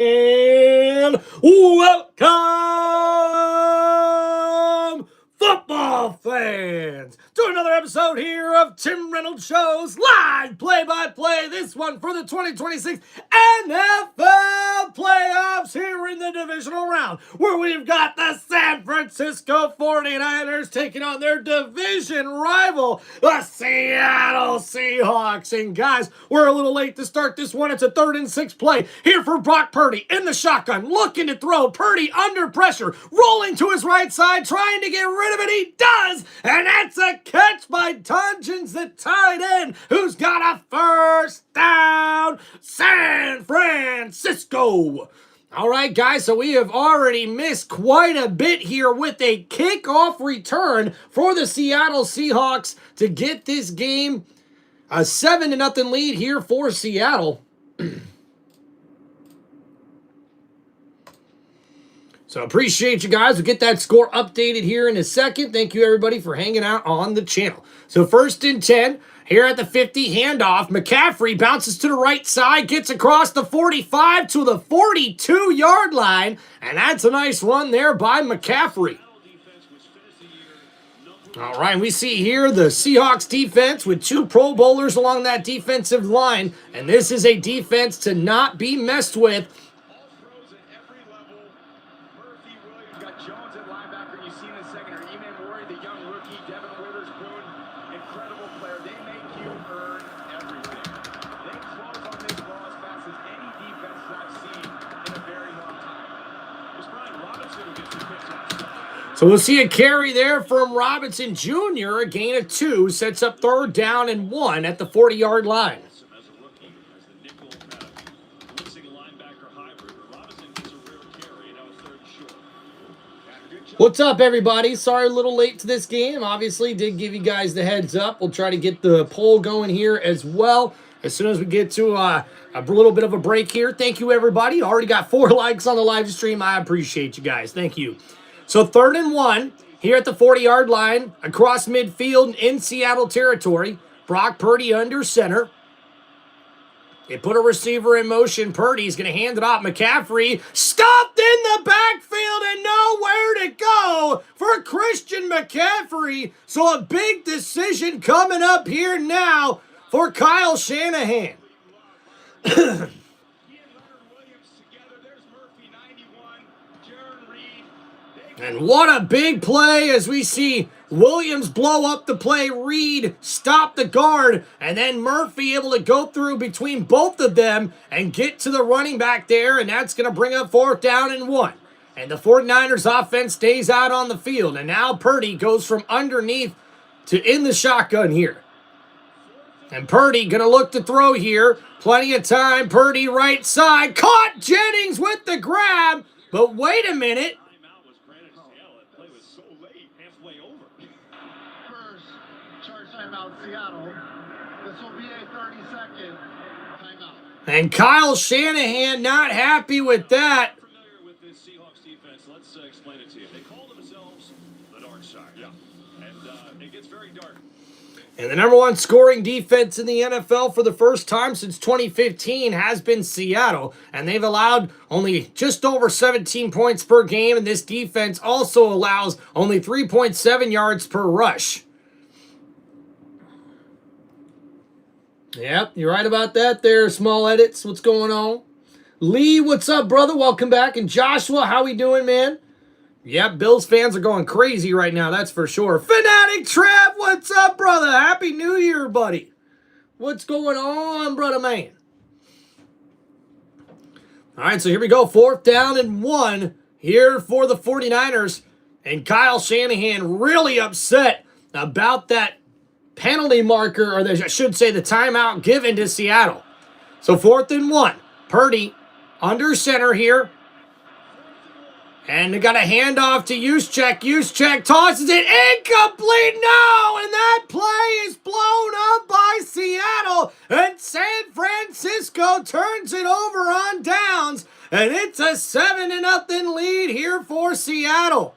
And welcome, football fans, to another episode here of Tim Reynolds Show's live play-by-play. This one for the 2026 NFL playoffs here in the divisional round, where we've got the San Francisco 49ers taking on their division rival, the Seattle Seahawks. And guys, we're a little late to start this one. It's a 3rd and 6 play here for Brock Purdy in the shotgun, looking to throw. Purdy under pressure, rolling to his right side, trying to get rid of it. He does, and that's a catch by Dungeons, the tight end, who's got a first down. San Francisco. All right, guys, so we have already missed quite a bit here with a kickoff return for the Seattle Seahawks to get this game a 7-0 lead here for Seattle. So appreciate you guys. We'll get that score updated here in a second. Thank you, everybody, for hanging out on the channel. So 1st and 10. Here at the 50, handoff. McCaffrey bounces to the right side, gets across the 45 to the 42-yard line, and that's a nice one there by McCaffrey. All right, we see here the Seahawks defense with 2 Pro Bowlers along that defensive line, and this is a defense to not be messed with. So we'll see a carry there from Robinson Jr. A gain of 2, sets up 3rd down and 1 at the 40-yard line. What's up, everybody? Sorry, a little late to this game. Obviously, did give you guys the heads up. We'll try to get the poll going here as well as soon as we get to a little bit of a break here. Thank you, everybody. Already got 4 likes on the live stream. I appreciate you guys. Thank you. So 3rd and 1 here at the 40-yard line, across midfield in Seattle territory. Brock Purdy under center. They put a receiver in motion. Purdy's going to hand it off. McCaffrey stopped in the backfield and nowhere to go for Christian McCaffrey. So a big decision coming up here now for Kyle Shanahan. And what a big play as we see Williams blow up the play, Reed stop the guard, and then Murphy able to go through between both of them and get to the running back there, and that's going to bring up 4th down and 1. And the 49ers offense stays out on the field, and now Purdy goes from underneath to in the shotgun here. And Purdy going to look to throw here. Plenty of time. Purdy right side. Caught Jennings with the grab, but wait a minute. Seattle. This will be a 30-second timeout. And Kyle Shanahan not happy with that. Familiar with this Seahawks defense? Let's explain it to you. They call themselves the dark side. Yeah. And it gets very dark. And the number 1 scoring defense in the NFL for the first time since 2015 has been Seattle. And they've allowed only just over 17 points per game. And this defense also allows only 3.7 yards per rush. Yep, you're right about that there, Small Edits. What's going on? Lee, what's up, brother? Welcome back. And Joshua, how we doing, man? Yep, Bills fans are going crazy right now, that's for sure. Fanatic Trev, what's up, brother? Happy New Year, buddy. What's going on, brother man? All right, so here we go. 4th down and 1 here for the 49ers. And Kyle Shanahan really upset about that penalty marker, or I should say the timeout given to Seattle. So 4th and 1. Purdy under center here. And they got a handoff to Juszczyk. Juszczyk tosses it incomplete. No! And that play is blown up by Seattle. And San Francisco turns it over on downs. And it's a 7-0 lead here for Seattle.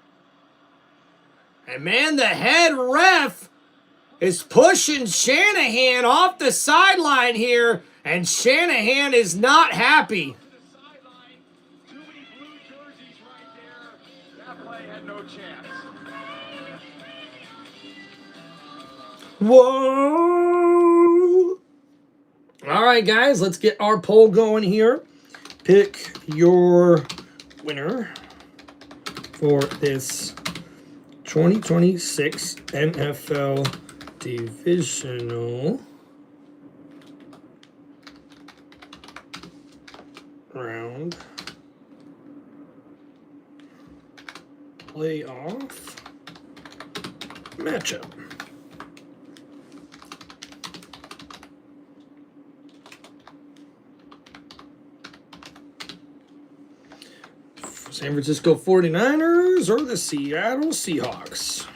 And man, the head ref is pushing Shanahan off the sideline here, and Shanahan is not happy. That play had no chance. Whoa! All right, guys, let's get our poll going here. Pick your winner for this 2026 NFL Divisional round playoff matchup. San Francisco 49ers or the Seattle Seahawks?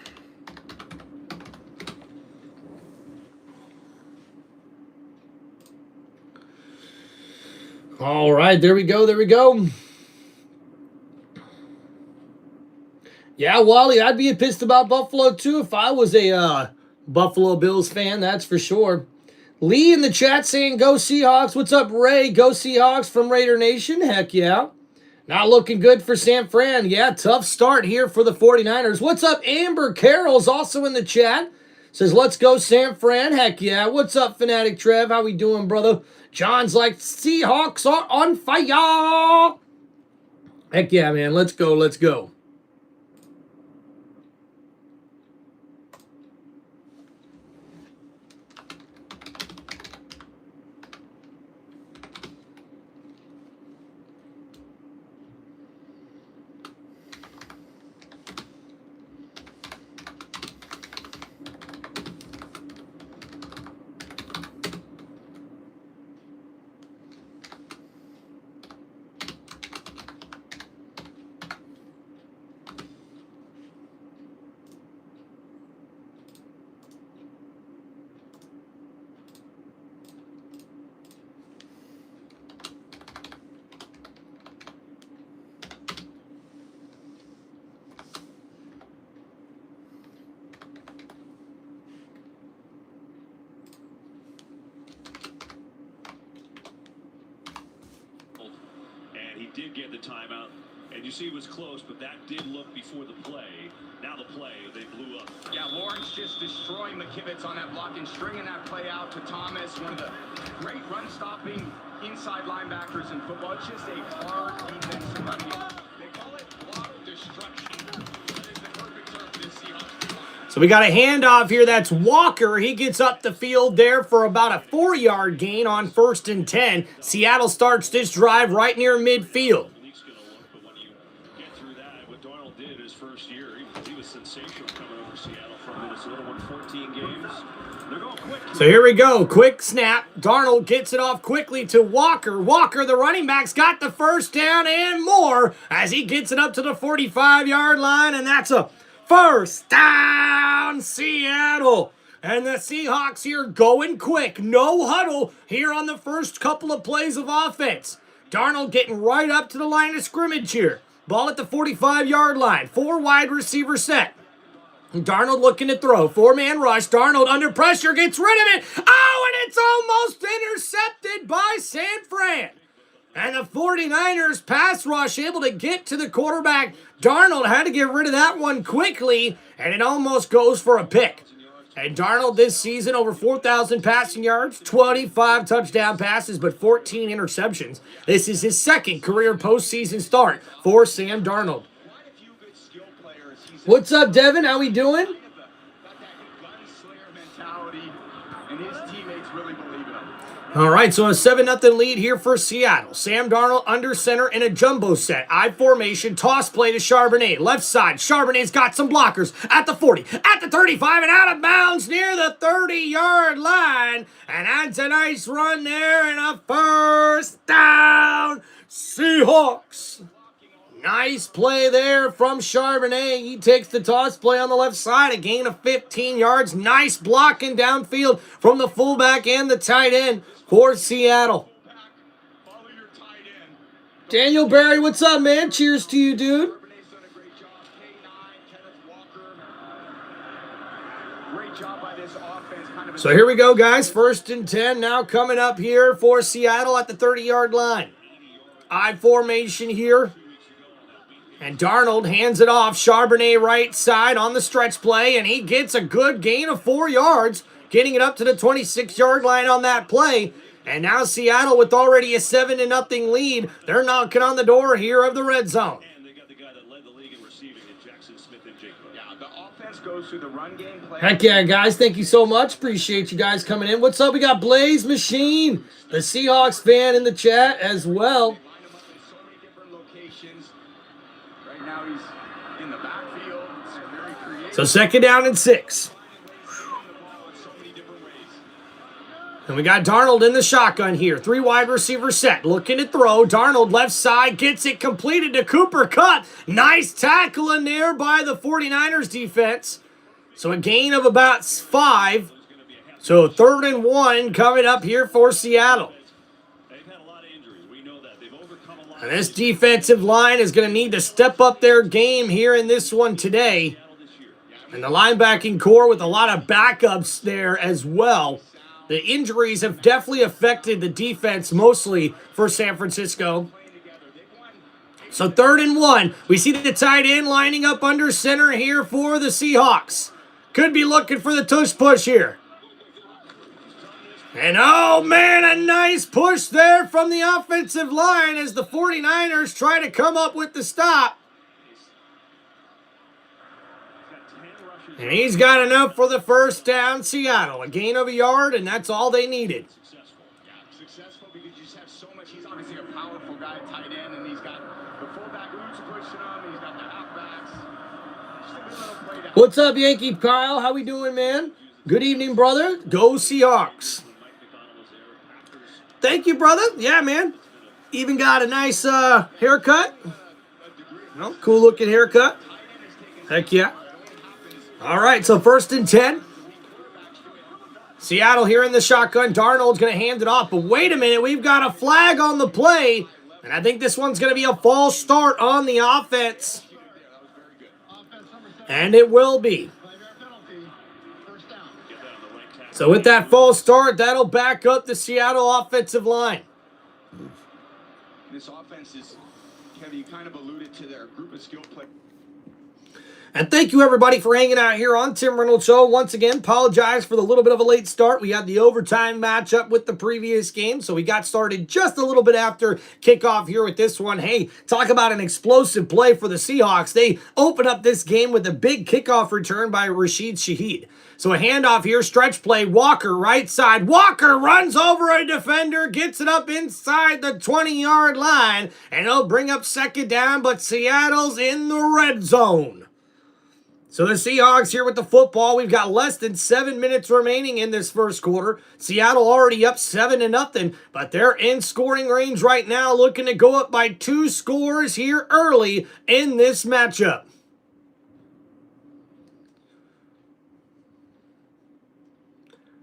All right, there we go. There we go. Yeah, Wally, I'd be pissed about Buffalo too if I was a Buffalo Bills fan, that's for sure. Lee in the chat saying, go Seahawks. What's up, Ray? Go Seahawks from Raider Nation. Heck yeah. Not looking good for San Fran. Yeah, tough start here for the 49ers. What's up, Amber? Carroll's also in the chat. Says, let's go San Fran. Heck yeah. What's up, Fanatic Trev? How we doing, brother? John's like, Seahawks are on fire. Heck yeah, man. Let's go. Let's go. Did get the timeout, and you see it was close, but that did look before the play. Now the play, they blew up. Yeah, Lawrence just destroying McKivitz on that block and stringing that play out to Thomas, one of the great run-stopping inside linebackers in football. It's just a hard defensive run. They call it block destruction. That is the perfect term for this Seahawks. So we got a handoff here. That's Walker. He gets up the field there for about a 4-yard gain on 1st and 10. Seattle starts this drive right near midfield. But when you get through that, what Darnold did his first year, he was sensational coming over Seattle from Minnesota, won 14 games. They're going quick. So here we go. Quick snap. Darnold gets it off quickly to Walker. Walker, the running back's got the first down and more as he gets it up to the 45-yard line, and that's a first down, Seattle. And the Seahawks here going quick. No huddle here on the first couple of plays of offense. Darnold getting right up to the line of scrimmage here. Ball at the 45-yard line. 4 wide receiver set. Darnold looking to throw. 4-man rush. Darnold under pressure gets rid of it. Oh, and it's almost intercepted by San Fran. And the 49ers pass rush able to get to the quarterback. Darnold had to get rid of that one quickly, and it almost goes for a pick. And Darnold this season over 4,000 passing yards, 25 touchdown passes, but 14 interceptions. This is his second career postseason start for Sam Darnold. What's up, Devin? How we doing? Got that gunslinger mentality, and his teammates really believe in him. All right, so a 7-0 lead here for Seattle. Sam Darnold under center in a jumbo set. I formation, toss play to Charbonnet. Left side, Charbonnet's got some blockers at the 40, at the 35, and out of bounds near the 30-yard line. And that's a nice run there and a first down, Seahawks. Nice play there from Charbonnet. He takes the toss play on the left side, a gain of 15 yards. Nice blocking downfield from the fullback and the tight end for Seattle. Follow your tight end. Daniel Barry, what's up, man? Cheers to you, dude. Charbonnet's done a great job. K9, Kenneth Walker. Great job by this offense. Kind of So here we go, guys. 1st and 10 now coming up here for Seattle at the 30-yard line. I formation here. And Darnold hands it off. Charbonnet right side on the stretch play, and he gets a good gain of 4 yards, getting it up to the 26-yard line on that play. And now Seattle with already a 7-0 lead. They're knocking on the door here of the red zone. And they got the guy that led the league in receiving in Jackson Smith and Jake. Yeah, the offense goes through the run game play. Heck yeah, guys. Thank you so much. Appreciate you guys coming in. What's up? We got Blaze Machine, the Seahawks fan in the chat as well. Line him up in so many different locations. Right now he's in the backfield. It's very creative. So 2nd down and 6. So many different ways. And we got Darnold in the shotgun here. 3 wide receiver set. Looking to throw. Darnold left side gets it completed to Cooper Kupp. Nice tackle in there by the 49ers defense. So a gain of about 5. So 3rd and 1 coming up here for Seattle. They've had a lot of injuries. We know that. They've overcome a lot. And this defensive line is going to need to step up their game here in this one today. And the linebacking core with a lot of backups there as well. The injuries have definitely affected the defense mostly for San Francisco. So 3rd and 1. We see the tight end lining up under center here for the Seahawks. Could be looking for the tush push here. And oh man, a nice push there from the offensive line as the 49ers try to come up with the stop. And he's got enough for the 1st down, Seattle. A gain of a yard, and that's all they needed. Successful because you just have so much. He's obviously a powerful guy, tight end, and he's got the fullback who's pushing him. He's got the halfbacks. Just a good little play down. What's up, Yankee Kyle? How we doing, man? Good evening, brother. Go Seahawks. Thank you, brother. Yeah, man. Even got a nice haircut. Well, cool looking haircut. Heck yeah. All right, so 1st and 10. Seattle here in the shotgun. Darnold's going to hand it off. But wait a minute, we've got a flag on the play. And I think this one's going to be a false start on the offense. And it will be. So with that false start, that'll back up the Seattle offensive line. This offense is, Kevin, you kind of alluded to their group of skill players. And thank you, everybody, for hanging out here on Tim Reynolds Show. Once again, apologize for the little bit of a late start. We had the overtime matchup with the previous game, so we got started just a little bit after kickoff here with this one. Hey, talk about an explosive play for the Seahawks. They open up this game with a big kickoff return by Shaheed. So a handoff here, stretch play, Walker right side. Walker runs over a defender, gets it up inside the 20-yard line, and he'll bring up 2nd down, but Seattle's in the red zone. So the Seahawks here with the football. We've got less than 7 minutes remaining in this 1st quarter. Seattle already up 7-0, but they're in scoring range right now, looking to go up by 2 scores here early in this matchup.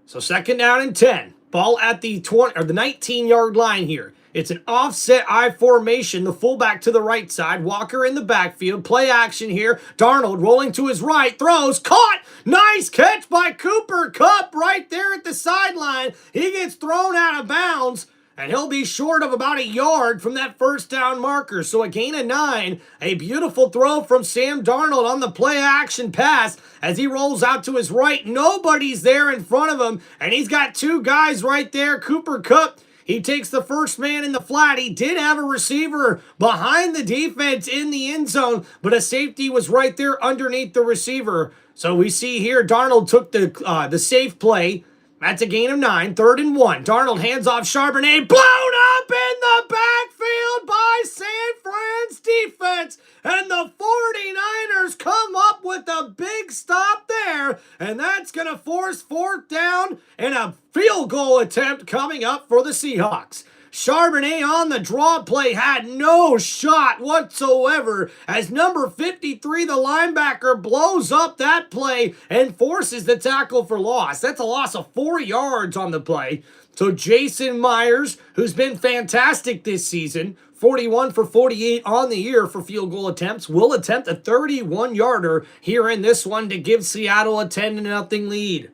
So 2nd down and 10. Ball at the 20 or the 19-yard line here. It's an offset I formation. The fullback to the right side. Walker in the backfield. Play action here. Darnold rolling to his right. Throws. Caught. Nice catch by Cooper Kupp right there at the sideline. He gets thrown out of bounds. And he'll be short of about a yard from that 1st down marker. So a gain of 9. A beautiful throw from Sam Darnold on the play action pass as he rolls out to his right. Nobody's there in front of him. And he's got 2 guys right there. Cooper Kupp, he takes the first man in the flat. He did have a receiver behind the defense in the end zone, but a safety was right there underneath the receiver. So we see here Darnold took the safe play. That's a gain of 9, 3rd and 1. Darnold hands off Charbonnet, blown up in the backfield by San Fran's defense. And the 49ers come up with a big stop there. And that's going to force 4th down and a field goal attempt coming up for the Seahawks. Charbonnet on the draw play had no shot whatsoever as number 53, the linebacker, blows up that play and forces the tackle for loss. That's a loss of 4 yards on the play. So Jason Myers, who's been fantastic this season, 41 for 48 on the year for field goal attempts, will attempt a 31-yarder here in this one to give Seattle a 10-0 lead.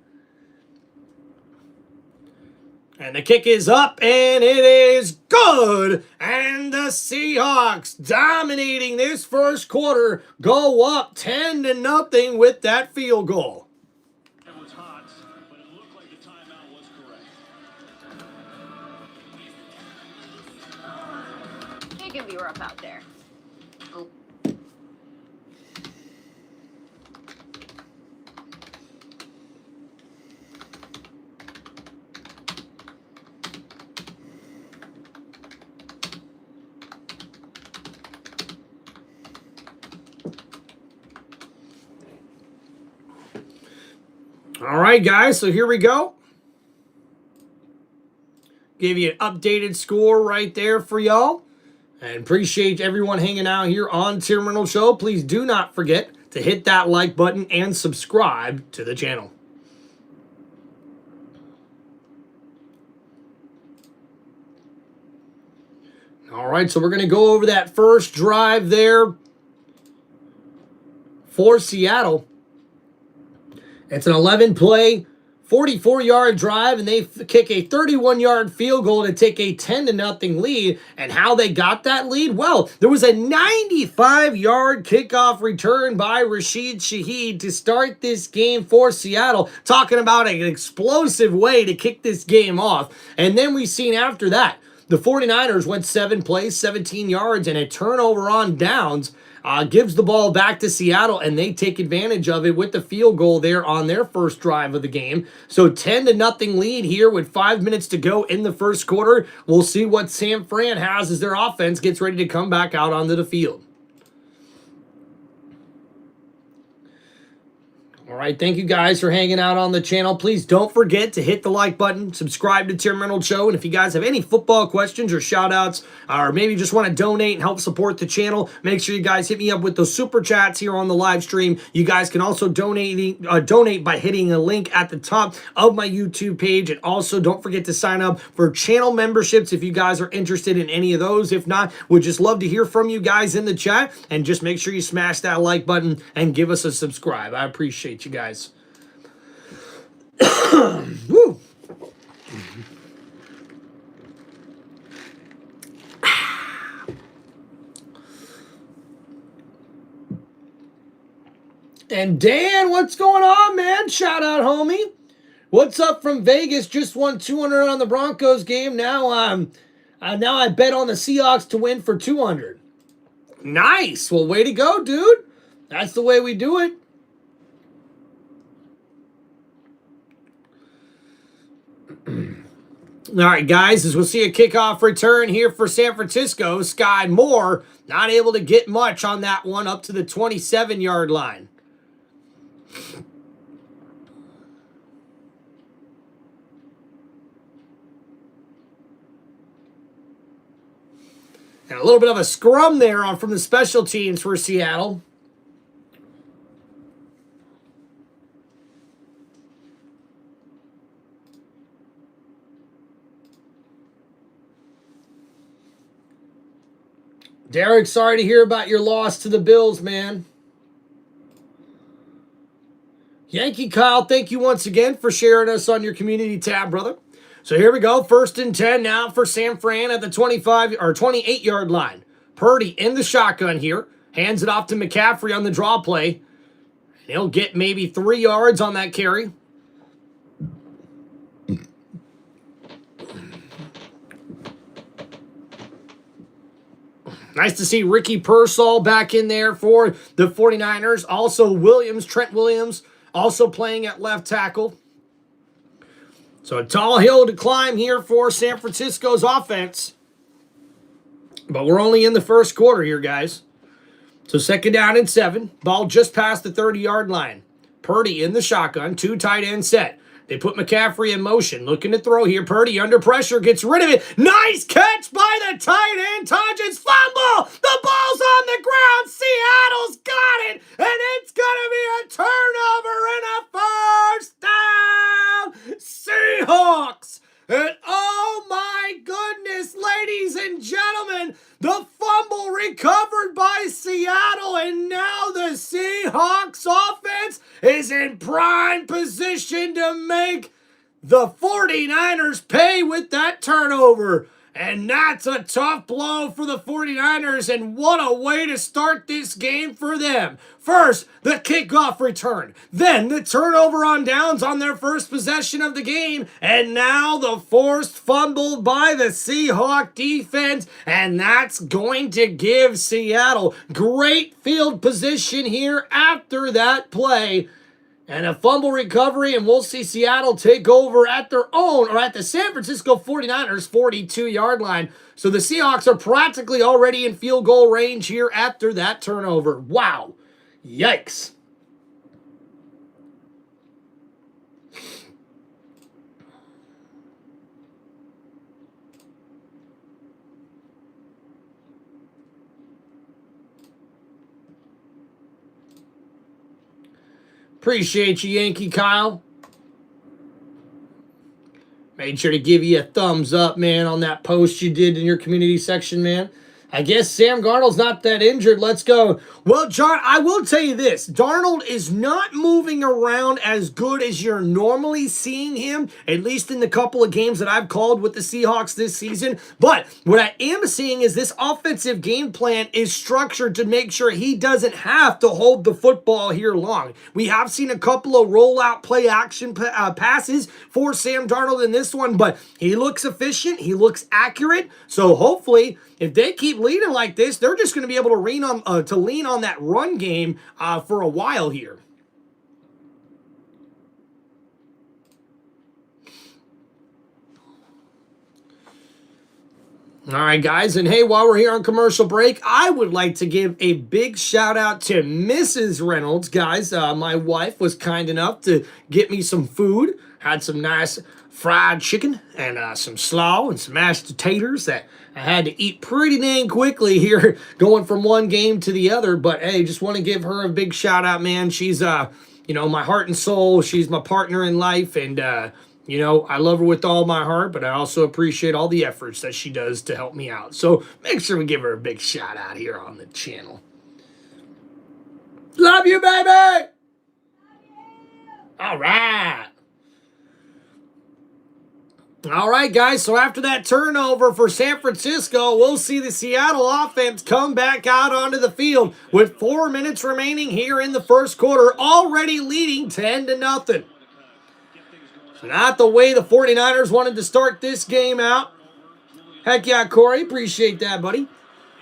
And the kick is up, and it is good. And the Seahawks, dominating this first quarter, go up 10-0 with that field goal. It was hot, but it looked like the timeout was correct. It can be rough out there. Oh. All right, guys, so here we go. Give you an updated score right there for y'all. And appreciate everyone hanging out here on Tim Reynolds Show. Please do not forget to hit that like button and subscribe to the channel. All right, so we're going to go over that first drive there for Seattle. It's an 11-play, 44-yard drive, and they kick a 31-yard field goal to take a 10-0 lead. And how they got that lead? Well, there was a 95-yard kickoff return by Shaheed to start this game for Seattle. Talking about an explosive way to kick this game off. And then we seen after that, the 49ers went 7 plays, 17 yards, and a turnover on downs. Gives the ball back to Seattle, and they take advantage of it with the field goal there on their first drive of the game. So 10-0 lead here with 5 minutes to go in the first quarter. We'll see what San Fran has as their offense gets ready to come back out onto the field. All right, thank you guys for hanging out on the channel. Please don't forget to hit the like button, subscribe to Tim Reynolds Show, and if you guys have any football questions or shout-outs, or maybe just want to donate and help support the channel, make sure you guys hit me up with those super chats here on the live stream. You guys can also donate by hitting a link at the top of my YouTube page, and also don't forget to sign up for channel memberships if you guys are interested in any of those. If not, we'd just love to hear from you guys in the chat, and just make sure you smash that like button and give us a subscribe. I appreciate you guys. Woo. And Dan, what's going on, man? Shout out, homie. What's up from Vegas? Just won 200 on the Broncos game. Now I bet on the Seahawks to win for 200. Nice. Well, way to go, dude. That's the way we do it. All right, guys, as we'll see a kickoff return here for San Francisco. Sky Moore not able to get much on that one up to the 27-yard line. And a little bit of a scrum there from the special teams for Seattle. Derek, sorry to hear about your loss to the Bills, man. Yankee Kyle, thank you once again for sharing us on your community tab, brother. So here we go. 1st and 10 now for San Fran at the 25 or 28-yard line. Purdy in the shotgun here. Hands it off to McCaffrey on the draw play. He'll get maybe 3 yards on that carry. Nice to see Ricky Pearsall back in there for the 49ers. Also Trent Williams, also playing at left tackle. So a tall hill to climb here for San Francisco's offense. But we're only in the first quarter here, guys. So 2nd down and 7. Ball just past the 30-yard line. Purdy in the shotgun. 2 tight end set. They put McCaffrey in motion. Looking to throw here. Purdy under pressure. Gets rid of it. Nice catch by the tight end. Hodges fumble. The ball's on the ground. Seattle's got it. And it's going to be a turnover and a first down. Seahawks. And oh my goodness, ladies and gentlemen, the fumble recovered by Seattle, and now the Seahawks offense is in prime position to make the 49ers pay with that turnover. And that's a tough blow for the 49ers, and what a way to start this game for them. First, the kickoff return, then the turnover on downs on their first possession of the game, and now the forced fumble by the Seahawks defense, and that's going to give Seattle great field position here after that play. And a fumble recovery, and we'll see Seattle take over at their own, or at the San Francisco 49ers 42-yard line. So the Seahawks are practically already in field goal range here after that turnover. Wow. Yikes. Appreciate you, Yankee Kyle. Made sure to give you a thumbs up, man, on that post you did in your community section, man. I guess Sam Darnold's not that injured. Let's go. Well, John, I will tell you this. Darnold is not moving around as good as you're normally seeing him, at least in the couple of games that I've called with the Seahawks this season. But what I am seeing is this offensive game plan is structured to make sure he doesn't have to hold the football here long. We have seen a couple of rollout play action passes for Sam Darnold in this one, but he looks efficient. He looks accurate. So hopefully, if they keep leading like this, they're just going to be able to lean on that run game for a while here. All right, guys, and hey, while we're here on commercial break, I would like to give a big shout out to Mrs. Reynolds. Guys, my wife was kind enough to get me some food. Had some nice fried chicken and some slaw and some mashed potatoes that I had to eat pretty dang quickly here going from one game to the other. But hey, just want to give her a big shout out, man. She's, my heart and soul. She's my partner in life, and, I love her with all my heart, but I also appreciate all the efforts that she does to help me out. So make sure we give her a big shout out here on the channel. Love you, baby! All right. All right, guys, so after that turnover for San Francisco, we'll see the Seattle offense come back out onto the field with 4 minutes remaining here in the first quarter, already leading 10-0. So not the way the 49ers wanted to start this game out. Heck yeah, Corey, appreciate that, buddy.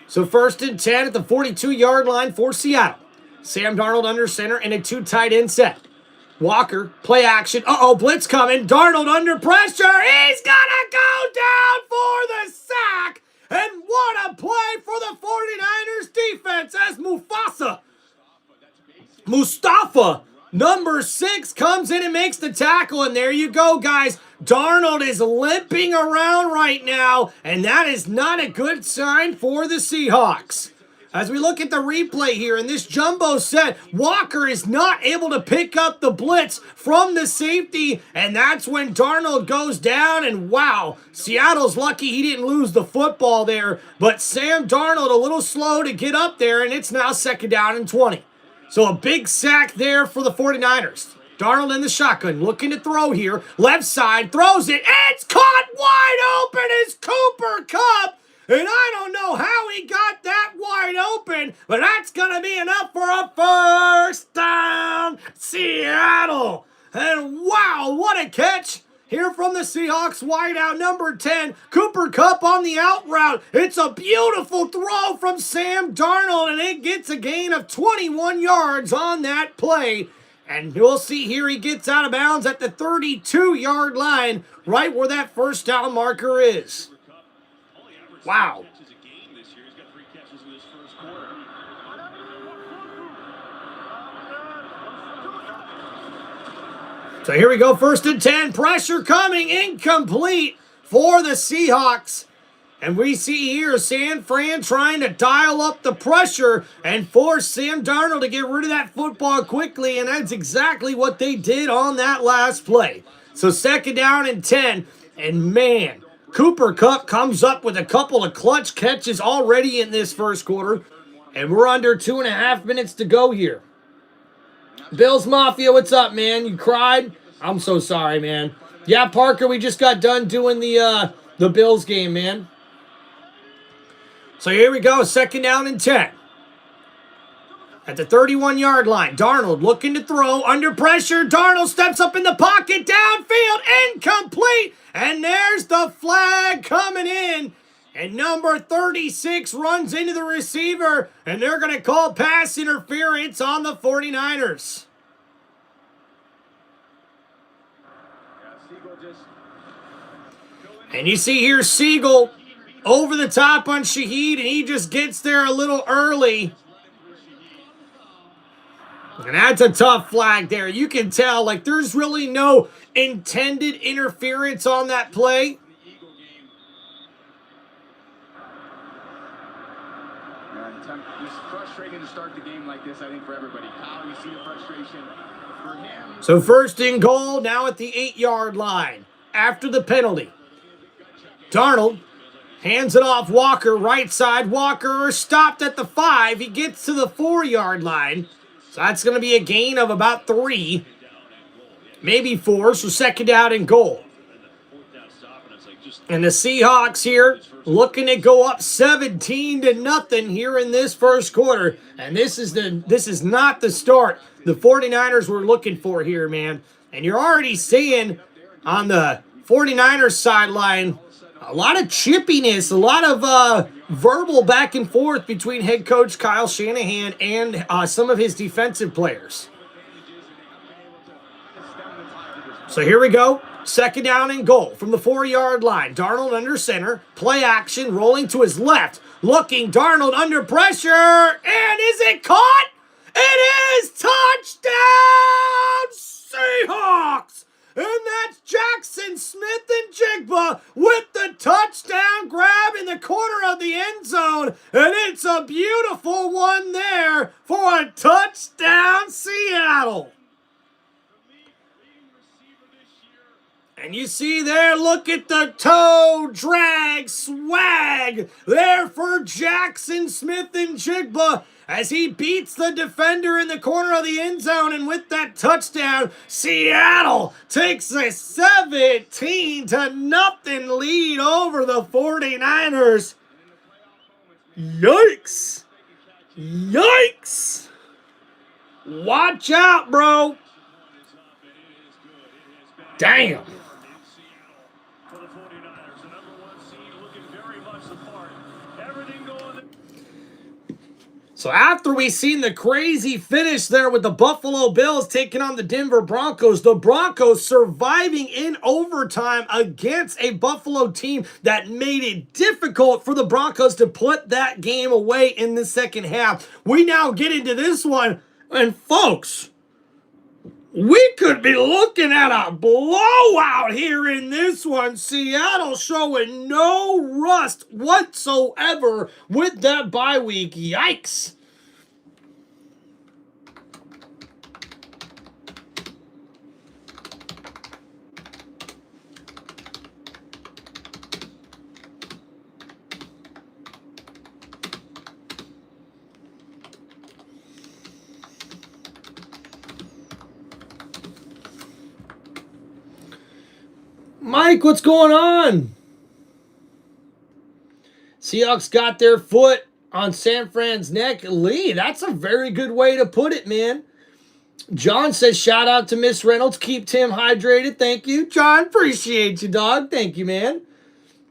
So 1st and 10 at the 42-yard line for Seattle. Sam Darnold under center in a 2 tight end set. Walker, play action. Blitz coming. Darnold under pressure. He's gonna go down for the sack. And what a play for the 49ers defense as Mustafa, number 6, comes in and makes the tackle. And there you go, guys. Darnold is limping around right now, and that is not a good sign for the Seahawks. As we look at the replay here in this jumbo set, Walker is not able to pick up the blitz from the safety, and that's when Darnold goes down, and wow, Seattle's lucky he didn't lose the football there, but Sam Darnold a little slow to get up there, and it's now 2nd down and 20. So a big sack there for the 49ers. Darnold in the shotgun, looking to throw here, left side, throws it, it's caught wide open as Cooper Kupp. And I don't know how he got that wide open, but that's going to be enough for a first down, Seattle. And wow, what a catch here from the Seahawks wideout number 10, Cooper Kupp on the out route. It's a beautiful throw from Sam Darnold, and it gets a gain of 21 yards on that play. And you'll see here he gets out of bounds at the 32-yard line, right where that first down marker is. Wow. So here we go, 1st and 10, pressure coming, incomplete for the Seahawks. And we see here San Fran trying to dial up the pressure and force Sam Darnold to get rid of that football quickly, and that's exactly what they did on that last play. So 2nd down and 10, and man, Cooper Kupp comes up with a couple of clutch catches already in this first quarter, and we're under 2.5 minutes to go here. Bills Mafia, what's up, man? You cried? I'm so sorry, man. Yeah, Parker, we just got done doing the Bills game, man. So here we go, 2nd down and 10. At the 31-yard line, Darnold looking to throw, under pressure. Darnold steps up in the pocket, downfield, incomplete. And there's the flag coming in. And number 36 runs into the receiver, and they're going to call pass interference on the 49ers. And you see here Siegel over the top on Shaheed, and he just gets there a little early. And that's a tough flag there. You can tell, like, there's really no intended interference on that play. It's frustrating to start the game like this, I think, for everybody. Kyle, you see the frustration for him. So 1st and goal now at the 8-yard line after the penalty. Darnold hands it off Walker, right side. Walker stopped at the 5. He gets to the 4-yard line. So that's going to be a gain of about 3, maybe 4. So 2nd down and goal. And the Seahawks here looking to go up 17-0 here in this first quarter. And this is not the start the 49ers were looking for here, man. And you're already seeing on the 49ers sideline a lot of chippiness, a lot of verbal back and forth between head coach Kyle Shanahan and some of his defensive players. So here we go. 2nd down and goal from the 4-yard line. Darnold under center. Play action, rolling to his left. Looking, Darnold under pressure. And is it caught? It is! Touchdown, Seahawks! And that's Jackson Smith-Njigba with the touchdown grab in the corner of the end zone. And it's a beautiful one there for a touchdown, Seattle. And you see there, look at the toe drag swag there for Jackson Smith-Njigba as he beats the defender in the corner of the end zone. And with that touchdown, Seattle takes a 17-0 lead over the 49ers. Yikes. Yikes. Watch out, bro. Damn. So after we seen the crazy finish there with the Buffalo Bills taking on the Denver Broncos, the Broncos surviving in overtime against a Buffalo team that made it difficult for the Broncos to put that game away in the second half. We now get into this one, and folks, we could be looking at a blowout here in this one. Seattle showing no rust whatsoever with that bye week. Yikes. Mike, what's going on? Seahawks got their foot on San Fran's neck. Lee, that's a very good way to put it, man. John says, shout out to Miss Reynolds. Keep Tim hydrated. Thank you. John, appreciate you, dog. Thank you, man.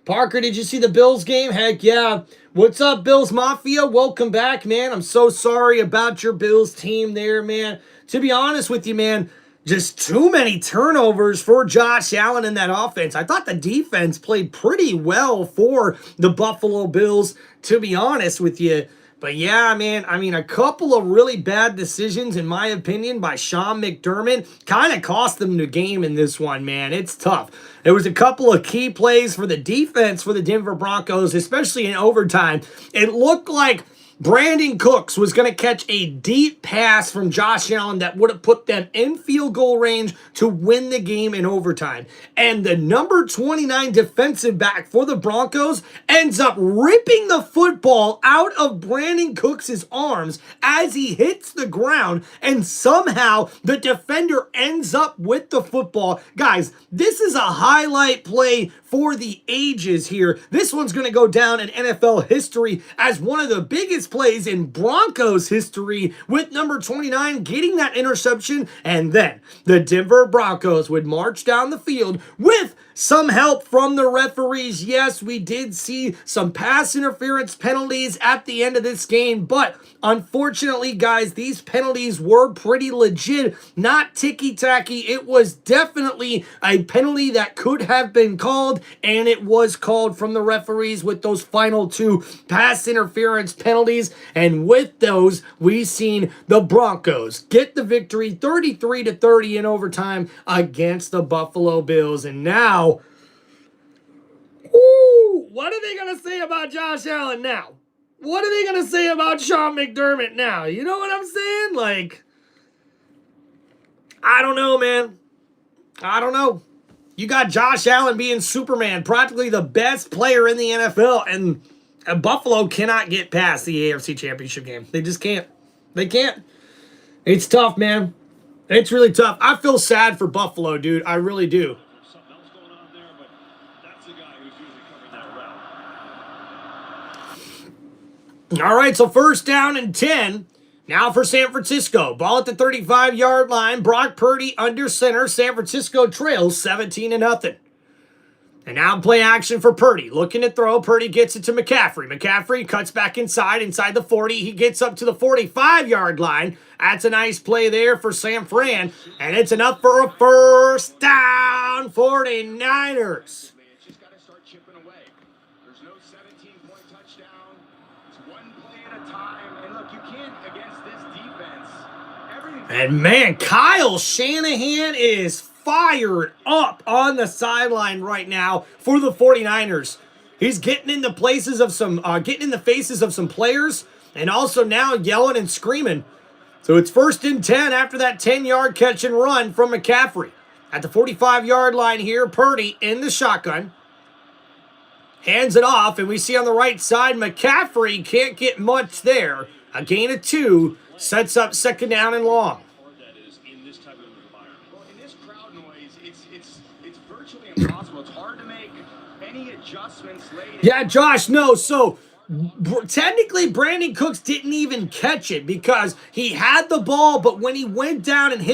Parker, did you see the Bills game? Heck yeah. What's up, Bills Mafia? Welcome back, man. I'm so sorry about your Bills team there, man. To be honest with you, man, just too many turnovers for Josh Allen in that offense. I thought the defense played pretty well for the Buffalo Bills, to be honest with you. But yeah, man, I mean, a couple of really bad decisions, in my opinion, by Sean McDermott kind of cost them the game in this one, man. It's tough. There was a couple of key plays for the defense for the Denver Broncos, especially in overtime. It looked like Brandon Cooks was going to catch a deep pass from Josh Allen that would have put them in field goal range to win the game in overtime. And the number 29 defensive back for the Broncos ends up ripping the football out of Brandon Cooks' arms as he hits the ground, and somehow the defender ends up with the football. Guys, this is a highlight play for the ages here. This one's going to go down in NFL history as one of the biggest plays in Broncos history, with number 29 getting that interception, and then the Denver Broncos would march down the field with some help from the referees. Yes, we did see some pass interference penalties at the end of this game, but unfortunately, guys, these penalties were pretty legit, not ticky-tacky. It was definitely a penalty that could have been called, and it was called from the referees with those final two pass interference penalties. And with those, we've seen the Broncos get the victory 33-30 in overtime against the Buffalo Bills. And now, what are they going to say about Josh Allen now? What are they going to say about Sean McDermott now? You know what I'm saying? Like, I don't know, man. I don't know. You got Josh Allen being Superman, practically the best player in the NFL, and Buffalo cannot get past the AFC Championship game. They just can't. They can't. It's tough, man. It's really tough. I feel sad for Buffalo, dude. I really do. There's something else going on there, but that's the guy who's usually covering that route. All right, so first down and 10. Now for San Francisco. Ball at the 35-yard line. Brock Purdy under center. San Francisco trails 17-0. And now play action for Purdy. Looking to throw. Purdy gets it to McCaffrey. McCaffrey cuts back inside the 40. He gets up to the 45-yard line. That's a nice play there for San Fran. And it's enough for a first down, 49ers. It's just got to start chipping away. There's no 17-point touchdown. It's one play at a time. And look, you can't, against this defense, everything. And man, Kyle Shanahan is fired up on the sideline right now for the 49ers. He's getting in the faces of some players, and also now yelling and screaming. So it's first and 10 after that 10-yard catch and run from McCaffrey. At the 45-yard line here, Purdy in the shotgun. Hands it off, and we see on the right side, McCaffrey can't get much there. A gain of 2 sets up second down and long. Impossible. It's hard to make any adjustments late. Yeah, Josh, no. So technically, Brandon Cooks didn't even catch it because he had the ball, but when he went down and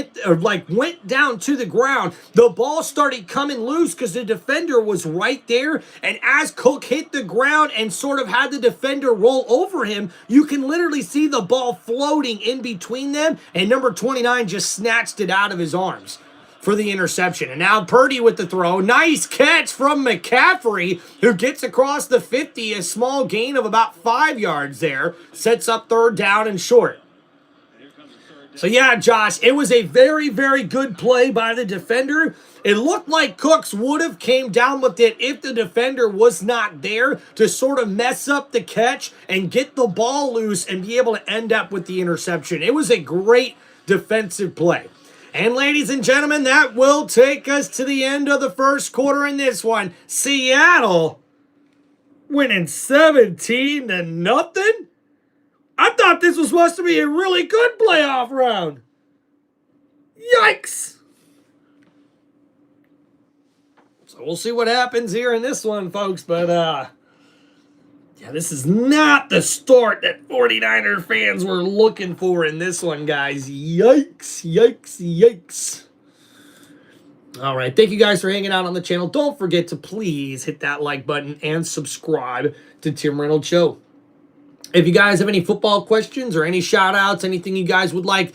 went down to the ground, the ball started coming loose because the defender was right there. And as Cook hit the ground and sort of had the defender roll over him, you can literally see the ball floating in between them, and number 29 just snatched it out of his arms for the interception. And now Purdy with the throw. Nice catch from McCaffrey, who gets across the 50, a small gain of about 5 yards there. Sets up third down and short. So yeah, Josh, it was a very, very good play by the defender. It looked like Cooks would have came down with it if the defender was not there to sort of mess up the catch and get the ball loose and be able to end up with the interception. It was a great defensive play. And ladies and gentlemen, that will take us to the end of the first quarter in this one. Seattle winning 17-0. I thought this was supposed to be a really good playoff round. Yikes. So we'll see what happens here in this one, folks. But, yeah, this is not the start that 49er fans were looking for in this one, guys. Yikes, yikes, yikes. All right, thank you guys for hanging out on the channel. Don't forget to please hit that like button and subscribe to Tim Reynolds Show. If you guys have any football questions or any shout-outs, anything you guys would like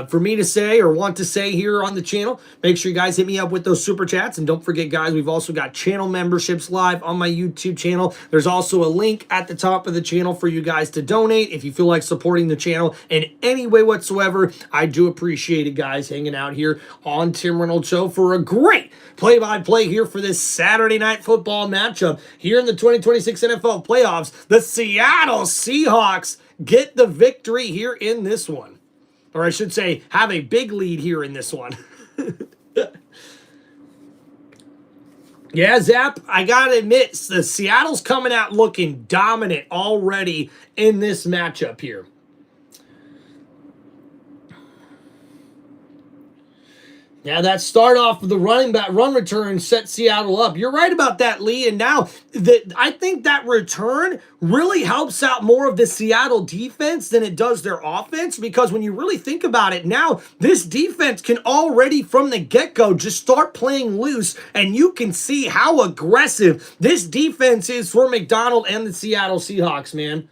for me to say or want to say here on the channel, make sure you guys hit me up with those super chats. And don't forget, guys, we've also got channel memberships live on my YouTube channel. There's also a link at the top of the channel for you guys to donate if you feel like supporting the channel in any way whatsoever. I do appreciate it, guys, hanging out here on Tim Reynolds Show for a great play-by-play here for this Saturday night football matchup here in the 2026 NFL playoffs. The Seattle Seahawks get the victory here in this one. Or I should say, have a big lead here in this one. Yeah, Zap, I got to admit, the Seattle's coming out looking dominant already in this matchup here. Yeah, that start off of the run return set Seattle up. You're right about that, Lee. And now I think that return really helps out more of the Seattle defense than it does their offense, because when you really think about it, now this defense can already from the get-go just start playing loose, and you can see how aggressive this defense is for McDonald and the Seattle Seahawks, man.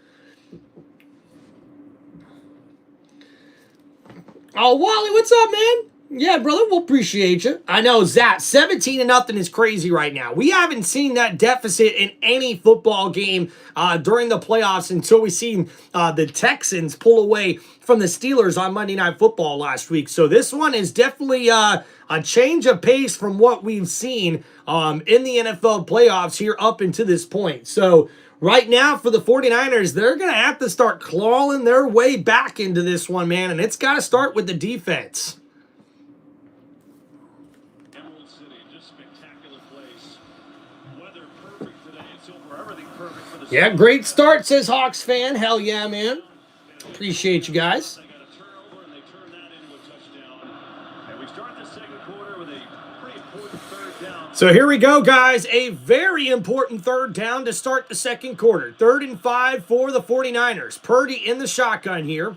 Oh, Wally, what's up, man? Yeah, brother, we'll appreciate you. I know, Zach, 17-0 is crazy right now. We haven't seen that deficit in any football game during the playoffs until we seen the Texans pull away from the Steelers on Monday Night Football last week. So this one is definitely a change of pace from what we've seen in the NFL playoffs here up until this point. So right now for the 49ers, they're going to have to start clawing their way back into this one, man, and it's got to start with the defense. Yeah, great start, says Hawks fan. Hell yeah, man. Appreciate you guys. So here we go, guys. A very important third down to start the second quarter. 3rd and 5 for the 49ers. Purdy in the shotgun here.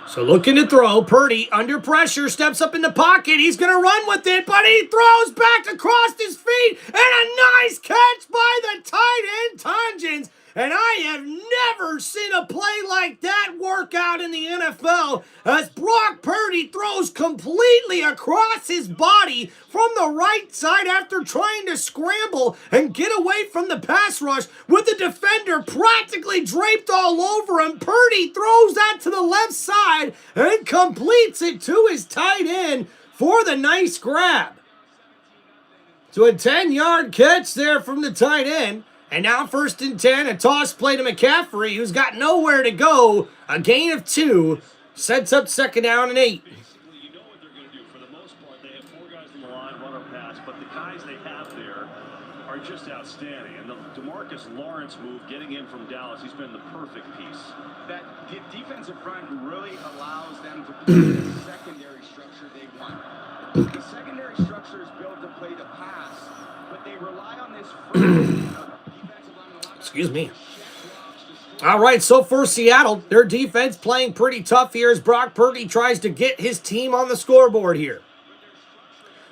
So looking to throw. Purdy under pressure, steps up in the pocket. He's going to run with it, but he throws back across his feet, and a nice catch by the tight end, Tonjins. And I have never seen a play like that work out in the NFL, as Brock Purdy throws completely across his body from the right side after trying to scramble and get away from the pass rush with the defender practically draped all over him. Purdy throws that to the left side and completes it to his tight end for the nice grab. So a 10-yard catch there from the tight end. And now 1st and 10, a toss play to McCaffrey, who's got nowhere to go. A gain of 2, sets up 2nd down and 8. Basically, you know what they're going to do. For the most part, they have 4 guys in the line, run or pass, but the guys they have there are just outstanding. And the DeMarcus Lawrence move, getting in from Dallas, he's been the perfect piece. That defensive front really allows them to play the secondary structure they want. The secondary structure is built to play the pass, but they rely on this Excuse me. All right, so for Seattle, their defense playing pretty tough here as Brock Purdy tries to get his team on the scoreboard here.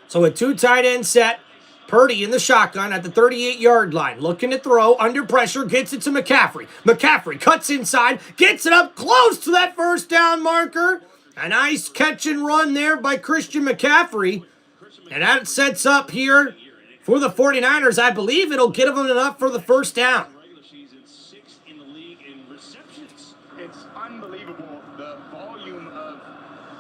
So a 2 tight end set. Purdy in the shotgun at the 38-yard line. Looking to throw, under pressure, gets it to McCaffrey. McCaffrey cuts inside, gets it up close to that 1st down marker. A nice catch and run there by Christian McCaffrey. And that sets up here for the 49ers. I believe it'll get them enough for the 1st down. It's unbelievable the volume of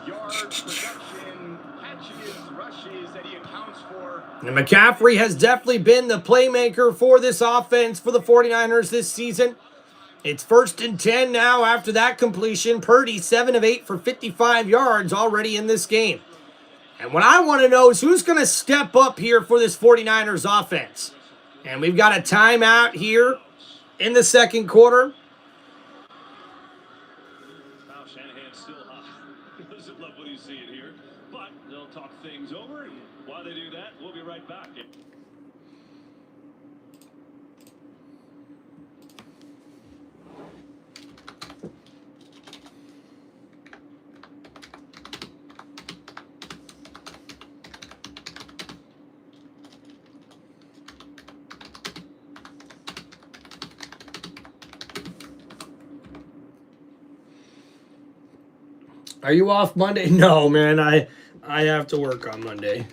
yards, production, catches, rushes that he accounts for. And McCaffrey has definitely been the playmaker for this offense for the 49ers this season. It's 1st and 10 now after that completion. Purdy 7 of 8 for 55 yards already in this game. And what I want to know is who's going to step up here for this 49ers offense. And we've got a timeout here in the 2nd quarter. Wow, Shanahan's still hot. He doesn't love what he's seeing here. But they'll talk things over. And while they do that, we'll be right back. Are you off Monday? No, man. I have to work on Monday.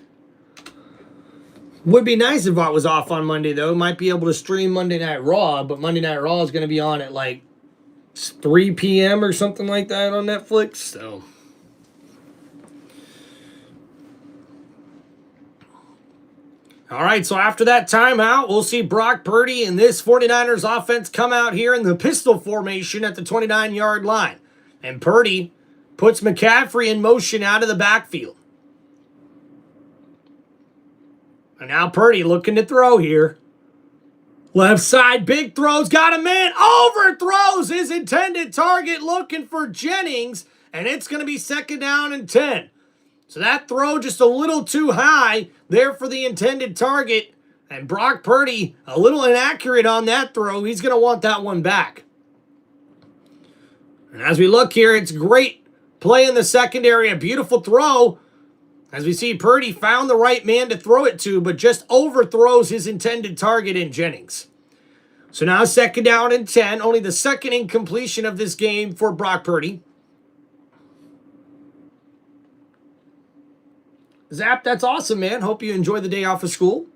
Would be nice if I was off on Monday, though. Might be able to stream Monday Night Raw, but Monday Night Raw is going to be on at like 3 p.m. or something like that on Netflix. So All right, so after that timeout, we'll see Brock Purdy and this 49ers offense come out here in the pistol formation at the 29-yard line. And Purdy puts McCaffrey in motion out of the backfield. And now Purdy looking to throw here. Left side, big throws, got a man, overthrows his intended target, looking for Jennings, and it's going to be 2nd down and 10. So that throw just a little too high there for the intended target, and Brock Purdy a little inaccurate on that throw. He's going to want that one back. And as we look here, it's great play in the secondary, a beautiful throw. As we see, Purdy found the right man to throw it to, but just overthrows his intended target in Jennings. So now 2nd down and 10, only the second incompletion of this game for Brock Purdy. Zap, that's awesome, man. Hope you enjoy the day off of school.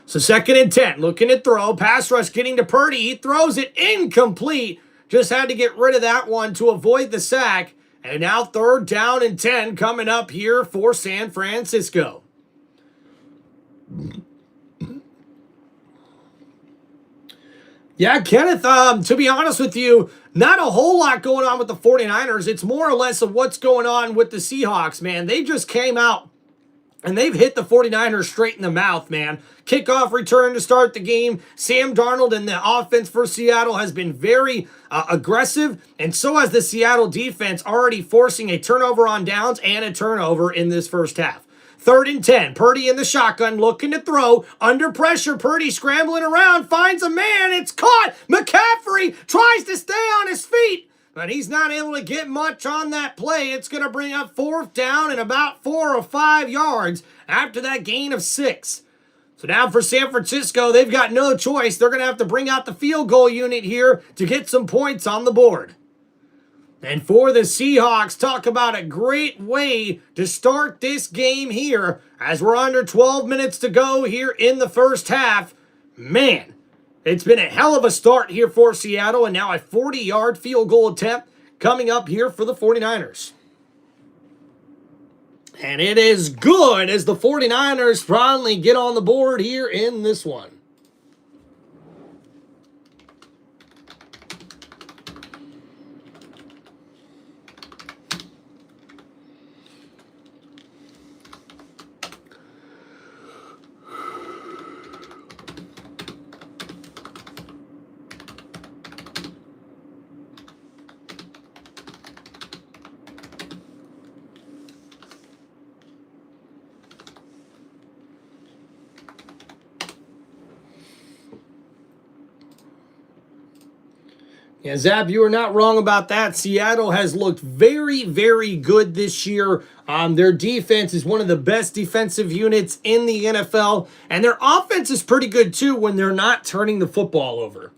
So 2nd and 10, looking to throw. Pass rush getting to Purdy. He throws it incomplete. Just had to get rid of that one to avoid the sack. And now 3rd down and 10 coming up here for San Francisco. Yeah, Kenneth, to be honest with you, not a whole lot going on with the 49ers. It's more or less of what's going on with the Seahawks, man. They just came out and they've hit the 49ers straight in the mouth, man. Kickoff return to start the game. Sam Darnold and the offense for Seattle has been very aggressive, and so has the Seattle defense, already forcing a turnover on downs and a turnover in this first half. 3rd and 10, Purdy in the shotgun, looking to throw. Under pressure, Purdy scrambling around, finds a man, it's caught. McCaffrey tries to stay on his feet, but he's not able to get much on that play. It's going to bring up 4th down and about 4 or 5 yards after that gain of 6. So now for San Francisco, they've got no choice. They're going to have to bring out the field goal unit here to get some points on the board. And for the Seahawks, talk about a great way to start this game here as we're under 12 minutes to go here in the first half. Man, it's been a hell of a start here for Seattle, and now a 40-yard field goal attempt coming up here for the 49ers. And it is good as the 49ers finally get on the board here in this one. Yeah, Zab, you are not wrong about that. Seattle has looked very, very good this year. Their defense is one of the best defensive units in the NFL, and their offense is pretty good too when they're not turning the football over.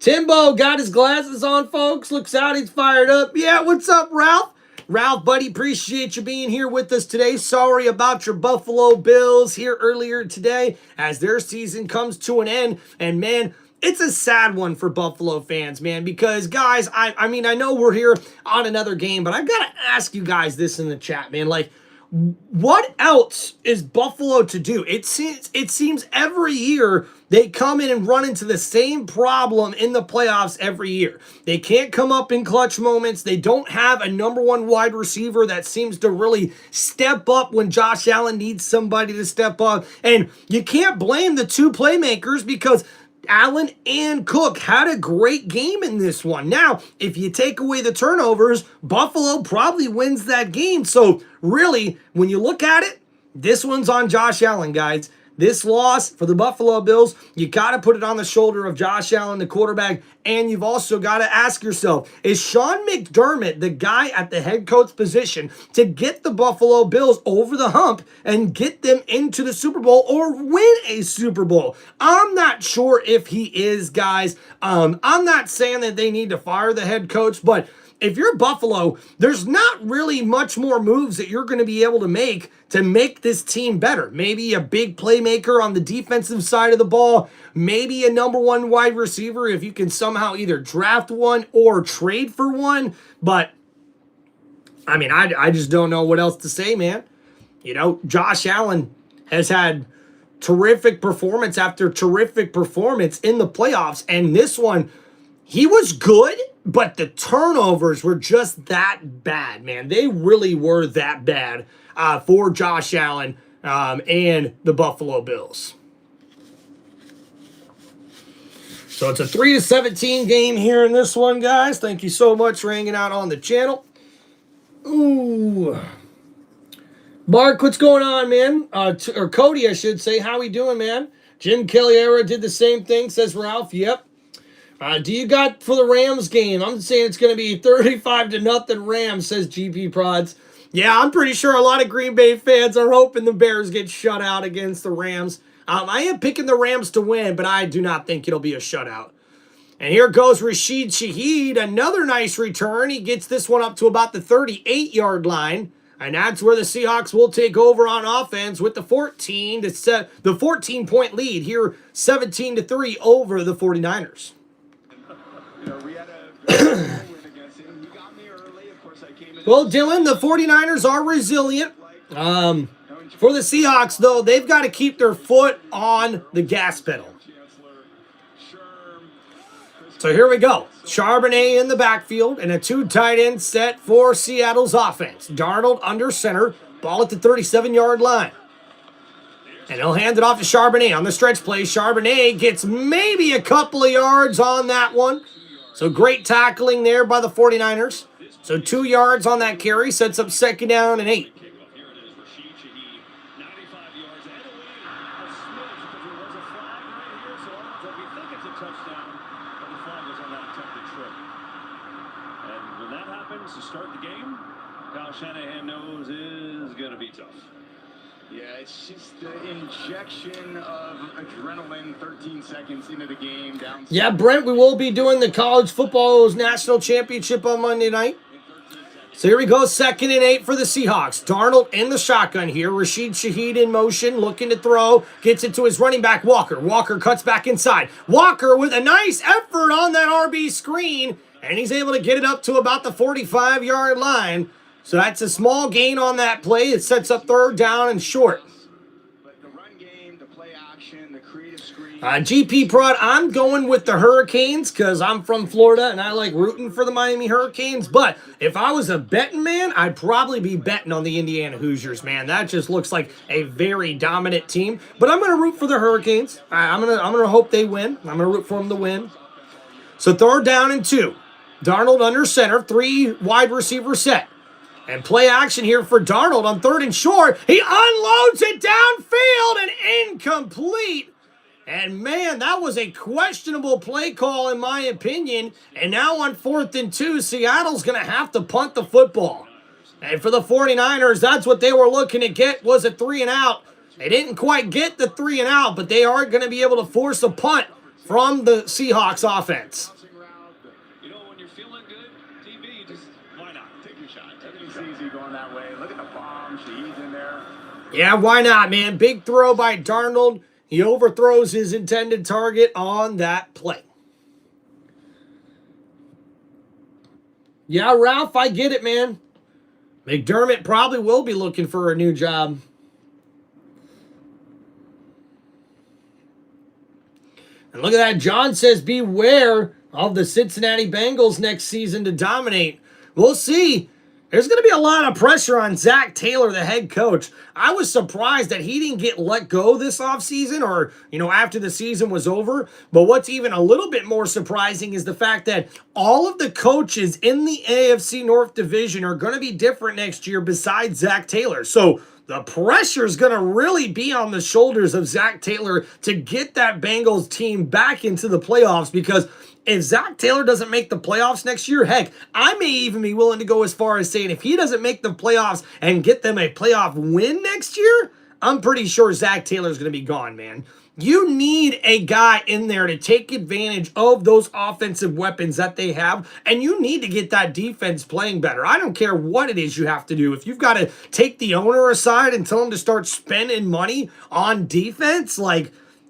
Timbo got his glasses on, folks. Looks out, he's fired up. Yeah, what's up, Ralph? Ralph, buddy, appreciate you being here with us today. Sorry about your Buffalo Bills here earlier today as their season comes to an end, and man, it's a sad one for Buffalo fans, man, because, guys, I mean, I know we're here on another game, but I've got to ask you guys this in the chat, man. Like, what else is Buffalo to do? It seems every year they come in and run into the same problem in the playoffs every year. They can't come up in clutch moments. They don't have a number one wide receiver that seems to really step up when Josh Allen needs somebody to step up. And you can't blame the two playmakers because Allen and Cook had a great game in this one. Now, if you take away the turnovers, Buffalo probably wins that game. So, really, when you look at it, this one's on Josh Allen, guys. This loss for the Buffalo Bills, you got to put it on the shoulder of Josh Allen, the quarterback, and you've also got to ask yourself, is Sean McDermott the guy at the head coach position to get the Buffalo Bills over the hump and get them into the Super Bowl or win a Super Bowl? I'm not sure if he is, guys. I'm not saying that they need to fire the head coach, but if you're Buffalo, there's not really much more moves that you're going to be able to make this team better. Maybe a big playmaker on the defensive side of the ball, maybe a number one wide receiver if you can somehow either draft one or trade for one. But, I mean, I just don't know what else to say, man. You know, Josh Allen has had terrific performance after terrific performance in the playoffs. And this one, he was good, but the turnovers were just that bad, man. They really were that bad for Josh Allen and the Buffalo Bills. So it's a 3-17 game here in this one, guys. Thank you so much for hanging out on the channel. Ooh. Mark, what's going on, man? Or Cody, I should say. How we doing, man? Jim Kellyera did the same thing, says Ralph. Yep. Do you got for the Rams game? I'm saying it's going to be 35-0 Rams, says GP Prods. Yeah, I'm pretty sure a lot of Green Bay fans are hoping the Bears get shut out against the Rams. I am picking the Rams to win, but I do not think it'll be a shutout. And here goes Rashid Shaheed, another nice return. He gets this one up to about the 38-yard line. And that's where the Seahawks will take over on offense with the 14-point lead here, 17-3 over the 49ers. We had a win against him. He got me early. Of course, I came in. Well, Dylan, the 49ers are resilient. For the Seahawks, though, they've got to keep their foot on the gas pedal. So here we go. Charbonnet in the backfield and a 2 tight end set for Seattle's offense. Darnold under center, ball at the 37-yard line. And he'll hand it off to Charbonnet on the stretch play. Charbonnet gets maybe a couple of yards on that one. So great tackling there by the 49ers. So 2 yards on that carry, sets up 2nd down and 8. To start the game, Kyle Shanahan knows is going to be tough. Yeah, it's just the injection of adrenaline 13 seconds into the game. Down. Yeah, Brent, we will be doing the college football's national championship on Monday night. So here we go, 2nd and 8 for the Seahawks. Darnold in the shotgun here. Rashid Shaheed in motion, looking to throw. Gets it to his running back, Walker. Walker cuts back inside. Walker with a nice effort on that RB screen. And he's able to get it up to about the 45-yard line. So that's a small gain on that play. It sets up 3rd down and short. But the run game, the play action, the creative screen. GP Prod, I'm going with the Hurricanes because I'm from Florida and I like rooting for the Miami Hurricanes. But if I was a betting man, I'd probably be betting on the Indiana Hoosiers, man. That just looks like a very dominant team. But I'm going to root for the Hurricanes. I'm gonna hope they win. I'm going to root for them to win. So 3rd down and 2. Darnold under center, 3 wide receiver set. And play action here for Darnold on 3rd and short. He unloads it downfield and incomplete. And man, that was a questionable play call in my opinion. And now on 4th and 2, Seattle's going to have to punt the football. And for the 49ers, that's what they were looking to get, was a 3 and out. They didn't quite get the 3 and out, but they are going to be able to force a punt from the Seahawks offense. Easy going that way. Look at the bomb. She's in there. Yeah, why not, man? Big throw by Darnold. He overthrows his intended target on that play. Yeah, Ralph, I get it, man. McDermott probably will be looking for a new job. And look at that. John says, beware of the Cincinnati Bengals next season to dominate. We'll see. There's going to be a lot of pressure on Zach Taylor, the head coach. I was surprised that he didn't get let go this offseason or, after the season was over. But what's even a little bit more surprising is the fact that all of the coaches in the AFC North Division are going to be different next year besides Zach Taylor. So the pressure is going to really be on the shoulders of Zach Taylor to get that Bengals team back into the playoffs, because if Zach Taylor doesn't make the playoffs next year, heck, I may even be willing to go as far as saying if he doesn't make the playoffs and get them a playoff win next year, I'm pretty sure Zach Taylor's going to be gone, man. You need a guy in there to take advantage of those offensive weapons that they have, and you need to get that defense playing better. I don't care what it is you have to do. If you've got to take the owner aside and tell him to start spending money on defense,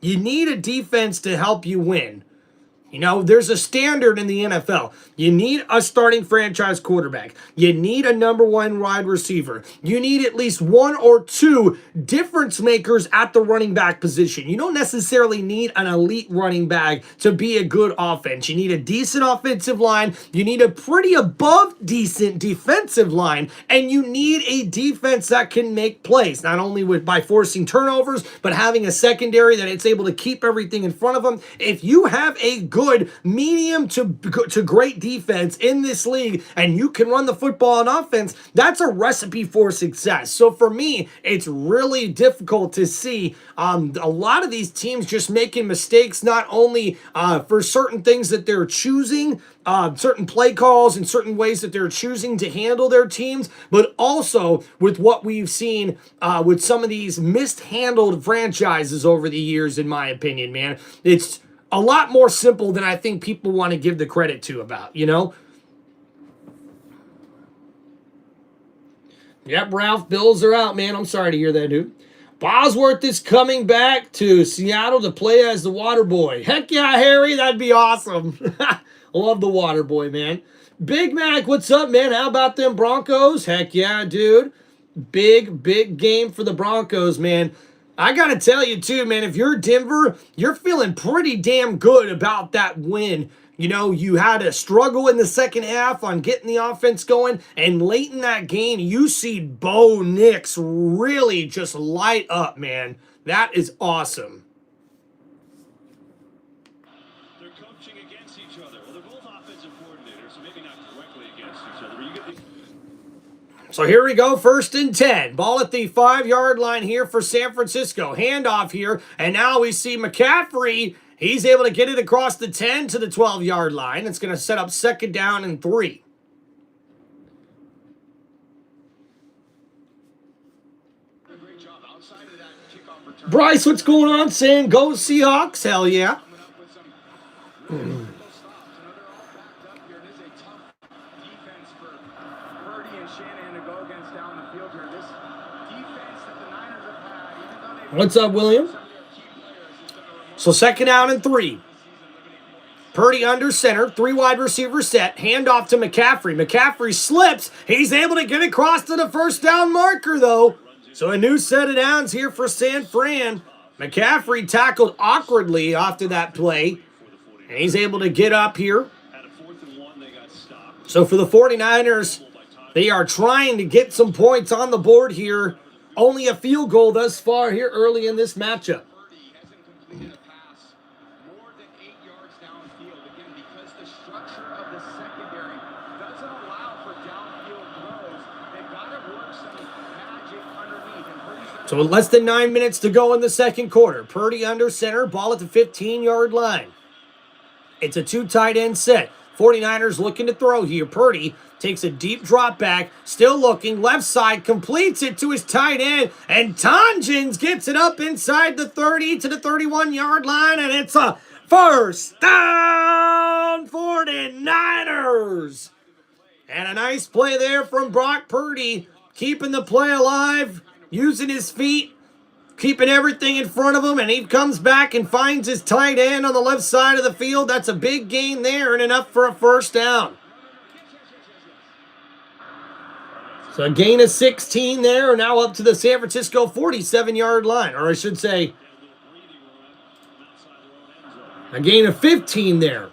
you need a defense to help you win. You know, there's a standard in the NFL. You need a starting franchise quarterback. You need a number one wide receiver. You need at least one or two difference makers at the running back position. You don't necessarily need an elite running back to be a good offense. You need a decent offensive line. You need a pretty above decent defensive line. And you need a defense that can make plays, not only by forcing turnovers, but having a secondary that it's able to keep everything in front of them. If you have a good medium to great defense in this league and you can run the football on offense, that's a recipe for success. So for me, it's really difficult to see a lot of these teams just making mistakes, not only for certain things that they're choosing, certain play calls and certain ways that they're choosing to handle their teams, but also with what we've seen with some of these mishandled franchises over the years, in my opinion, man. It's a lot more simple than I think people want to give the credit to about, you know? Yep, Ralph, Bills are out, man. I'm sorry to hear that, dude. Bosworth is coming back to Seattle to play as the water boy. Heck yeah, Harry, that'd be awesome. I love the water boy, man. Big Mac, what's up, man? How about them Broncos? Heck yeah, dude. Big game for the Broncos, man. I got to tell you, too, man, if you're Denver, you're feeling pretty damn good about that win. You know, you had a struggle in the second half on getting the offense going, and late in that game, you see Bo Nix really just light up, man. That is awesome. They're coaching against each other. Well, they're both offensive coordinators, so maybe not directly against each other, but you get the... So here we go, 1st and 10. Ball at the 5-yard line here for San Francisco. Handoff here, and now we see McCaffrey. He's able to get it across the 10 to the 12-yard line. It's going to set up 2nd down and 3. Bryce, what's going on? Saying go Seahawks? Hell yeah. What's up, William? So 2nd down and 3. Purdy under center, 3 wide receiver set, handoff to McCaffrey. McCaffrey slips. He's able to get across to the 1st down marker, though. So a new set of downs here for San Fran. McCaffrey tackled awkwardly after that play, and he's able to get up here. So for the 49ers, they are trying to get some points on the board here. Only a field goal thus far here early in this matchup. So with less than 9 minutes to go in the second quarter, Purdy under center, ball at the 15-yard line. It's a 2 tight end set. 49ers looking to throw here. Purdy takes a deep drop back, still looking, left side, completes it to his tight end, and Tonjins gets it up inside the 30 to the 31-yard line, and it's a 1st down, 49ers. And a nice play there from Brock Purdy, keeping the play alive, using his feet, keeping everything in front of him, and he comes back and finds his tight end on the left side of the field. That's a big gain there and enough for a 1st down. So a gain of 16 there, now up to the San Francisco 47-yard line, or I should say a gain of 15 there.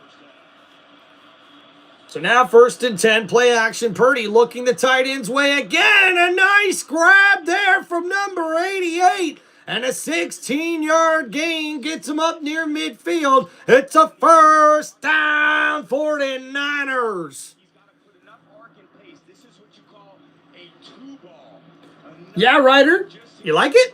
So now 1st and 10, play action. Purdy looking the tight end's way again. A nice grab there from number 88. And a 16-yard gain gets him up near midfield. It's a 1st down, 49ers. Yeah, Ryder, you like it?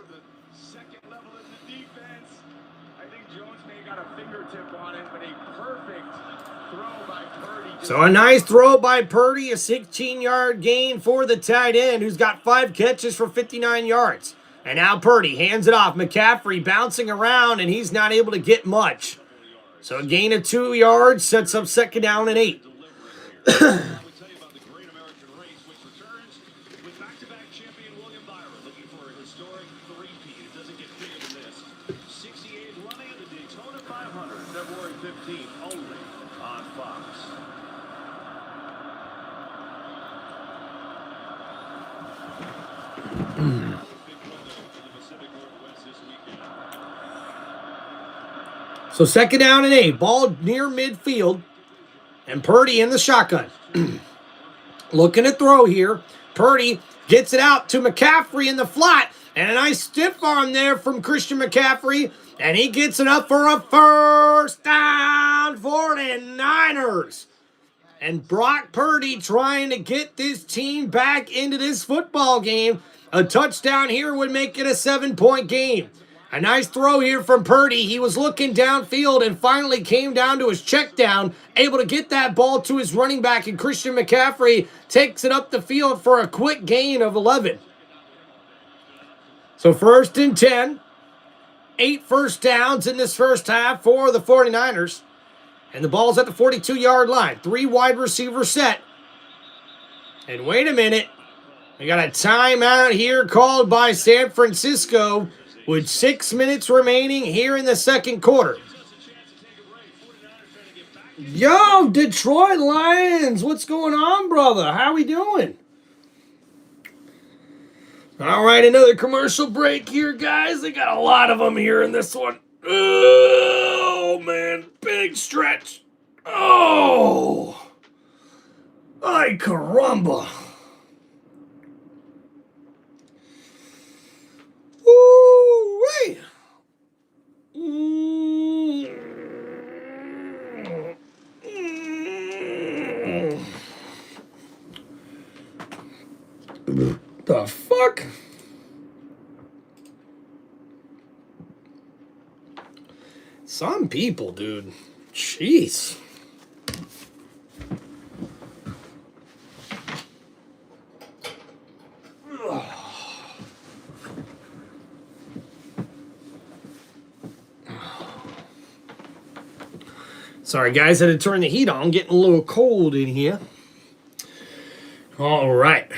So a nice throw by Purdy, a 16-yard gain for the tight end, who's got 5 catches for 59 yards. And now Purdy hands it off. McCaffrey bouncing around, and he's not able to get much. So a gain of 2 yards sets up 2nd down and 8. February 15th only on Fox. So 2nd down and 8. Ball near midfield. And Purdy in the shotgun. Looking to throw here. Purdy gets it out to McCaffrey in the flat. And a nice stiff arm there from Christian McCaffrey. And he gets it up for a first down for the Niners. And Brock Purdy trying to get this team back into this football game. A touchdown here would make it a 7-point game. A nice throw here from Purdy. He was looking downfield and finally came down to his check down, able to get that ball to his running back, and Christian McCaffrey takes it up the field for a quick gain of 11. So 1st and 10. 8 first downs in this first half for the 49ers. And the ball's at the 42-yard line. 3 wide receiver set. And wait a minute. We got a timeout here called by San Francisco with 6 minutes remaining here in the second quarter. Yo, Detroit Lions, what's going on, brother? How we doing? All right, another commercial break here, guys. I got a lot of them here in this one. Oh, man, big stretch. Oh, ay caramba. Ooh-wee. The fuck? Some people, dude. Jeez. Sorry, guys, I had to turn the heat on. Getting a little cold in here. All right.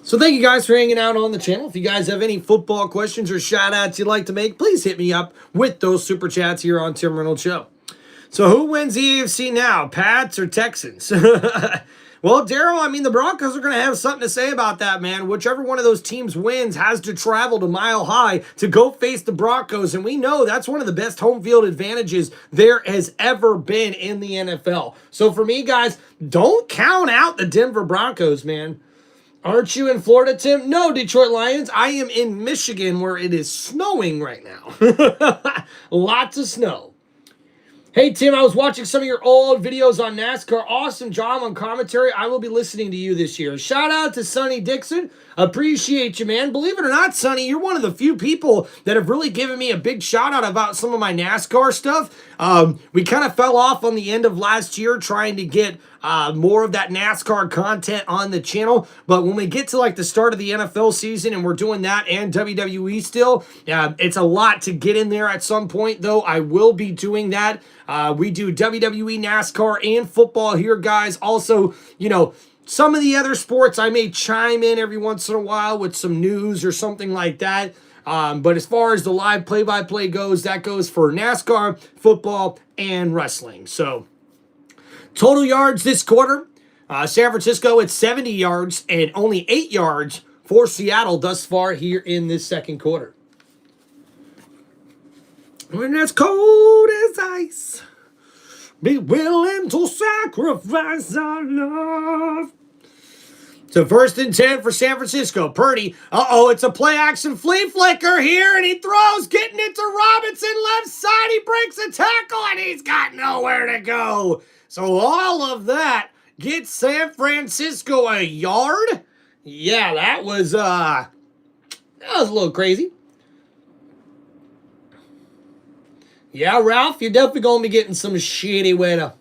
So thank you guys for hanging out on the channel. If you guys have any football questions or shout-outs you'd like to make, please hit me up with those super chats here on Tim Reynolds Show. So who wins the AFC now, Pats or Texans? Well, Daryl, I mean, the Broncos are going to have something to say about that, man. Whichever one of those teams wins has to travel to Mile High to go face the Broncos, and we know that's one of the best home field advantages there has ever been in the NFL. So for me, guys, don't count out the Denver Broncos, man. Aren't you in Florida, Tim? No, Detroit Lions. I am in Michigan where it is snowing right now. Lots of snow. Hey, Tim, I was watching some of your old videos on NASCAR. Awesome job on commentary. I will be listening to you this year. Shout out to Sonny Dixon. Appreciate you, man. Believe it or not, Sonny, you're one of the few people that have really given me a big shout out about some of my NASCAR stuff. We kind of fell off on the end of last year trying to get more of that NASCAR content on the channel. But when we get to like the start of the NFL season and we're doing that and WWE still, it's a lot to get in there at some point, though. I will be doing that. We do WWE, NASCAR, and football here, guys. Also, you know, some of the other sports I may chime in every once in a while with some news or something like that. But as far as the live play-by-play goes, that goes for NASCAR, football, and wrestling. So total yards this quarter, San Francisco at 70 yards and only 8 yards for Seattle thus far here in this second quarter. When it's cold as ice, be willing to sacrifice our love. So 1st and 10 for San Francisco. Purdy, it's a play-action flea flicker here, and he throws, getting it to Robinson, left side. He breaks a tackle, and he's got nowhere to go. So all of that gets San Francisco a yard. Yeah, that was a little crazy. Yeah, Ralph, you're definitely going to be getting some shitty weather.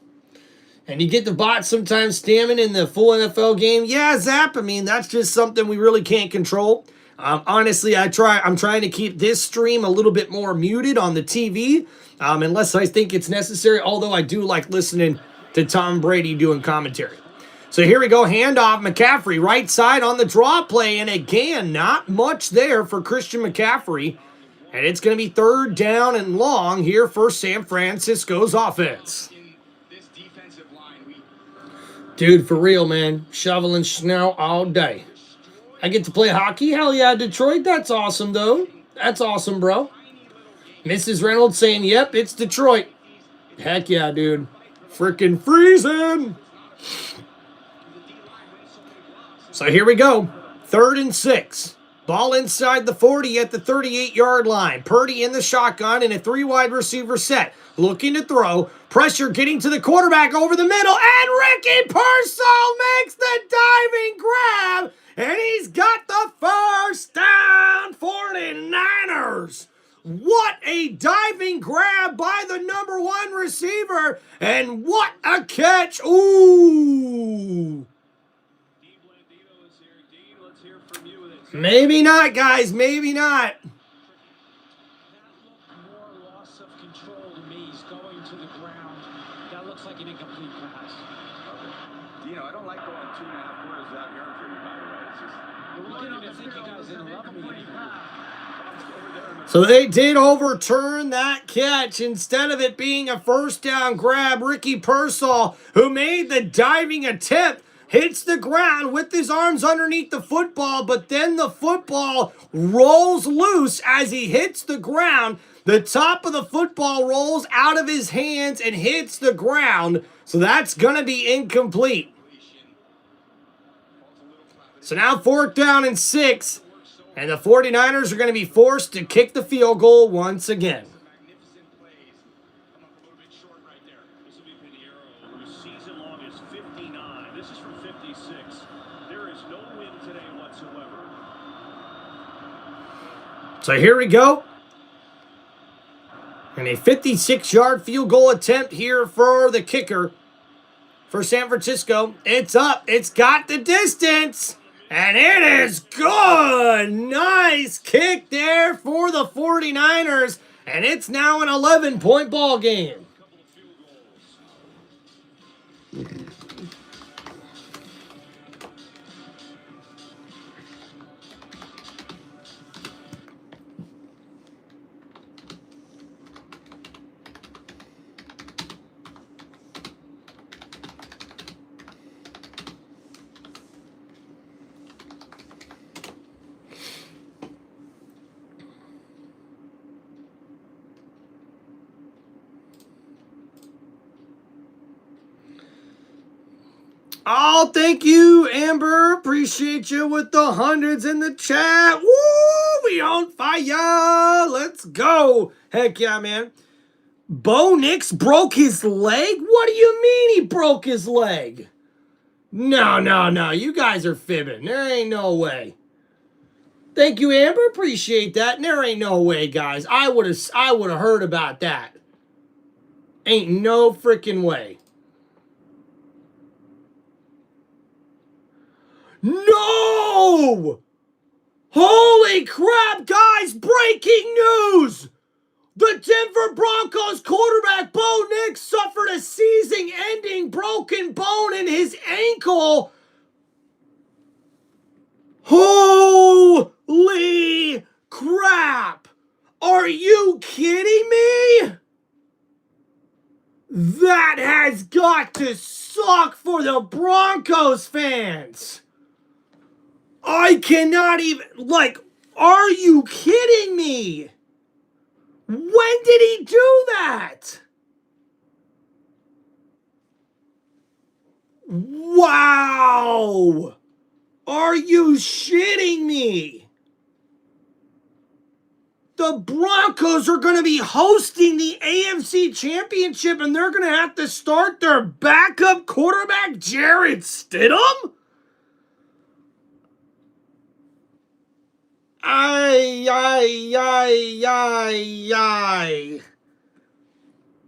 And you get the bot sometimes stamming in the full NFL game. Yeah, Zap, I mean, that's just something we really can't control. Honestly, I'm trying to keep this stream a little bit more muted on the TV, unless I think it's necessary, although I do like listening to Tom Brady doing commentary. So here we go, handoff, McCaffrey, right side on the draw play, and again, not much there for Christian McCaffrey. And it's going to be 3rd down and long here for San Francisco's offense. This defense defensive line. Dude, for real, man. Shoveling snow all day. I get to play hockey? Hell yeah, Detroit. That's awesome, though. That's awesome, bro. Mrs. Reynolds saying, yep, it's Detroit. Heck yeah, dude. Freaking freezing. So here we go. 3rd and 6. Ball inside the 40 at the 38-yard line. Purdy in the shotgun in a 3-wide receiver set. Looking to throw. Pressure getting to the quarterback over the middle. And Ricky Pearsall makes the diving grab. And he's got the first down. 49ers. What a diving grab by the number 1 receiver. And what a catch. Ooh. Maybe not, guys. Maybe not. That looked more loss of control to me. He's going to the ground. That looks like an incomplete pass. Okay. I don't like going 2.5 quarters without hearing from you, by the way. It's just... We didn't even think you guys didn't love me. So they did overturn that catch. Instead of it being a first down grab, Ricky Pearsall, who made the diving attempt, hits the ground with his arms underneath the football, but then the football rolls loose as he hits the ground. The top of the football rolls out of his hands and hits the ground. So that's going to be incomplete. So now 4th down and 6. And the 49ers are going to be forced to kick the field goal once again. Magnificent plays. Come up a little bit short right there. This will be Pinheiro, whose season long is 59. This is from 56. There is no win today whatsoever. So here we go. And a 56-yard field goal attempt here for the kicker for San Francisco. It's up. It's got the distance. And it is good. Nice kick there for the 49ers. And it's now an 11-point ball game. Oh, thank you, Amber. Appreciate you with the hundreds in the chat. Woo! We on fire. Let's go. Heck yeah, man. Bo Nix broke his leg? What do you mean he broke his leg? No. You guys are fibbing. There ain't no way. Thank you, Amber. Appreciate that. There ain't no way, guys. I would have heard about that. Ain't no freaking way. No! Holy crap, guys! Breaking news! The Denver Broncos quarterback Bo Nix suffered a season-ending broken bone in his ankle. Holy crap! Are you kidding me? That has got to suck for the Broncos fans. I cannot even, are you kidding me? When did he do that? Wow. Are you shitting me? The Broncos are going to be hosting the AFC Championship and they're going to have to start their backup quarterback, Jarrett Stidham? Ay.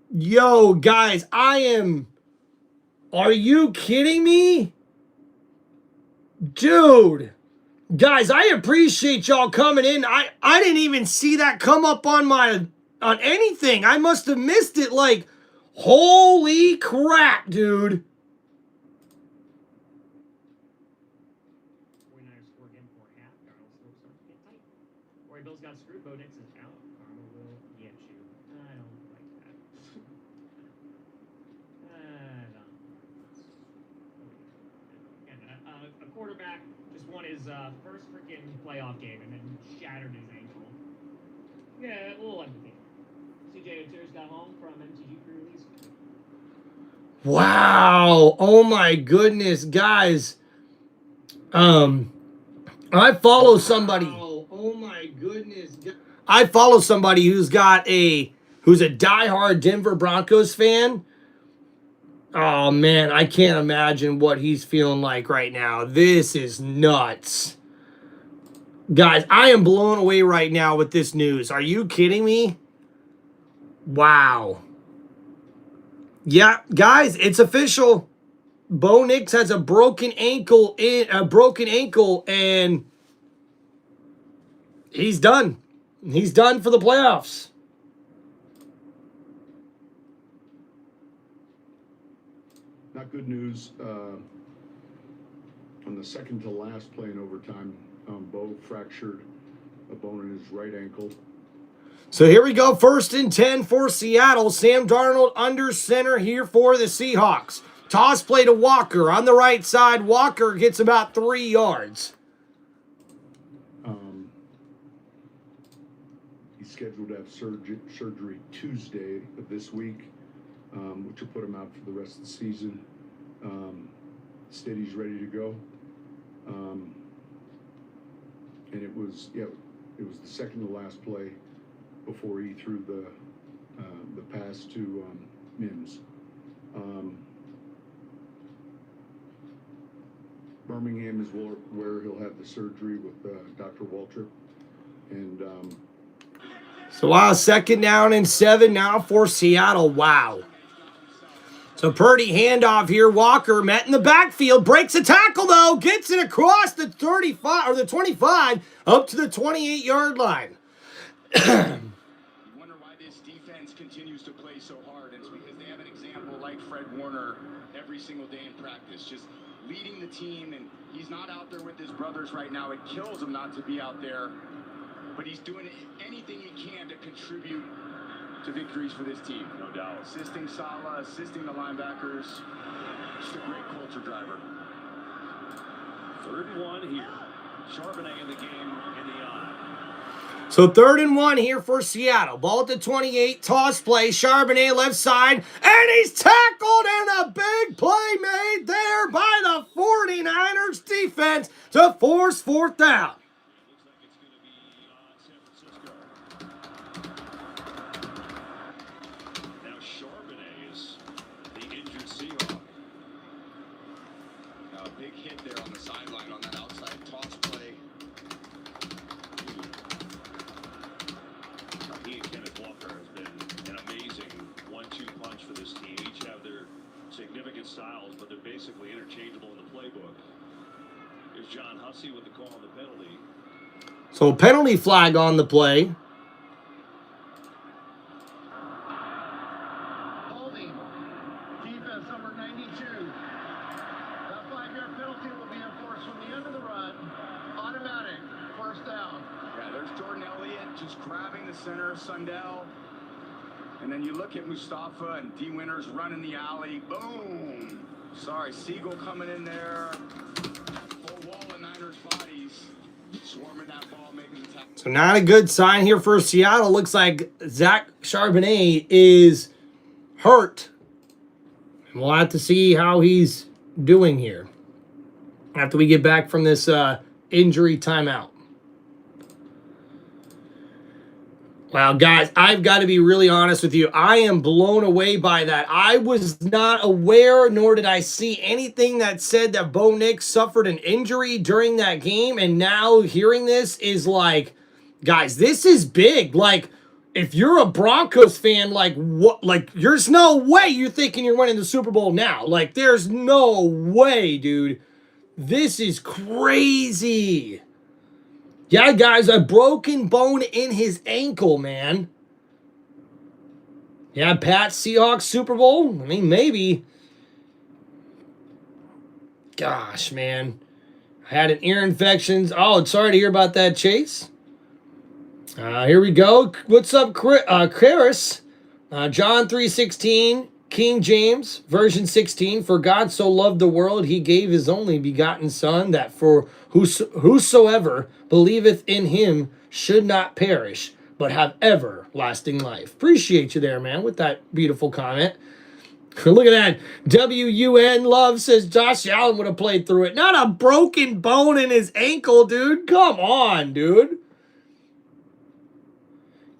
Yo, guys, are you kidding me? Dude. Guys, I appreciate y'all coming in. I didn't even see that come up on anything. I must have missed it. Holy crap, dude. Bill's got screwed. Bo Nix is out. Karma will get you. I don't like that. I don't quarterback just won his first freaking playoff game and then shattered his ankle. Yeah, a little empathy. CJ O'Tears got home from MTG pre-release. Wow. Oh my goodness, guys. I follow somebody. Oh my goodness. I follow somebody who's a diehard Denver Broncos fan. Oh man, I can't imagine what he's feeling like right now. This is nuts. Guys, I am blown away right now with this news. Are you kidding me? Wow. Yeah, guys, it's official. Bo Nix has a broken ankle, and he's done. He's done for the playoffs. Not good news. On the second to last play in overtime, Bo fractured a bone in his right ankle. So here we go. 1st and 10 for Seattle. Sam Darnold under center here for the Seahawks. Toss play to Walker on the right side. Walker gets about 3 yards. He's scheduled to have surgery Tuesday of this week, which will put him out for the rest of the season. Steady's ready to go. And it was the second to last play before he threw the pass to Mims. Birmingham is where he'll have the surgery with Dr. Waltrip. And So wow, 2nd down and 7 now for Seattle. Wow. So Purdy handoff here. Walker met in the backfield. Breaks a tackle though. Gets it across the 35 or the 25 up to the 28-yard line. You wonder why this defense continues to play so hard. And it's because they have an example like Fred Warner every single day in practice, just leading the team. And he's not out there with his brothers right now. It kills him not to be out there. But he's doing anything he can to contribute to victories for this team. No doubt. Assisting Salah, assisting the linebackers. Just a great culture driver. 3rd and 1 here. Charbonnet in the game in the eye. So 3rd and 1 here for Seattle. Ball at the 28. Toss play. Charbonnet left side. And he's tackled, and a big play made there by the 49ers defense to force 4th down. Big hit there on the sideline on that outside toss play. He and Kenneth Walker has been an amazing 1-2 punch for this team. Each have their significant styles, but they're basically interchangeable in the playbook. Here's John Hussey with the call on the penalty. So penalty flag on the play. Holding. Defense number 92. That 5-yard penalty will be enforced from the end of the run. Automatic. 1st down. Yeah, there's Jordan Elliott just grabbing the center of Sundell. And then you look at Mustafa and D. Winters running the alley. Boom! Sorry, Siegel coming in there. Full wall of Niners bodies. Swarming that ball, making the tackle. So not a good sign here for Seattle. Looks like Zach Charbonnet is hurt. We'll have to see how he's doing here after we get back from this injury timeout. Wow, guys, I've got to be really honest with you. I am blown away by that. I was not aware, nor did I see anything that said that Bo Nix suffered an injury during that game. And now hearing this is like, guys, this is big. Like, if you're a Broncos fan, like, what? Like, there's no way you're thinking you're winning the Super Bowl now. Like, there's no way, dude. This is crazy. Yeah, guys, a broken bone in his ankle, man. Yeah, Pat, Seahawks, Super Bowl? I mean, maybe. Gosh, man. I had an ear infection. Oh, sorry to hear about that, Chase. Here we go. What's up, Chris? John 3:16. King James, version 16, for God so loved the world, he gave his only begotten Son, that for whosoever believeth in him should not perish, but have everlasting life. Appreciate you there, man, with that beautiful comment. Look at that. WUN Love says Josh Allen would have played through it. Not a broken bone in his ankle, dude. Come on, dude.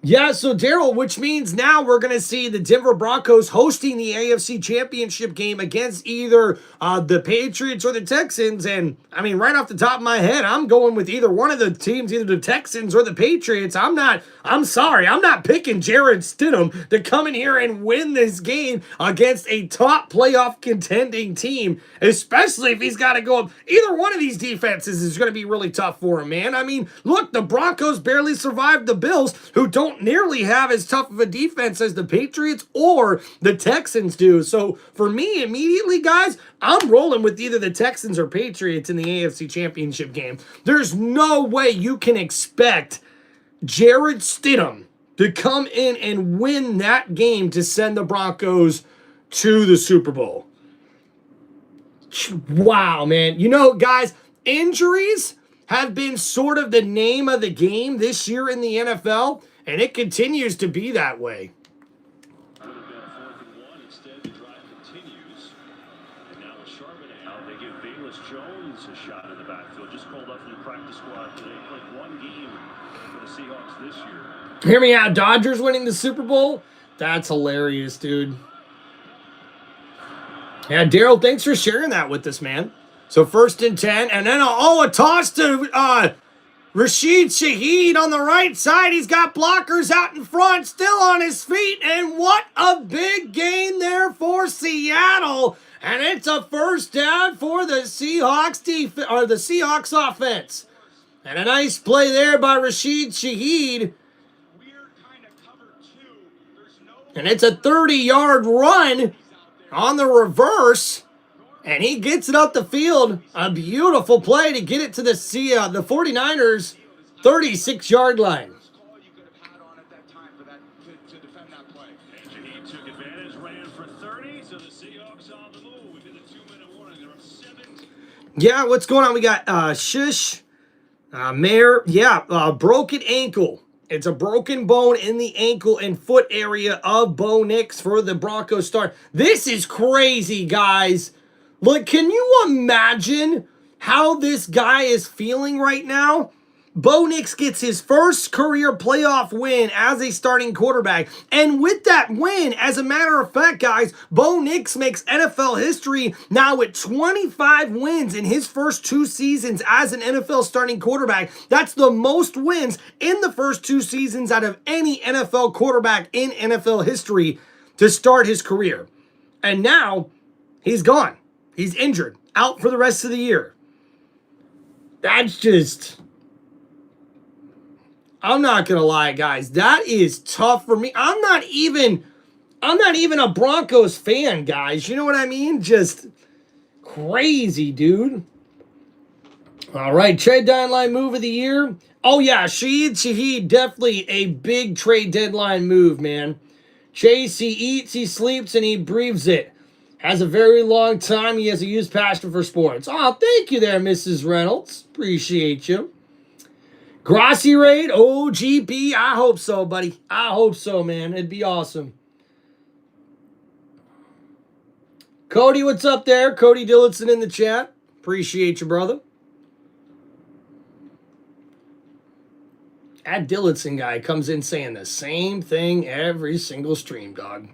Yeah, so Daryl, which means now we're going to see the Denver Broncos hosting the AFC Championship game against either the Patriots or the Texans. And, I mean, right off the top of my head, I'm going with either one of the teams, either the Texans or the Patriots. I'm sorry, I'm not picking Jared Stidham to come in here and win this game against a top playoff contending team, especially if he's got to go up. Either one of these defenses is going to be really tough for him, man. I mean, look, the Broncos barely survived the Bills, who don't nearly have as tough of a defense as the Patriots or the Texans do. So for me, immediately, guys, I'm rolling with either the Texans or Patriots in the AFC Championship game. There's no way you can expect Jared Stidham to come in and win that game to send the Broncos to the Super Bowl. Wow, man. You know, guys, injuries have been sort of the name of the game this year in the NFL, and it continues to be that way. Would have been a 4th and 1. Instead, the drive continues. And now with Charbonnet, they give Bayless Jones a shot in the backfield. Just called up from the practice squad today. Played one game for the Seahawks this year. Hear me out. Dodgers winning the Super Bowl? That's hilarious, dude. Yeah, Daryl, thanks for sharing that with us, man. So 1st and 10, and then a toss to Rashid Shaheed on the right side. He's got blockers out in front, still on his feet, and what a big gain there for Seattle. And it's a 1st down for the Seahawks the Seahawks offense. And a nice play there by Rashid Shaheed. And it's a 30-yard run on the reverse. And he gets it up the field. A beautiful play to get it to the 49ers 36-yard line. And Shaheed took advantage, ran for 30, so the Seahawks on the move. Within the 2-minute warning, they're up 7. Yeah, what's going on? We got Shish, Mayor. Yeah, broken ankle. It's a broken bone in the ankle and foot area of Bo Nix for the Broncos start. This is crazy, guys. Look, can you imagine how this guy is feeling right now? Bo Nix gets his first career playoff win as a starting quarterback. And with that win, as a matter of fact, guys, Bo Nix makes NFL history now with 25 wins in his first 2 seasons as an NFL starting quarterback. That's the most wins in the first 2 seasons out of any NFL quarterback in NFL history to start his career. And now he's gone. He's injured, out for the rest of the year. That's just... I'm not going to lie, guys. That is tough for me. I'm not even a Broncos fan, guys. You know what I mean? Just crazy, dude. All right, trade deadline move of the year. Oh, yeah, Shaheed, definitely a big trade deadline move, man. Chase, he eats, he sleeps, and he breathes it. Has a very long time. He has a huge passion for sports. Oh, thank you there, Mrs. Reynolds. Appreciate you. Grossi raid, OGP. I hope so, buddy. I hope so, man. It'd be awesome. Cody, what's up there? Cody Dillitson in the chat. Appreciate you, brother. That Dillitson guy comes in saying the same thing every single stream, dog.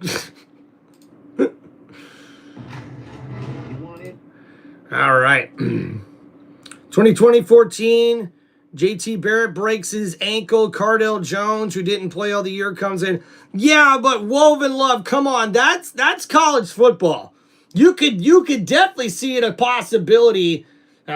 All right. 2020-14. JT Barrett breaks his ankle. Cardell Jones, who didn't play all the year, comes in. Yeah, but Woven Love, come on. That's college football. You could definitely see it a possibility.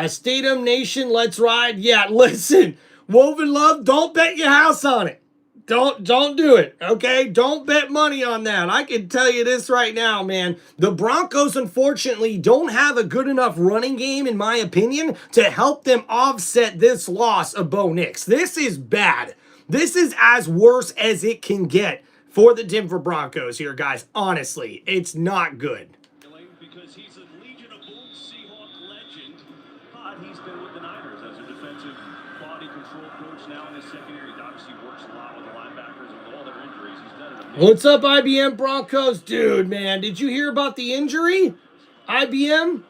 Stadium Nation, let's ride. Yeah, listen. Woven Love, don't bet your house on it. Don't do it, okay? Don't bet money on that. I can tell you this right now, man. The Broncos, unfortunately, don't have a good enough running game, in my opinion, to help them offset this loss of Bo Nix. This is bad. This is as worse as it can get for the Denver Broncos here, guys. Honestly, it's not good. Because he's a Legion of Boom Seahawk legend, but he's been with the Niners as a defensive body control coach now in his second year. He obviously works a lot with the linebackers and with all their injuries. He's done it amazing. What's up, IBM Broncos? Dude, man, did you hear about the injury? IBM?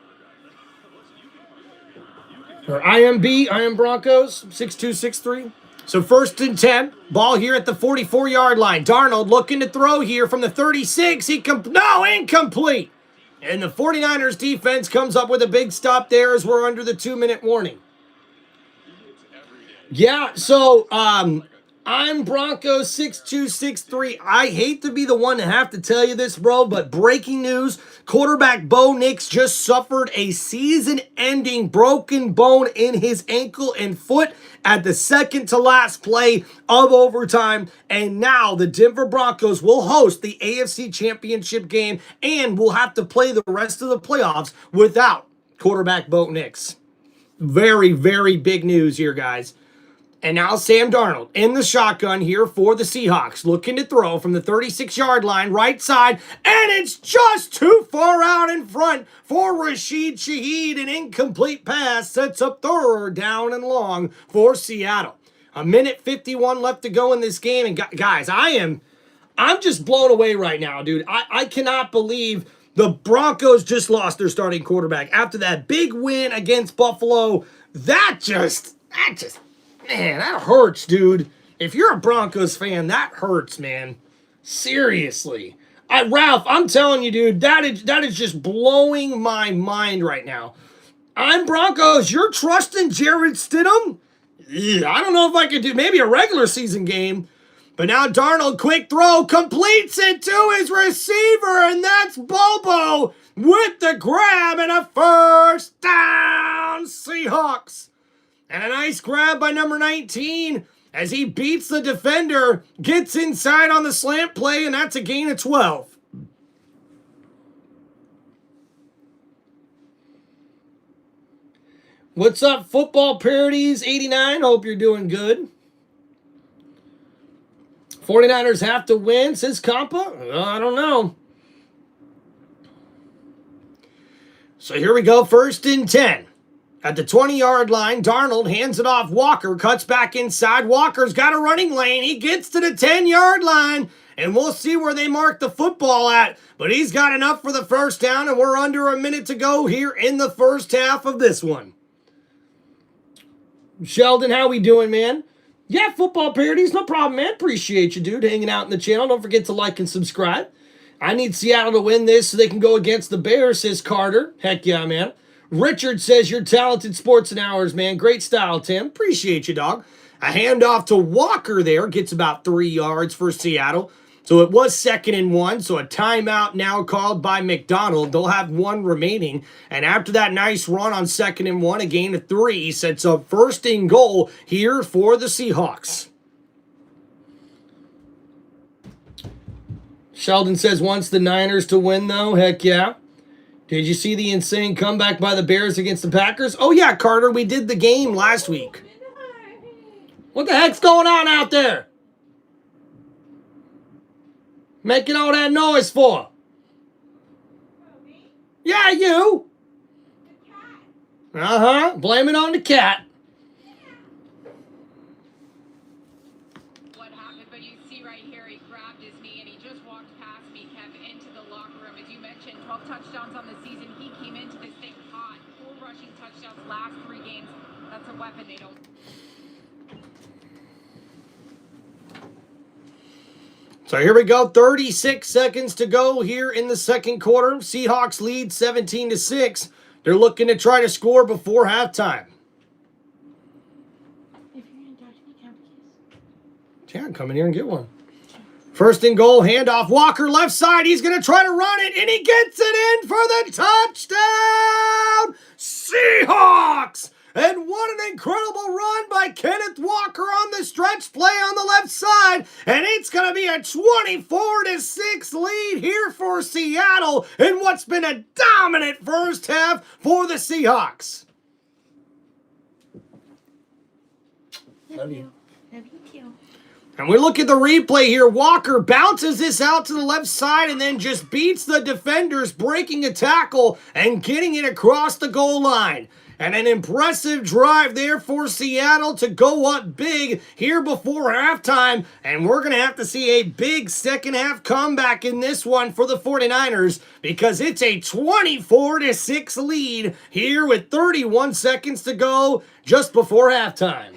Or IMB, IM Broncos, 6263. So 1st and 10, ball here at the 44-yard line. Darnold looking to throw here from the 36. Incomplete. And the 49ers defense comes up with a big stop there as we're under the 2-minute warning. Yeah, so I'm Broncos 6263. I hate to be the one to have to tell you this, bro, but breaking news, quarterback Bo Nix just suffered a season-ending broken bone in his ankle and foot at the second to last play of overtime. And now the Denver Broncos will host the AFC Championship game and will have to play the rest of the playoffs without quarterback Bo Nix. Very, very big news here, guys. And now Sam Darnold in the shotgun here for the Seahawks, looking to throw from the 36-yard line, right side, and it's just too far out in front for Shaheed. An incomplete pass sets up 3rd down and long for Seattle. 1:51 left to go in this game, and guys, I'm just blown away right now, dude. I cannot believe the Broncos just lost their starting quarterback after that big win against Buffalo. That just. Man, that hurts, dude. If you're a Broncos fan, that hurts, man. Seriously. Ralph, I'm telling you, dude, that is just blowing my mind right now. I'm Broncos. You're trusting Jared Stidham? I don't know if I could do maybe a regular season game. But now Darnold, quick throw, completes it to his receiver, and that's Bobo with the grab and a 1st down, Seahawks. And a nice grab by number 19 as he beats the defender, gets inside on the slant play, and that's a gain of 12. What's up, Football Parodies 89? Hope you're doing good. 49ers have to win, says Compa. I don't know. So here we go, 1st and 10. At the 20-yard line, Darnold hands it off. Walker cuts back inside. Walker's got a running lane. He gets to the 10-yard line, and we'll see where they mark the football at. But he's got enough for the 1st down, and we're under a minute to go here in the first half of this one. Sheldon, how we doing, man? Yeah, Football Parodies, no problem, man. Appreciate you, dude, hanging out in the channel. Don't forget to like and subscribe. I need Seattle to win this so they can go against the Bears, says Carter. Heck yeah, man. Richard says, you're talented sports and hours, man. Great style, Tim. Appreciate you, dog. A handoff to Walker there. Gets about 3 yards for Seattle. So it was 2nd and 1. So a timeout now called by McDonald. They'll have 1 remaining. And after that nice run on 2nd and 1, a gain of 3 sets up 1st and goal here for the Seahawks. Sheldon says, wants the Niners to win, though. Heck yeah. Did you see the insane comeback by the Bears against the Packers? Oh, yeah, Carter, we did the game last week. What the heck's going on out there? Making all that noise for? Yeah, you. Uh-huh. Blame it on the cat. What happened, but you see right here, he grabbed his knee and he just walked past me, Kev, into the locker room. As you mentioned, 12 touchdowns on the season. He came into this thing hot. 4 rushing touchdowns last 3 games. That's a weapon they don't. So here we go. 36 seconds to go here in the second quarter. Seahawks lead 17-6. They're looking to try to score before halftime. Yeah, come in here and get one. 1st and goal, handoff. Walker left side. He's going to try to run it, and he gets it in for the touchdown. Seahawks! And what an incredible run by Kenneth Walker on the stretch play on the left side. And it's going to be a 24-6 lead here for Seattle in what's been a dominant first half for the Seahawks. Love you. Love you too. And we look at the replay here. Walker bounces this out to the left side and then just beats the defenders, breaking a tackle and getting it across the goal line. And an impressive drive there for Seattle to go up big here before halftime. And we're going to have to see a big second half comeback in this one for the 49ers because it's a 24-6 lead here with 31 seconds to go just before halftime.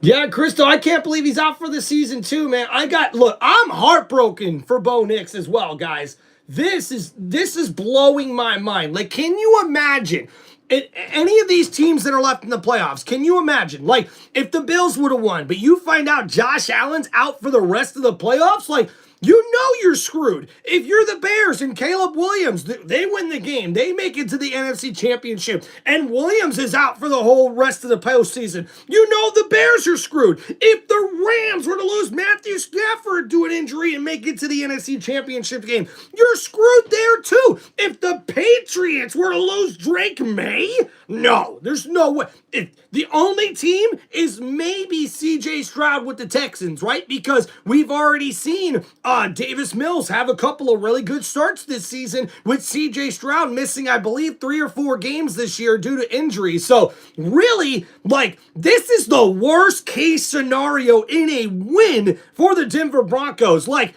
Yeah, Christo, I can't believe he's out for the season too, man. Look, I'm heartbroken for Bo Nix as well, guys. This is blowing my mind. Like, can you imagine any of these teams that are left in the playoffs? Can you imagine, like, if the Bills would have won, but you find out Josh Allen's out for the rest of the playoffs? Like, you know you're screwed. If you're the Bears and Caleb Williams, they win the game. They make it to the NFC Championship. And Williams is out for the whole rest of the postseason. You know the Bears are screwed. If the Rams were to lose Matthew Stafford to an injury and make it to the NFC Championship game, you're screwed there too. If the Patriots were to lose Drake May, no, there's no way. If the only team is maybe CJ Stroud with the Texans, right? Because we've already seen Davis Mills have a couple of really good starts this season with CJ Stroud missing, I believe, 3 or 4 games this year due to injury. So really, like, this is the worst case scenario in a win for the Denver Broncos. Like,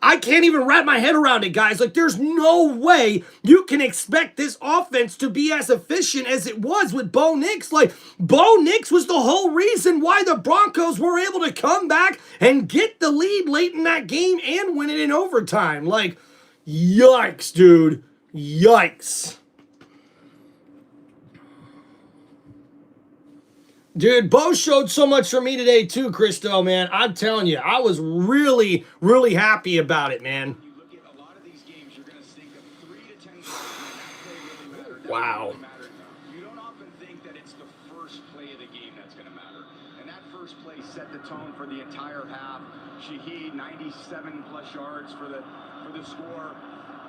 I can't even wrap my head around it, guys. Like, there's no way you can expect this offense to be as efficient as it was with Bo Nix. Like, Bo Nix was the whole reason why the Broncos were able to come back and get the lead late in that game and win it in overtime. Like, yikes, dude. Yikes. Dude, Bo showed so much for me today too, Christo, man. I'm telling you, I was really, really happy about it, man. You look at a lot of these games, you're going to think of 3 to 10 plays when that play really mattered. Wow. Really mattered. You don't often think that it's the first play of the game that's going to matter. And that first play set the tone for the entire half. Shaheed, 97 plus yards for the score.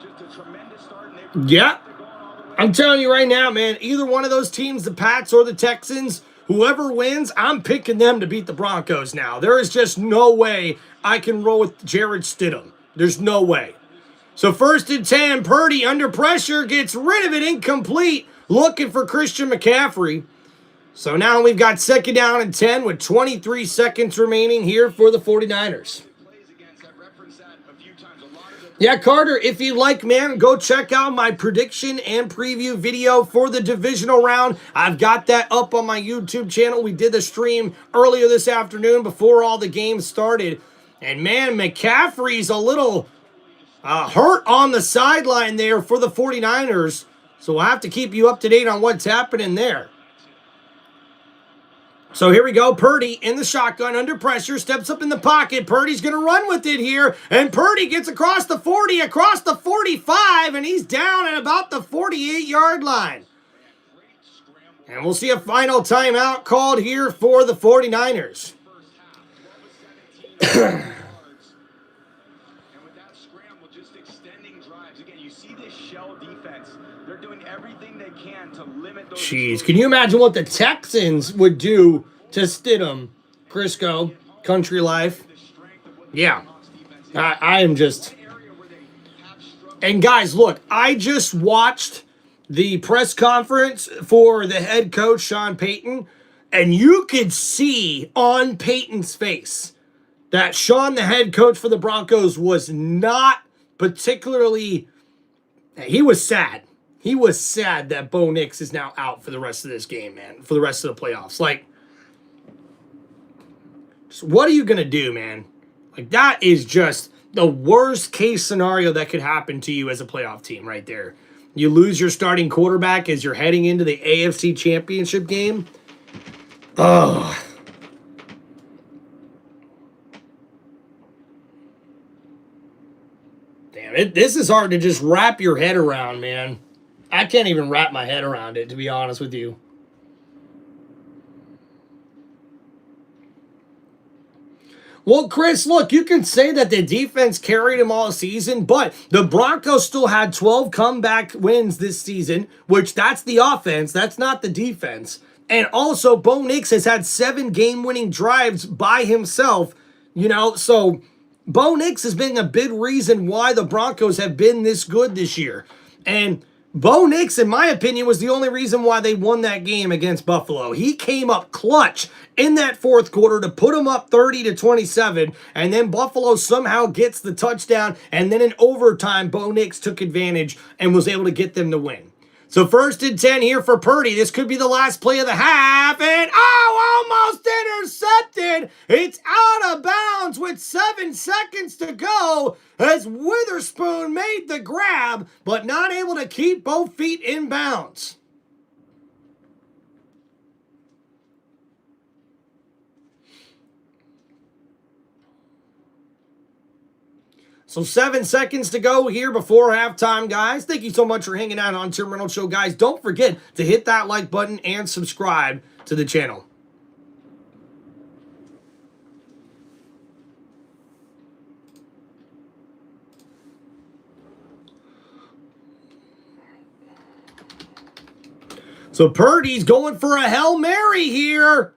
Just a tremendous start. And yeah. I'm telling you right now, man, either one of those teams, the Pats or the Texans, whoever wins, I'm picking them to beat the Broncos now. There is just no way I can roll with Jared Stidham. There's no way. So 1st and 10, Purdy under pressure, gets rid of it, incomplete, looking for Christian McCaffrey. So now we've got 2nd down and 10 with 23 seconds remaining here for the 49ers. Yeah, Carter, if you like, man, go check out my prediction and preview video for the divisional round. I've got that up on my YouTube channel. We did the stream earlier this afternoon before all the games started. And, man, McCaffrey's a little hurt on the sideline there for the 49ers. So we'll have to keep you up to date on what's happening there. So here we go. Purdy in the shotgun under pressure, steps up in the pocket. Purdy's going to run with it here. And Purdy gets across the 40, across the 45, and he's down at about the 48-yard line. And we'll see a final timeout called here for the 49ers. Jeez, can you imagine what the Texans would do to Stidham, Crisco, Country Life? Yeah, I am just... And guys, look, I just watched the press conference for the head coach, Sean Payton, and you could see on Payton's face that Sean, the head coach for the Broncos, was not particularly... He was sad. He was sad that Bo Nix is now out for the rest of this game, man, for the rest of the playoffs. Like, what are you going to do, man? Like, that is just the worst case scenario that could happen to you as a playoff team right there. You lose your starting quarterback as you're heading into the AFC Championship game. Oh. Damn, this is hard to just wrap your head around, man. I can't even wrap my head around it, to be honest with you. Well, Chris, look, you can say that the defense carried him all season, but the Broncos still had 12 comeback wins this season, which that's the offense. That's not the defense. And also, Bo Nix has had 7 game-winning drives by himself, so Bo Nix has been a big reason why the Broncos have been this good this year. And Bo Nix, in my opinion, was the only reason why they won that game against Buffalo. He came up clutch in that fourth quarter to put them up 30-27, and then Buffalo somehow gets the touchdown, and then in overtime, Bo Nix took advantage and was able to get them to win. So 1st and 10 here for Purdy. This could be the last play of the half. And almost intercepted. It's out of bounds with 7 seconds to go as Witherspoon made the grab, but not able to keep both feet in bounds. So 7 seconds to go here before halftime, guys. Thank you so much for hanging out on Tim Reynolds Show, guys. Don't forget to hit that like button and subscribe to the channel. So Purdy's going for a Hail Mary here.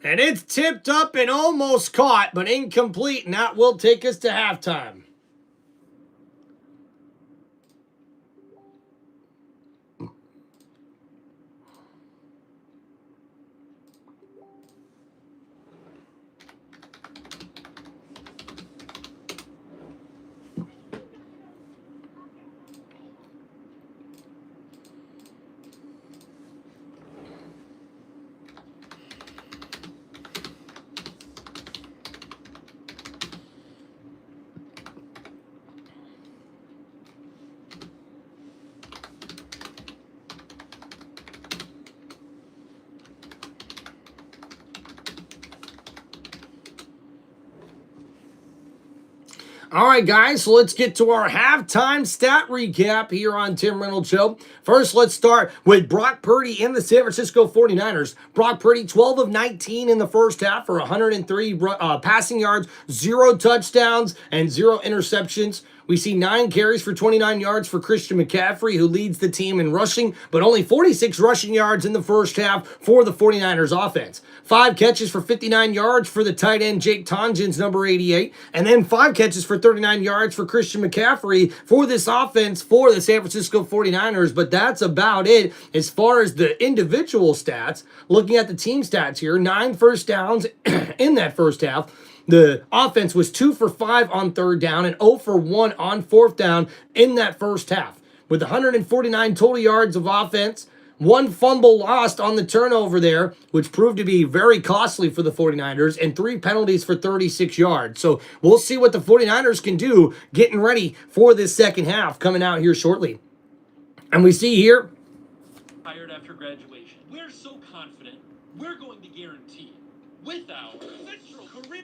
And it's tipped up and almost caught, but incomplete, and that will take us to halftime. All right, guys, so let's get to our halftime stat recap here on Tim Reynolds Show. First, let's start with Brock Purdy and the San Francisco 49ers. Brock Purdy, 12 of 19 in the first half for 103 passing yards, 0 touchdowns, and 0 interceptions. We see 9 carries for 29 yards for Christian McCaffrey, who leads the team in rushing, but only 46 rushing yards in the first half for the 49ers offense. 5 catches for 59 yards for the tight end Jake Tonjin's number 88, and then 5 catches for 39 yards for Christian McCaffrey for this offense for the San Francisco 49ers, but that's about it as far as the individual stats. Looking at the team stats here, 9 first downs in that first half. The offense was 2 for 5 on third down and 0 for 1 on fourth down in that first half. With 149 total yards of offense, 1 fumble lost on the turnover there, which proved to be very costly for the 49ers, and 3 penalties for 36 yards. So we'll see what the 49ers can do getting ready for this second half coming out here shortly. And we see here, hired after graduation. We're so confident we're going to guarantee with our central career.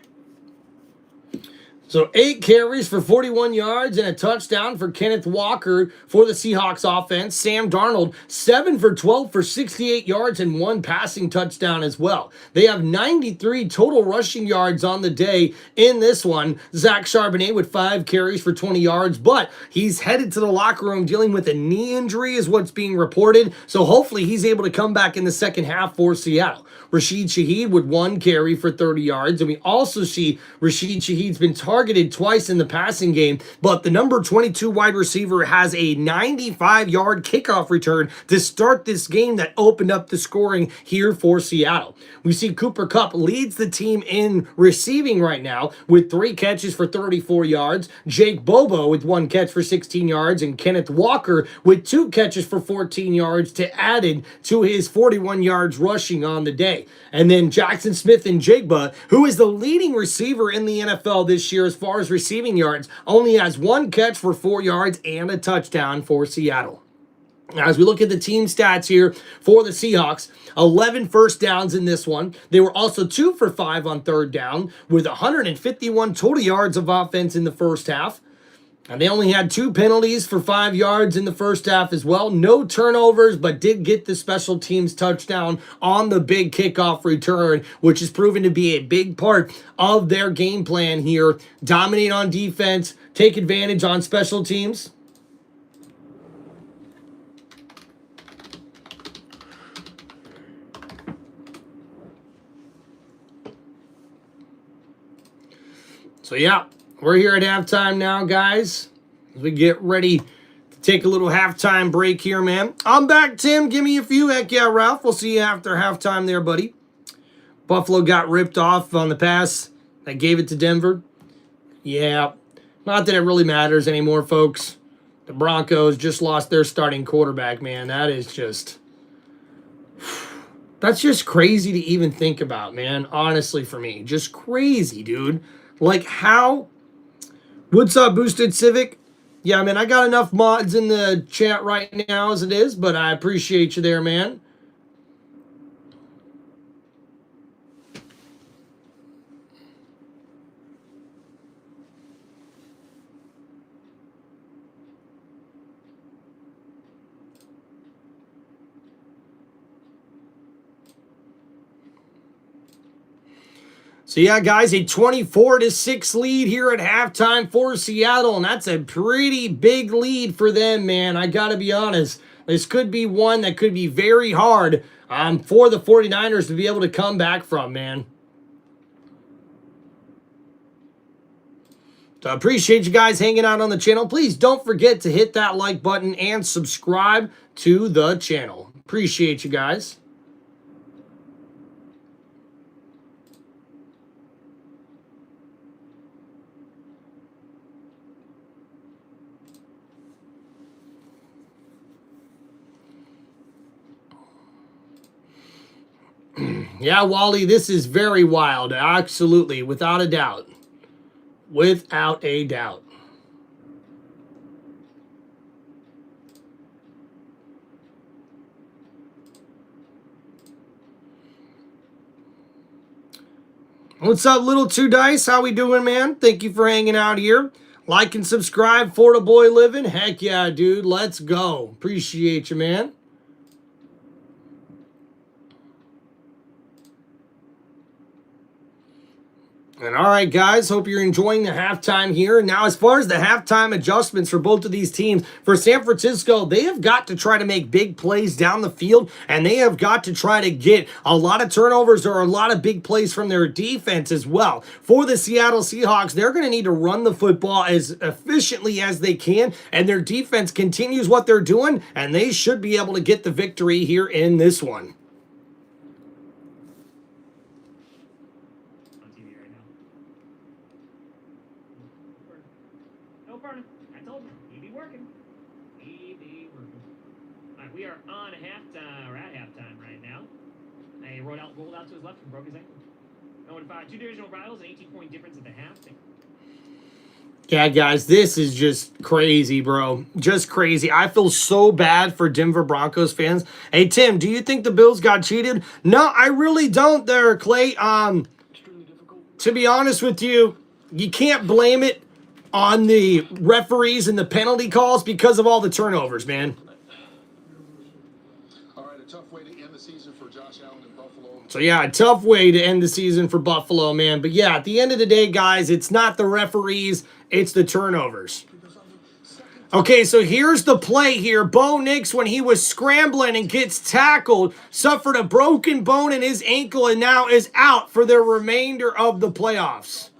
So 8 carries for 41 yards and a touchdown for Kenneth Walker for the Seahawks offense. Sam Darnold, 7 for 12 for 68 yards and 1 passing touchdown as well. They have 93 total rushing yards on the day in this one. Zach Charbonnet with 5 carries for 20 yards, but he's headed to the locker room dealing with a knee injury is what's being reported. So hopefully he's able to come back in the second half for Seattle. Rashid Shaheed with 1 carry for 30 yards. And we also see Rashid Shaheed's been targeted twice in the passing game, but the number 22 wide receiver has a 95-yard kickoff return to start this game that opened up the scoring here for Seattle. We see Cooper Kupp leads the team in receiving right now with 3 catches for 34 yards. Jake Bobo with 1 catch for 16 yards, and Kenneth Walker with 2 catches for 14 yards to added to his 41 yards rushing on the day. And then Jackson Smith-Njigba, who is the leading receiver in the NFL this year as far as receiving yards, only has 1 catch for 4 yards and a touchdown for Seattle. Now, as we look at the team stats here for the Seahawks, 11 first downs in this one. They were also 2 for 5 on third down with 151 total yards of offense in the first half. And they only had 2 penalties for 5 yards in the first half as well. No turnovers, but did get the special teams touchdown on the big kickoff return, which has proven to be a big part of their game plan here. Dominate on defense, take advantage on special teams. So, yeah, we're here at halftime now, guys, as we get ready to take a little halftime break here, man. I'm back, Tim. Give me a few. Heck yeah, Ralph. We'll see you after halftime there, buddy. Buffalo got ripped off on the pass. I gave it to Denver. Yeah, not that it really matters anymore, folks. The Broncos just lost their starting quarterback, man. That is just... That's just crazy to even think about, man. Honestly, for me. Just crazy, dude. Like, how... What's up, Boosted Civic? Yeah, man, I got enough mods in the chat right now as it is, but I appreciate you there, man. So, yeah, guys, a 24-6 lead here at halftime for Seattle, and that's a pretty big lead for them, man. I got to be honest. This could be one that could be very hard for the 49ers to be able to come back from, man. So I appreciate you guys hanging out on the channel. Please don't forget to hit that like button and subscribe to the channel. Appreciate you guys. Yeah, Wally, this is very wild. Absolutely, without a doubt. Without a doubt. What's up, Little Two Dice? How we doing, man? Thank you for hanging out here. Like and subscribe for the boy living. Heck yeah, dude. Let's go. Appreciate you, man. And all right, guys, hope you're enjoying the halftime here. Now, as far as the halftime adjustments for both of these teams, for San Francisco, they have got to try to make big plays down the field, and they have got to try to get a lot of turnovers or a lot of big plays from their defense as well. For the Seattle Seahawks, they're going to need to run the football as efficiently as they can, and their defense continues what they're doing, and they should be able to get the victory here in this one. We are on halftime, or at halftime right now. He rolled out to his left and broke his ankle. Two divisional rivals, an 18-point difference at the half. Yeah, guys, this is just crazy, bro. Just crazy. I feel so bad for Denver Broncos fans. Hey, Tim, do you think the Bills got cheated? No, I really don't there, Clay. To be honest with you, you can't blame it on the referees and the penalty calls because of all the turnovers, man. So, yeah, a tough way to end the season for Buffalo, man. But, yeah, at the end of the day, guys, it's not the referees, it's the turnovers. Okay, so here's the play here. Bo Nix, when he was scrambling and gets tackled, suffered a broken bone in his ankle and now is out for the remainder of the playoffs.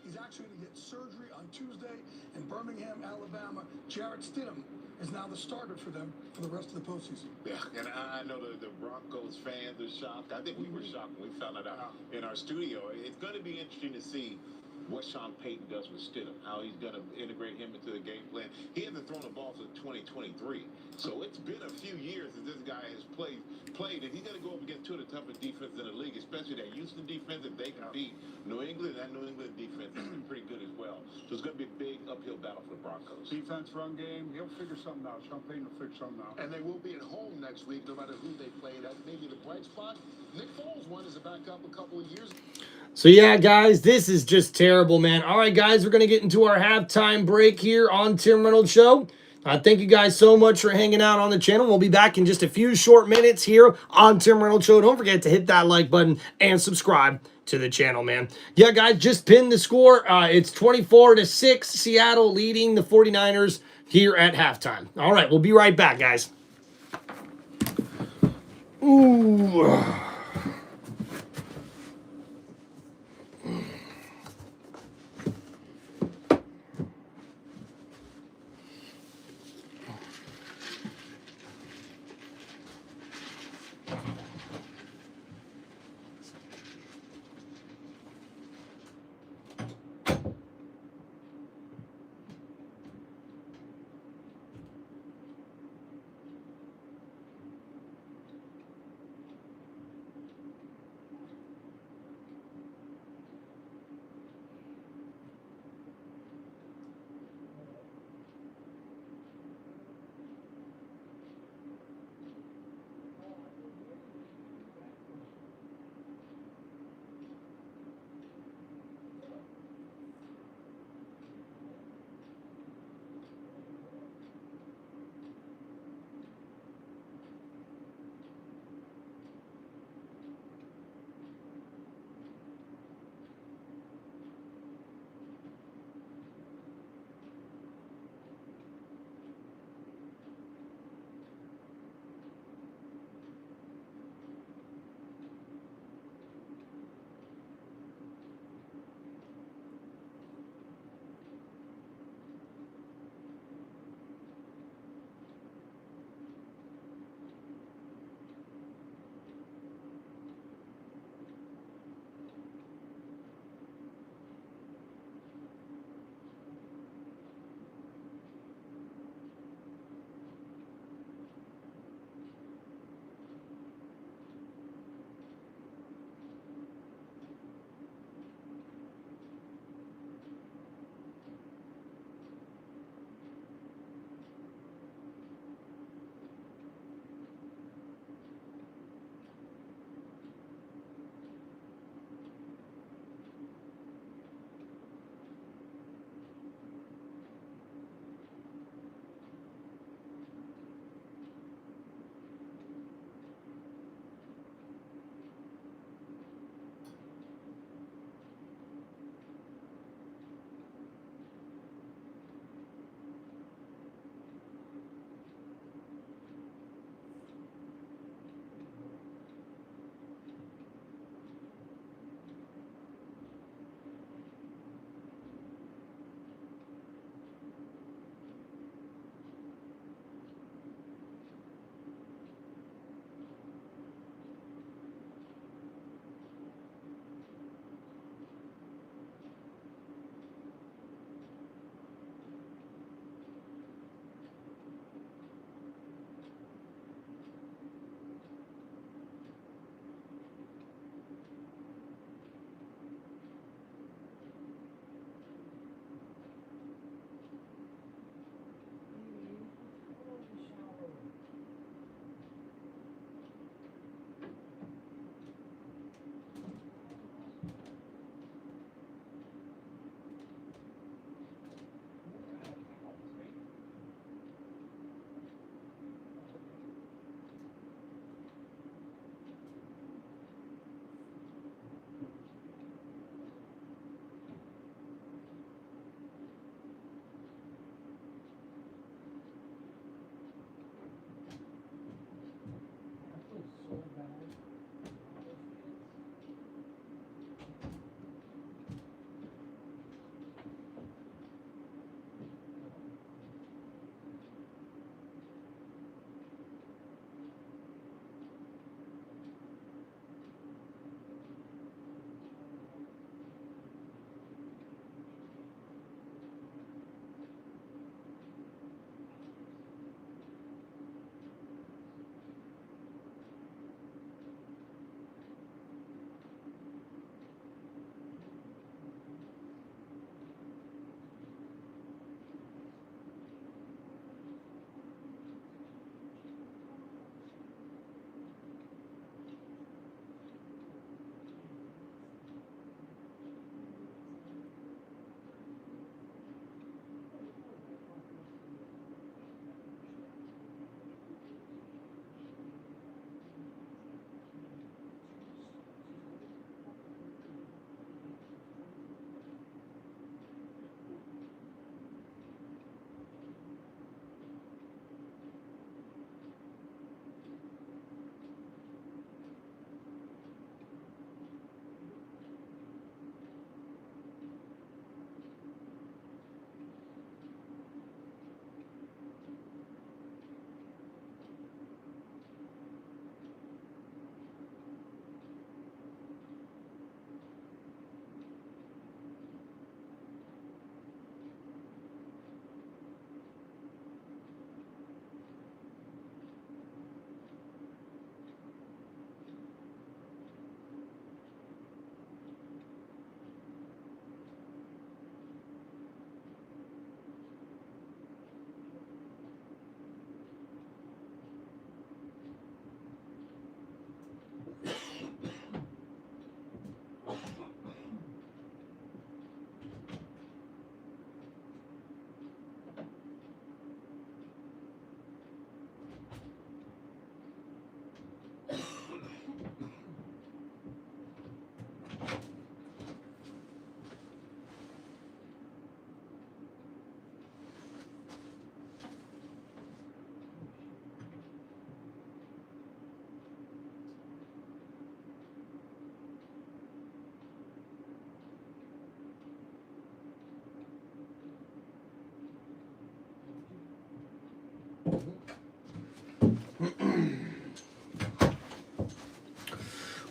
He's actually going to get surgery on Tuesday in Birmingham, Alabama. Jarrett Stidham is now the starter for them for the rest of the postseason. Yeah, and I know the Broncos fans are shocked. I think we were shocked when we found it out in our studio. It's going to be interesting to see what Sean Payton does with Stidham, how he's going to integrate him into the game plan. He hasn't thrown a ball since 2023, so it's been a few years that this guy has played, and he's going to go up against two of the toughest defenses in the league, especially that Houston defense. If they can beat New England, that New England defense is pretty good as well. So it's going to be a big uphill battle for the Broncos. Defense, run game, he'll figure something out. Sean Payton will figure something out. And they will be at home next week, no matter who they play. That may be the bright spot. Nick Foles won as a backup a couple of years ago. So, yeah, guys, this is just terrible, man. All right, guys, we're going to get into our halftime break here on Tim Reynolds Show. Thank you guys so much for hanging out on the channel. We'll be back in just a few short minutes here on Tim Reynolds Show. Don't forget to hit that like button and subscribe to the channel, man. Yeah, guys, just pinned the score. It's 24-6, Seattle leading the 49ers here at halftime. All right, we'll be right back, guys. Ooh.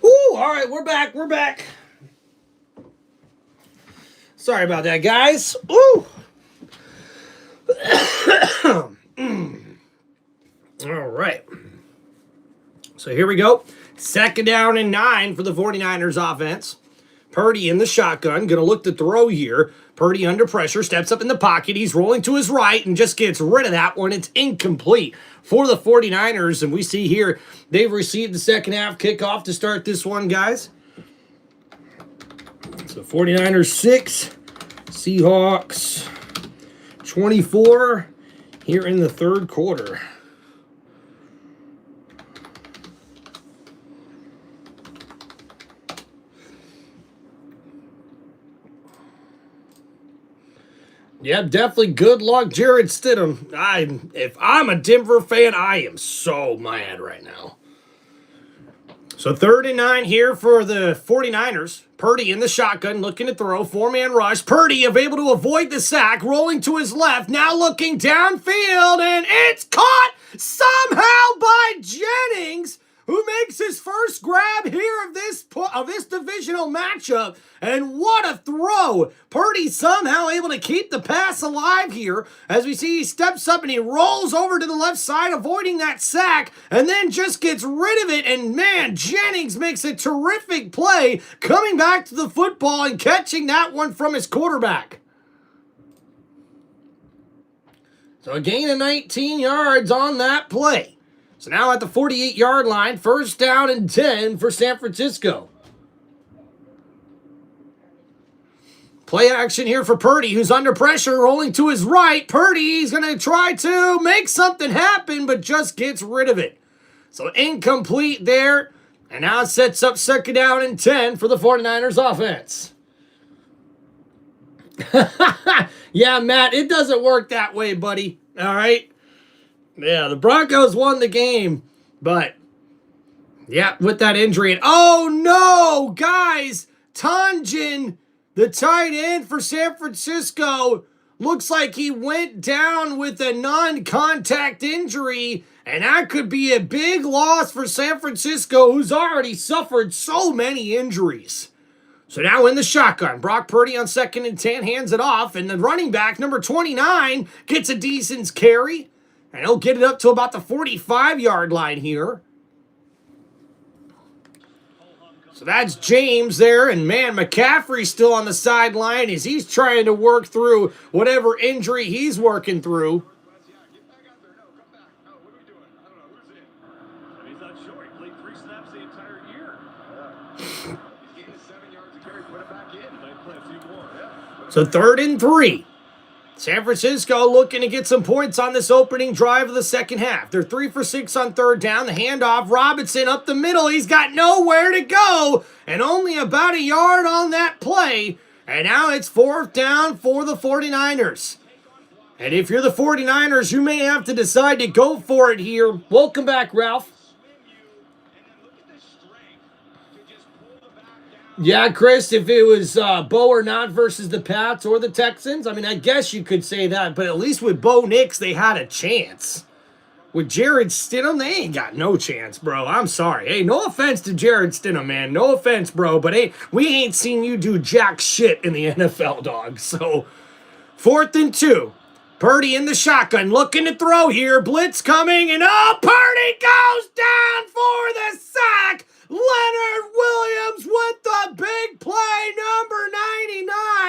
Ooh, all right, we're back. We're back. Sorry about that, guys. Ooh. All right. So here we go. 2nd down and 9 for the 49ers offense. Purdy in the shotgun. Going to look to throw here. Purdy under pressure. Steps up in the pocket. He's rolling to his right and just gets rid of that one. It's incomplete for the 49ers. And we see here they've received the second half kickoff to start this one, guys. So 49ers 6. Seahawks 24 here in the third quarter. Yep, definitely good luck, Jared Stidham. If I'm a Denver fan, I am so mad right now. So 3rd and 9 here for the 49ers. Purdy in the shotgun, looking to throw. 4-man rush. Purdy able to avoid the sack, rolling to his left. Now looking downfield, and it's caught somehow by Jennings, who makes his first grab here of this divisional matchup. And what a throw. Purdy somehow able to keep the pass alive here. As we see, he steps up and he rolls over to the left side, avoiding that sack, and then just gets rid of it. And man, Jennings makes a terrific play, coming back to the football and catching that one from his quarterback. So a gain of 19 yards on that play. So now at the 48-yard line, 1st down and 10 for San Francisco. Play action here for Purdy, who's under pressure, rolling to his right. Purdy's going to try to make something happen, but just gets rid of it. So incomplete there. And now it sets up 2nd down and 10 for the 49ers offense. Yeah, Matt, it doesn't work that way, buddy. All right? Yeah, the Broncos won the game, but yeah, with that injury. And oh no, guys, Tonjan, the tight end for San Francisco, looks like he went down with a non-contact injury, and that could be a big loss for San Francisco, who's already suffered so many injuries. So now in the shotgun, Brock Purdy on 2nd and 10 hands it off, and the running back, number 29, gets a decent carry. And he'll get it up to about the 45-yard line here. So that's James there. And man, McCaffrey's still on the sideline as he's trying to work through whatever injury he's working through. He's not sure. He played 3 snaps the entire year. He's getting 7 yards of carry. Put it back in. He might play a few more. So 3rd and 3. San Francisco looking to get some points on this opening drive of the second half. They're 3 for 6 on 3rd down. The handoff, Robinson up the middle. He's got nowhere to go, and only about a yard on that play. And now it's 4th down for the 49ers. And if you're the 49ers, you may have to decide to go for it here. Welcome back, Ralph. Yeah, Chris, if it was Bo or not versus the Pats or the Texans, I mean, I guess you could say that, but at least with Bo Nix, they had a chance. With Jared Stidham, they ain't got no chance, bro. I'm sorry. Hey, no offense to Jared Stidham, man. No offense, bro, but hey, we ain't seen you do jack shit in the NFL, dog. So, 4th and 2. Purdy in the shotgun, looking to throw here. Blitz coming, and Purdy goes down for the sack. Leonard Williams with the big play, number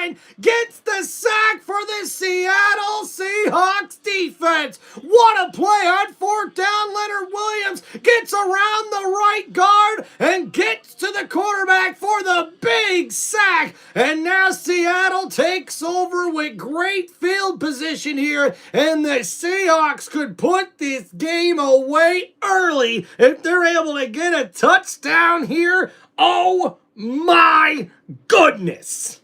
99, gets the sack for the Seattle Seahawks defense. What a play on 4th down. Leonard Williams gets around the right guard and gets to the quarterback for the big sack. And now Seattle takes over with great field position here, and the Seahawks could put this game away early if they're able to get a touchdown down here. Oh my goodness.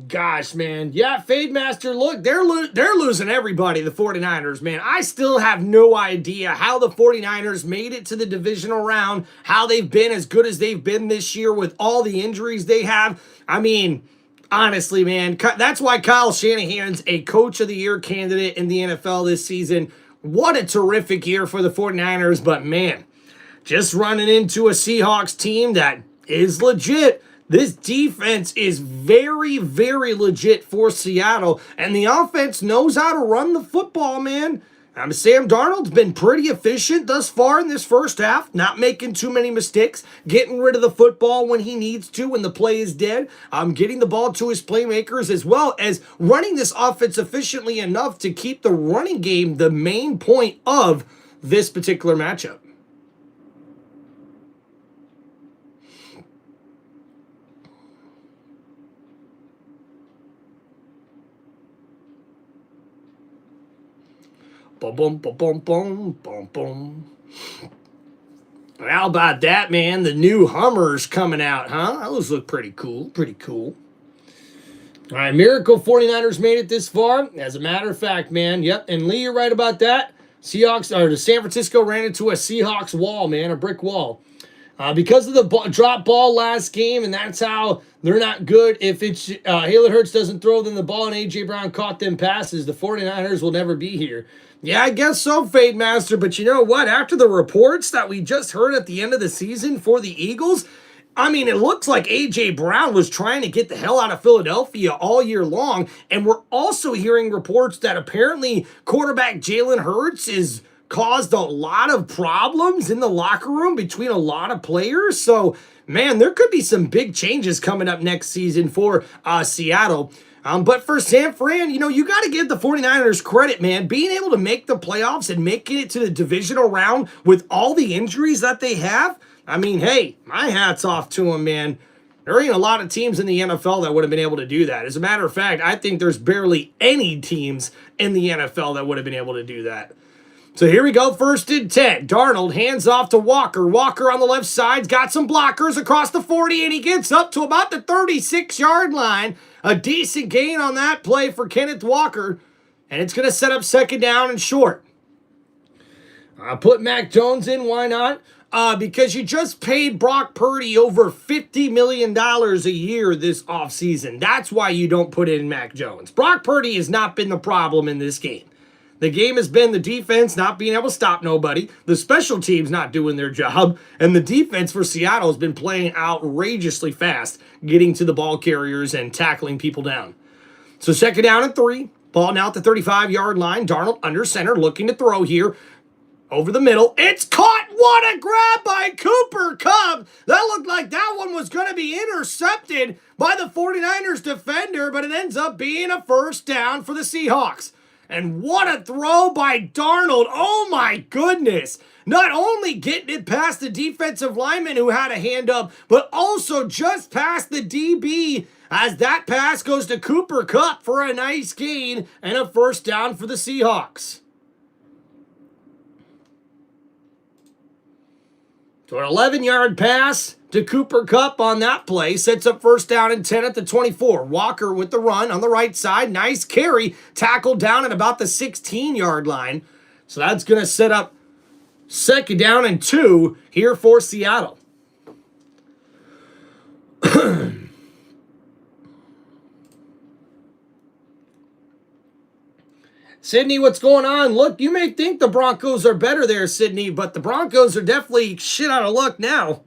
Gosh, man. Yeah, Fade Master, look, they're losing everybody, the 49ers, man. I still have no idea how the 49ers made it to the divisional round, how they've been as good as they've been this year with all the injuries they have. I mean, Honestly, man, that's why Kyle Shanahan's a Coach of the Year candidate in the NFL this season. What a terrific year for the 49ers, but man, just running into a Seahawks team that is legit. This defense is very, very legit for Seattle, and the offense knows how to run the football, man. Sam Darnold's been pretty efficient thus far in this first half, not making too many mistakes, getting rid of the football when he needs to, when the play is dead, getting the ball to his playmakers, as well as running this offense efficiently enough to keep the running game the main point of this particular matchup. Boom, boom, boom, boom, boom, boom, boom. How about that, man? The new Hummers coming out, huh? Those look pretty cool. Pretty cool. All right, miracle 49ers made it this far. As a matter of fact, man. Yep, and Lee, you're right about that. The San Francisco ran into a Seahawks wall, man, a brick wall. Because of the drop ball last game, and that's how they're not good. If it's Jalen Hurts doesn't throw them the ball and A.J. Brown caught them passes, the 49ers will never be here. Yeah, I guess so, Fade Master, but you know what? After the reports that we just heard at the end of the season for the Eagles, I mean, it looks like A.J. Brown was trying to get the hell out of Philadelphia all year long, and we're also hearing reports that apparently quarterback Jalen Hurts is caused a lot of problems in the locker room between a lot of players. So, man, there could be some big changes coming up next season for Seattle. But for San Fran, you got to give the 49ers credit, man. Being able to make the playoffs and making it to the divisional round with all the injuries that they have, I mean, hey, my hat's off to them, man. There ain't a lot of teams in the NFL that would have been able to do that. As a matter of fact, I think there's barely any teams in the NFL that would have been able to do that. So here we go, 1st and 10. Darnold hands off to Walker. Walker on the left side's got some blockers across the 40, and he gets up to about the 36-yard line. A decent gain on that play for Kenneth Walker, and it's going to set up 2nd down and short. I'll put Mac Jones in, why not? Because you just paid Brock Purdy over $50 million a year this offseason. That's why you don't put in Mac Jones. Brock Purdy has not been the problem in this game. The game has been the defense not being able to stop nobody, the special teams not doing their job, and the defense for Seattle has been playing outrageously fast, getting to the ball carriers and tackling people down. So 2nd down and 3, ball now at the 35-yard line. Darnold under center, looking to throw here. Over the middle, it's caught. What a grab by Cooper Kupp. That looked like that one was going to be intercepted by the 49ers defender, but it ends up being a 1st down for the Seahawks. And what a throw by Darnold. Oh my goodness. Not only getting it past the defensive lineman who had a hand up, but also just past the DB as that pass goes to Cooper Kupp for a nice gain and a 1st down for the Seahawks. So an 11-yard pass to Cooper Kupp on that play. Sets up 1st down and 10 at the 24. Walker with the run on the right side. Nice carry. Tackled down at about the 16-yard line. So that's going to set up 2nd down and 2 here for Seattle. Sydney, what's going on? Look, you may think the Broncos are better there, Sydney, but the Broncos are definitely shit out of luck now.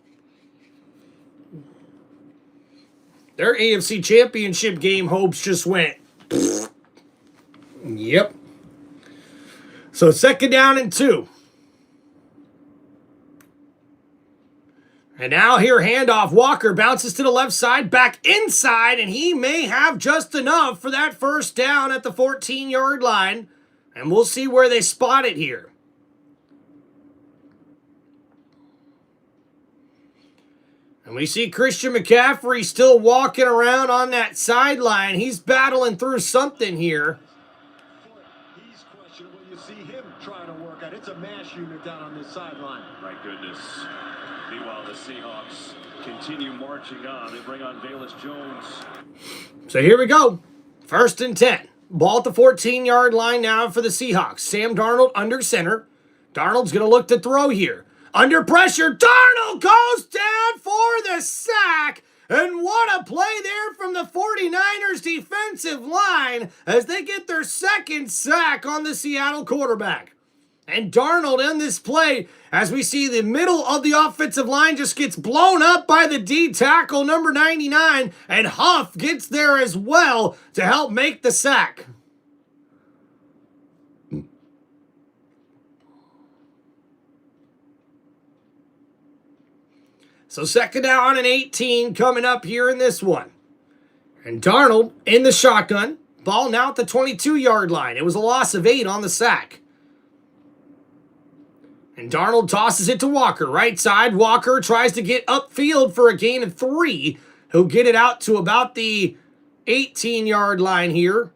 Their AFC Championship game hopes just went. Yep. So 2nd down and 2. And now here, handoff. Walker bounces to the left side, back inside, and he may have just enough for that 1st down at the 14-yard line. And we'll see where they spot it here. And we see Christian McCaffrey still walking around on that sideline. He's battling through something here. He's questionable. You see him trying to work out. It's a mash unit down on this sideline. My goodness. Meanwhile, the Seahawks continue marching on. They bring on Velus Jones. So here we go. 1st and 10. Ball at the 14-yard line now for the Seahawks. Sam Darnold under center. Darnold's going to look to throw here. Under pressure, Darnold goes down for the sack. And what a play there from the 49ers defensive line as they get their second sack on the Seattle quarterback. And Darnold in this play, as we see the middle of the offensive line just gets blown up by the D tackle, number 99, and Huff gets there as well to help make the sack. So second down and 18 coming up here in this one. And Darnold in the shotgun. Ball now at the 22-yard line. It was a loss of 8 on the sack. And Darnold tosses it to Walker. Right side, Walker tries to get upfield for a gain of 3. He'll get it out to about the 18-yard line here.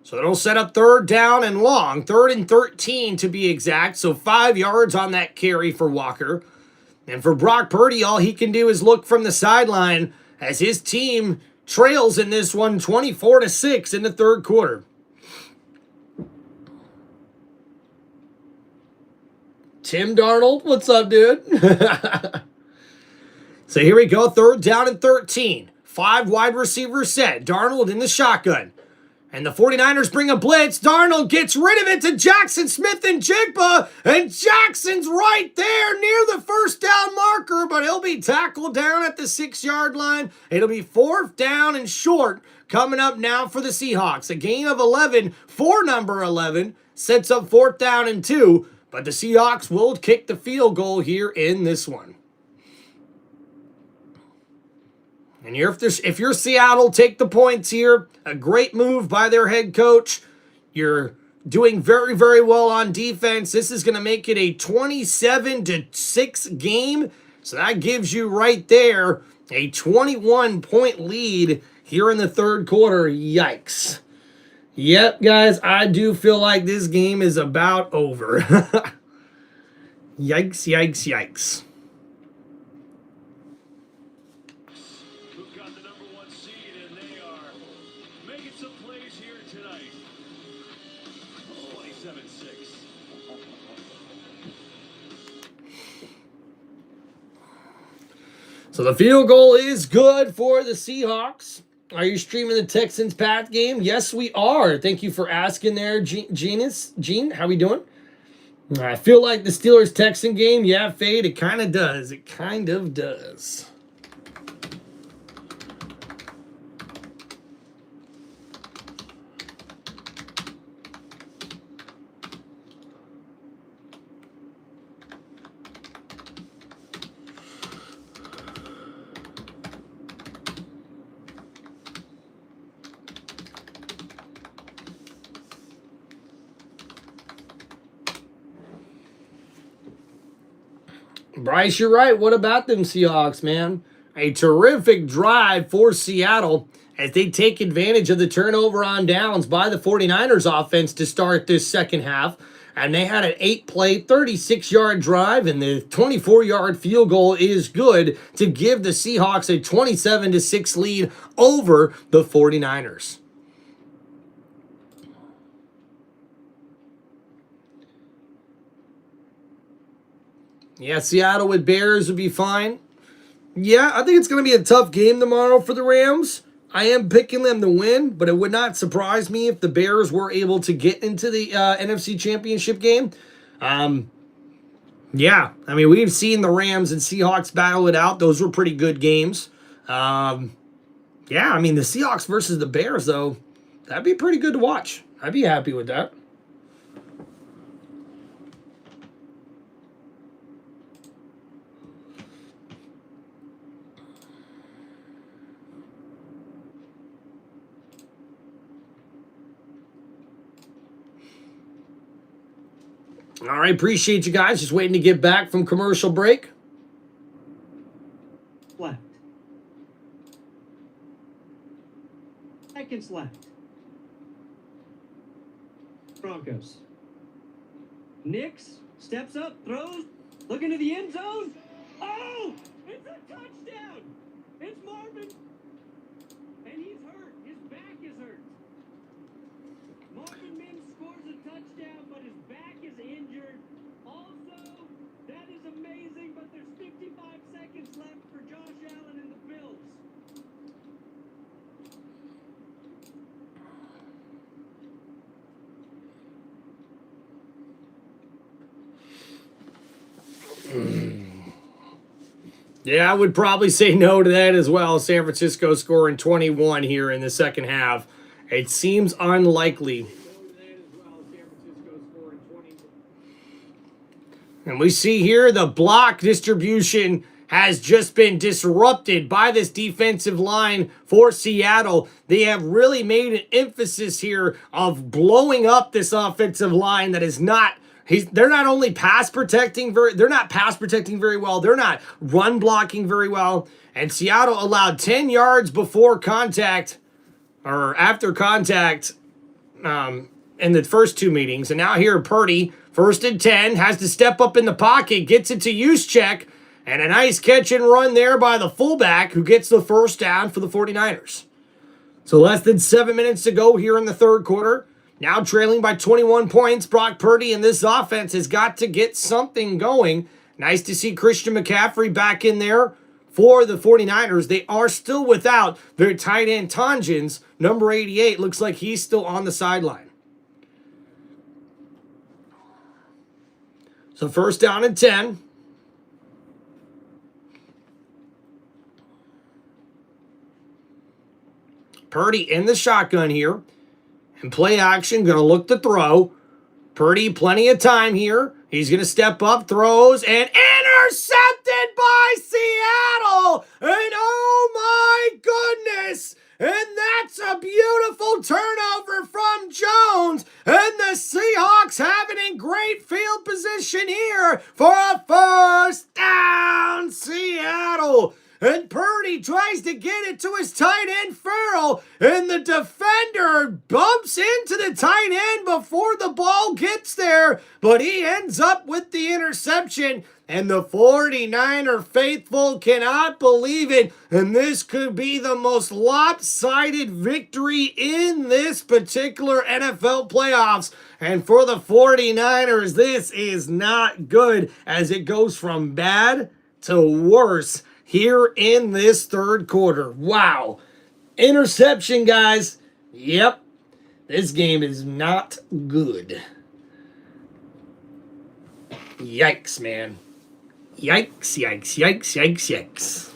So it'll set up third down and long. 3rd and 13 to be exact. So 5 yards on that carry for Walker. And for Brock Purdy, all he can do is look from the sideline as his team trails in this one 24-6 in the third quarter. Tim Darnold, what's up, dude? So here we go, 3rd down and 13. 5 wide receivers set. Darnold in the shotgun. And the 49ers bring a blitz. Darnold gets rid of it to Jackson Smith and Jigba. And Jackson's right there near the first down marker, but he'll be tackled down at the 6-yard line. It'll be 4th down and short coming up now for the Seahawks. A gain of 11 for number 11. Sets up 4th down and 2. But the Seahawks will kick the field goal here in this one. And if you're Seattle, take the points here. A great move by their head coach. You're doing very, very well on defense. This is going to make it a 27-6 game. So that gives you right there a 21-point lead here in the third quarter. Yikes. Yep, guys, I do feel like this game is about over. Yikes, yikes, yikes. So the field goal is good for the Seahawks. Are you streaming the Texans-Pats game? Yes, we are. Thank you for asking there, Gene, how we doing? I feel like the Steelers-Texan game, yeah, Fade, it kind of does. It kind of does. Bryce, you're right. What about them Seahawks, man? A terrific drive for Seattle as they take advantage of the turnover on downs by the 49ers offense to start this second half. And they had an 8-play, 36-yard drive, and the 24-yard field goal is good to give the Seahawks a 27-6 lead over the 49ers. Yeah, Seattle with Bears would be fine. Yeah, I think it's going to be a tough game tomorrow for the Rams. I am picking them to win, but it would not surprise me if the Bears were able to get into the NFC Championship game. Yeah, I mean, we've seen the Rams and Seahawks battle it out. Those were pretty good games. Yeah, I mean, the Seahawks versus the Bears, though, that'd be pretty good to watch. I'd be happy with that. All right, appreciate you guys. Just waiting to get back from commercial break. Left. Seconds left. Broncos. Nix steps up, throws, looking to the end zone. Oh! It's a touchdown! It's Marvin. And he's hurt. His back is hurt. Marvin Mims scores a touchdown, but his back is injured. Also, Yeah, I would probably say no to that as well. San Francisco scoring 21 here in the second half. It seems unlikely. And we see here the block distribution has just been disrupted by this defensive line for Seattle. They have really made an emphasis here of blowing up this offensive line that is not they're not only pass protecting they're not pass protecting very well. They're not run blocking very well. And Seattle allowed 10 yards before contact or after contact in the first two meetings. And now here Purdy, 1st and 10, has to step up in the pocket, gets it to Juszczyk, and a nice catch and run there by the fullback who gets the first down for the 49ers. So less than 7 minutes to go here in the third quarter. Now trailing by 21 points, Brock Purdy and this offense has got to get something going. Nice to see Christian McCaffrey back in there for the 49ers. They are still without their tight end Tonjins. Number 88 looks like he's still on the sideline. So 1st down and 10. Purdy in the shotgun here. And play action, going to look to throw. Purdy, plenty of time here. He's going to step up, throws, and intercepted by Seattle! And oh my goodness! And that's a beautiful turnover from Jones. And the Seahawks have it in great field position here for a 1st down, Seattle. And Purdy tries to get it to his tight end, Farrell, and the defender bumps into the tight end before the ball gets there, but he ends up with the interception, and the 49er faithful cannot believe it, and this could be the most lopsided victory in this particular NFL playoffs. And for the 49ers, this is not good as it goes from bad to worse here in this third quarter. Wow. Interception, guys. Yep. This game is not good. Yikes, man. Yikes, yikes, yikes, yikes, yikes.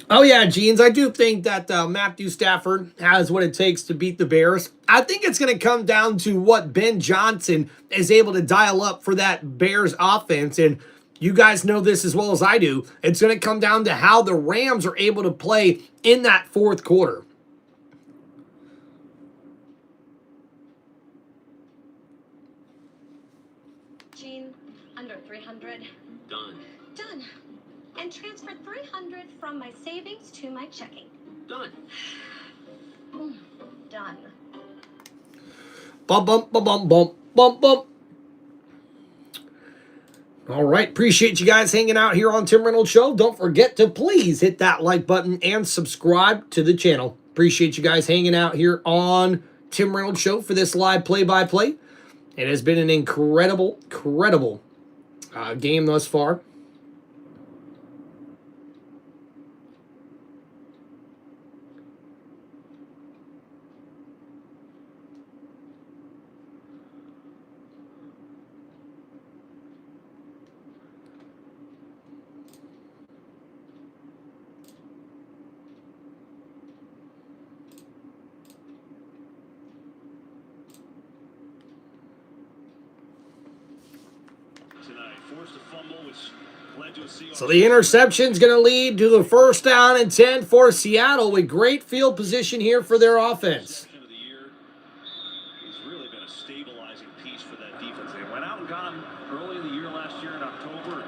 Oh, yeah, Jeans, I do think that Matthew Stafford has what it takes to beat the Bears. I think it's going to come down to what Ben Johnson is able to dial up for that Bears offense. And you guys know this as well as I do. It's going to come down to how the Rams are able to play in that fourth quarter. Gene, under 300. Done. Done. And transfer 300 from my savings to my checking. Done. Done. Bump, bump, bump, bump, bump, bump, bump. All right, appreciate you guys hanging out here on Tim Reynolds Show. Don't forget to please hit that like button and subscribe to the channel. Appreciate you guys hanging out here on Tim Reynolds Show for this live play-by-play. It has been an incredible game thus far. So the interception's going to lead to the 1st down and 10 for Seattle with great field position here for their offense. He's really been a stabilizing piece for that defense. They went out and got him early in the year last year in October.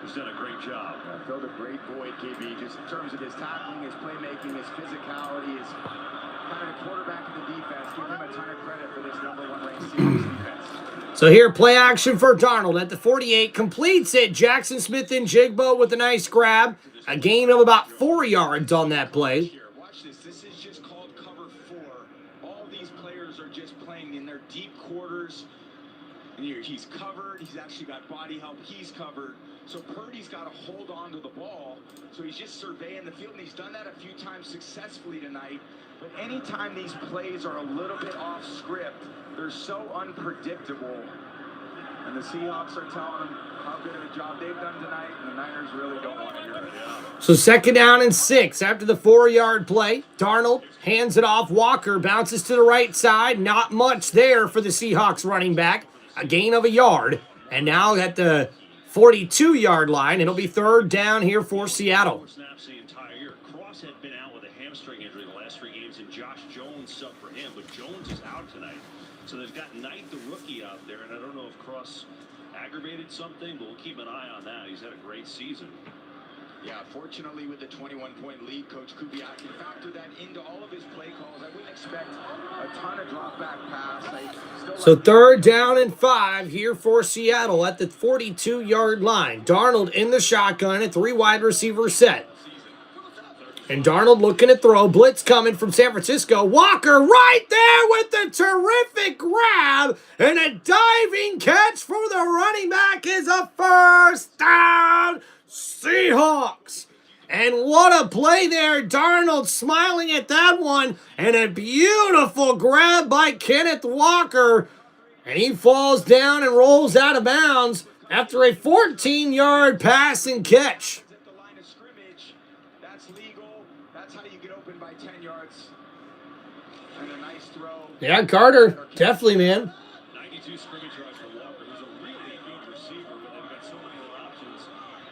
He's done a great job. Filled a great void, KB, just in terms of his tackling, his playmaking, his physicality, his kind of quarterback of the defense. Give him a ton of credit for this #1 ranked Seahawks defense. So here, play action for Darnold at the 48. Completes it. Jackson Smith and Jigbo with a nice grab. A gain of about 4 yards on that play. Watch this. This is just called cover 4. All these players are just playing in their deep quarters. And he's covered. He's actually got body help. He's covered. So Purdy's got to hold on to the ball. So he's just surveying the field, and he's done that a few times successfully tonight. But anytime these plays are a little bit off script, they're so unpredictable. And the Seahawks are telling them how good of a job they've done tonight, and the Niners really don't want to hear it. So 2nd down and 6 after the 4-yard play. Darnold hands it off. Walker bounces to the right side. Not much there for the Seahawks running back. A gain of a yard. And now at the 42-yard line, it'll be 3rd down here for Seattle. Snaps the entire year. Cross had been out with a hamstring injury the last 3 games, and Josh Jones subbed for him, but Jones is out tonight. So they've got Knight, the rookie, out there, and I don't know if Cross aggravated something, but we'll keep an eye on that. He's had a great season. Yeah, fortunately with the 21-point lead, Coach Kubiak can factor that into all of his play calls. I wouldn't expect a ton of drop-back pass. So 3rd down and 5 here for Seattle at the 42-yard line. Darnold in the shotgun, a 3 wide receiver set. And Darnold looking to throw. Blitz coming from San Francisco. Walker right there with the terrific grab. And a diving catch for the running back is a 1st down. Seahawks. And what a play there. Darnold smiling at that one. And a beautiful grab by Kenneth Walker. And he falls down and rolls out of bounds after a 14-yard pass and catch. Yeah, Carter, definitely, man. 92 scrimmage yards for Walker, who's a really good receiver, but they've got so many other options.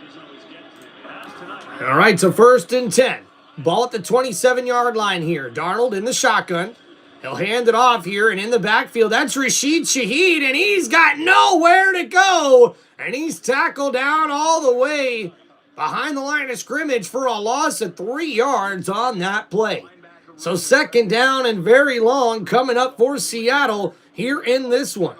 Doesn't always get to the pass tonight. All right, so 1st and 10. Ball at the 27-yard line here. Darnold in the shotgun. He'll hand it off here, and in the backfield, that's Shaheed, and he's got nowhere to go. And he's tackled down all the way behind the line of scrimmage for a loss of 3 yards on that play. So 2nd down and very long coming up for Seattle here in this one.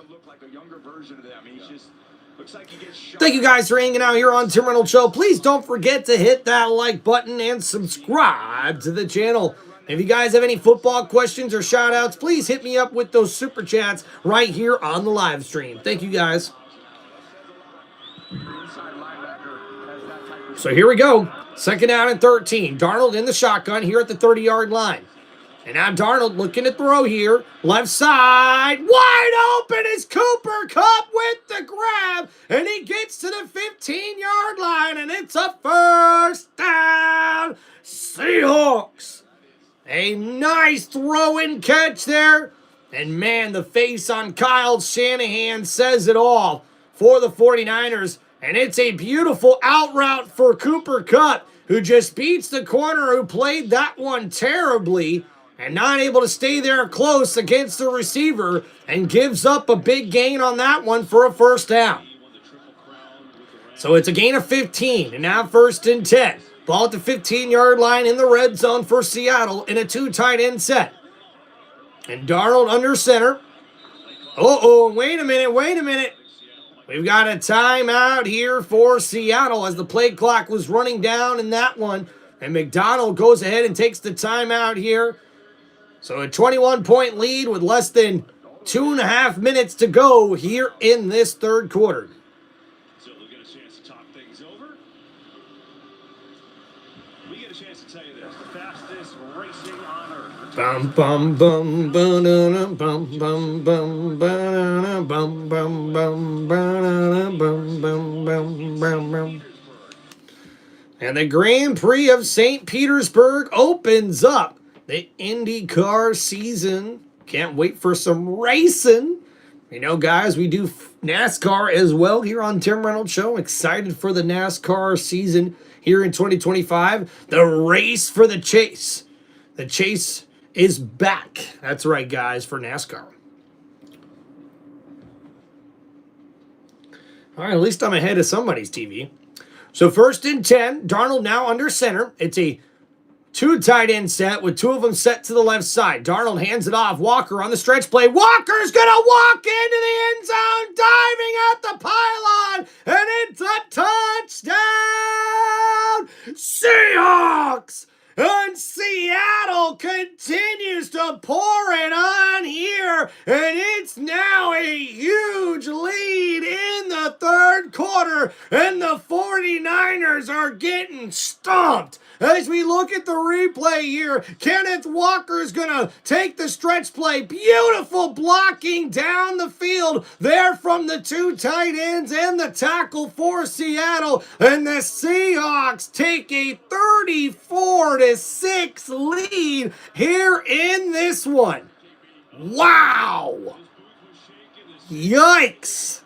Thank you guys for hanging out here on Tim Reynolds Show. Please don't forget to hit that like button and subscribe to the channel. If you guys have any football questions or shout outs, please hit me up with those super chats right here on the live stream. Thank you guys. So here we go. 2nd down and 13. Darnold in the shotgun here at the 30-yard line. And now Darnold looking to throw here. Left side. Wide open is Cooper Kupp with the grab. And he gets to the 15-yard line. And it's a 1st down. Seahawks. A nice throw and catch there. And man, the face on Kyle Shanahan says it all for the 49ers. And it's a beautiful out route for Cooper Kupp, who just beats the corner who played that one terribly and not able to stay there close against the receiver and gives up a big gain on that one for a 1st down. So it's a gain of 15, and now 1st and 10. Ball at the 15-yard line in the red zone for Seattle in a 2 tight end set. And Darnold under center. Wait a minute. We've got a timeout here for Seattle as the play clock was running down in that one. And McDonald goes ahead and takes the timeout here. So a 21-point lead with less than 2.5 minutes to go here in this 3rd quarter. So we'll get a chance to talk things over. We get a chance to tell you this: the fastest racing on earth. Bum bum bum bum bum bum bum bum bum bum bum bum bum. And the Grand Prix of St. Petersburg opens up the IndyCar season. Can't wait for some racing. You know, guys, we do NASCAR as well here on Tim Reynolds Show. Excited for the NASCAR season here in 2025. The race for the chase. The chase is back. That's right, guys, for NASCAR. All right, at least I'm ahead of somebody's TV. So 1st and 10. Darnold now under center. It's a 2 tight end set with 2 of them set to the left side. Darnold hands it off. Walker on the stretch play. Walker's going to walk into the end zone, diving at the pylon, and it's a touchdown, Seahawks! And Seattle continues to pour it on here, and it's now a huge lead quarter, and the 49ers are getting stomped. As we look at the replay here, Kenneth Walker's going to take the stretch play. Beautiful blocking down the field there from the two tight ends and the tackle for Seattle. And the Seahawks take a 34-6 lead here in this one. Wow! Yikes!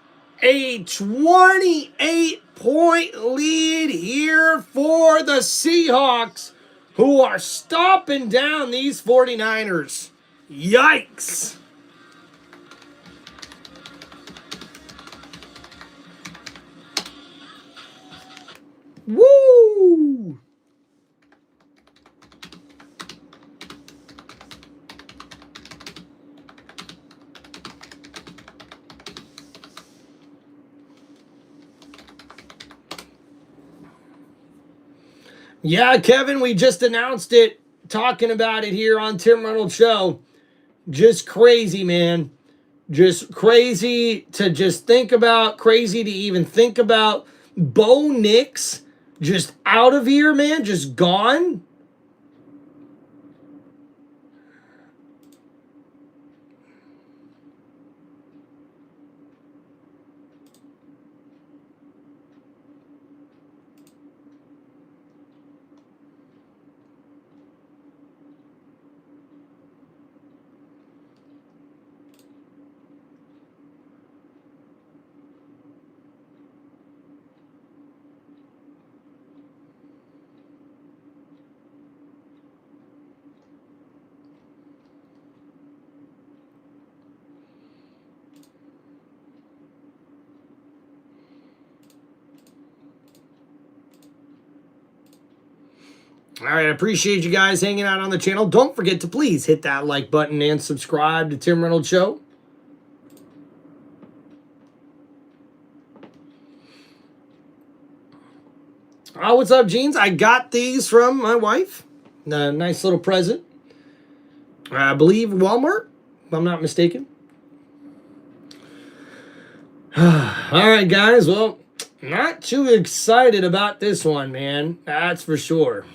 A 28-point lead here for the Seahawks, who are stomping down these 49ers. Yikes! Woo! Yeah, Kevin, we just announced it, talking about it here on Tim Reynolds Show. Just crazy, man. Just crazy to just think about, crazy to even think about. Bo Nix just out of here, man, just gone. All right, I appreciate you guys hanging out on the channel. Don't forget to please hit that like button and subscribe to Tim Reynolds Show. Oh, what's up, Jeans? I got these from my wife. A nice little present. I believe Walmart, if I'm not mistaken. All right, guys. Well, not too excited about this one, man. That's for sure.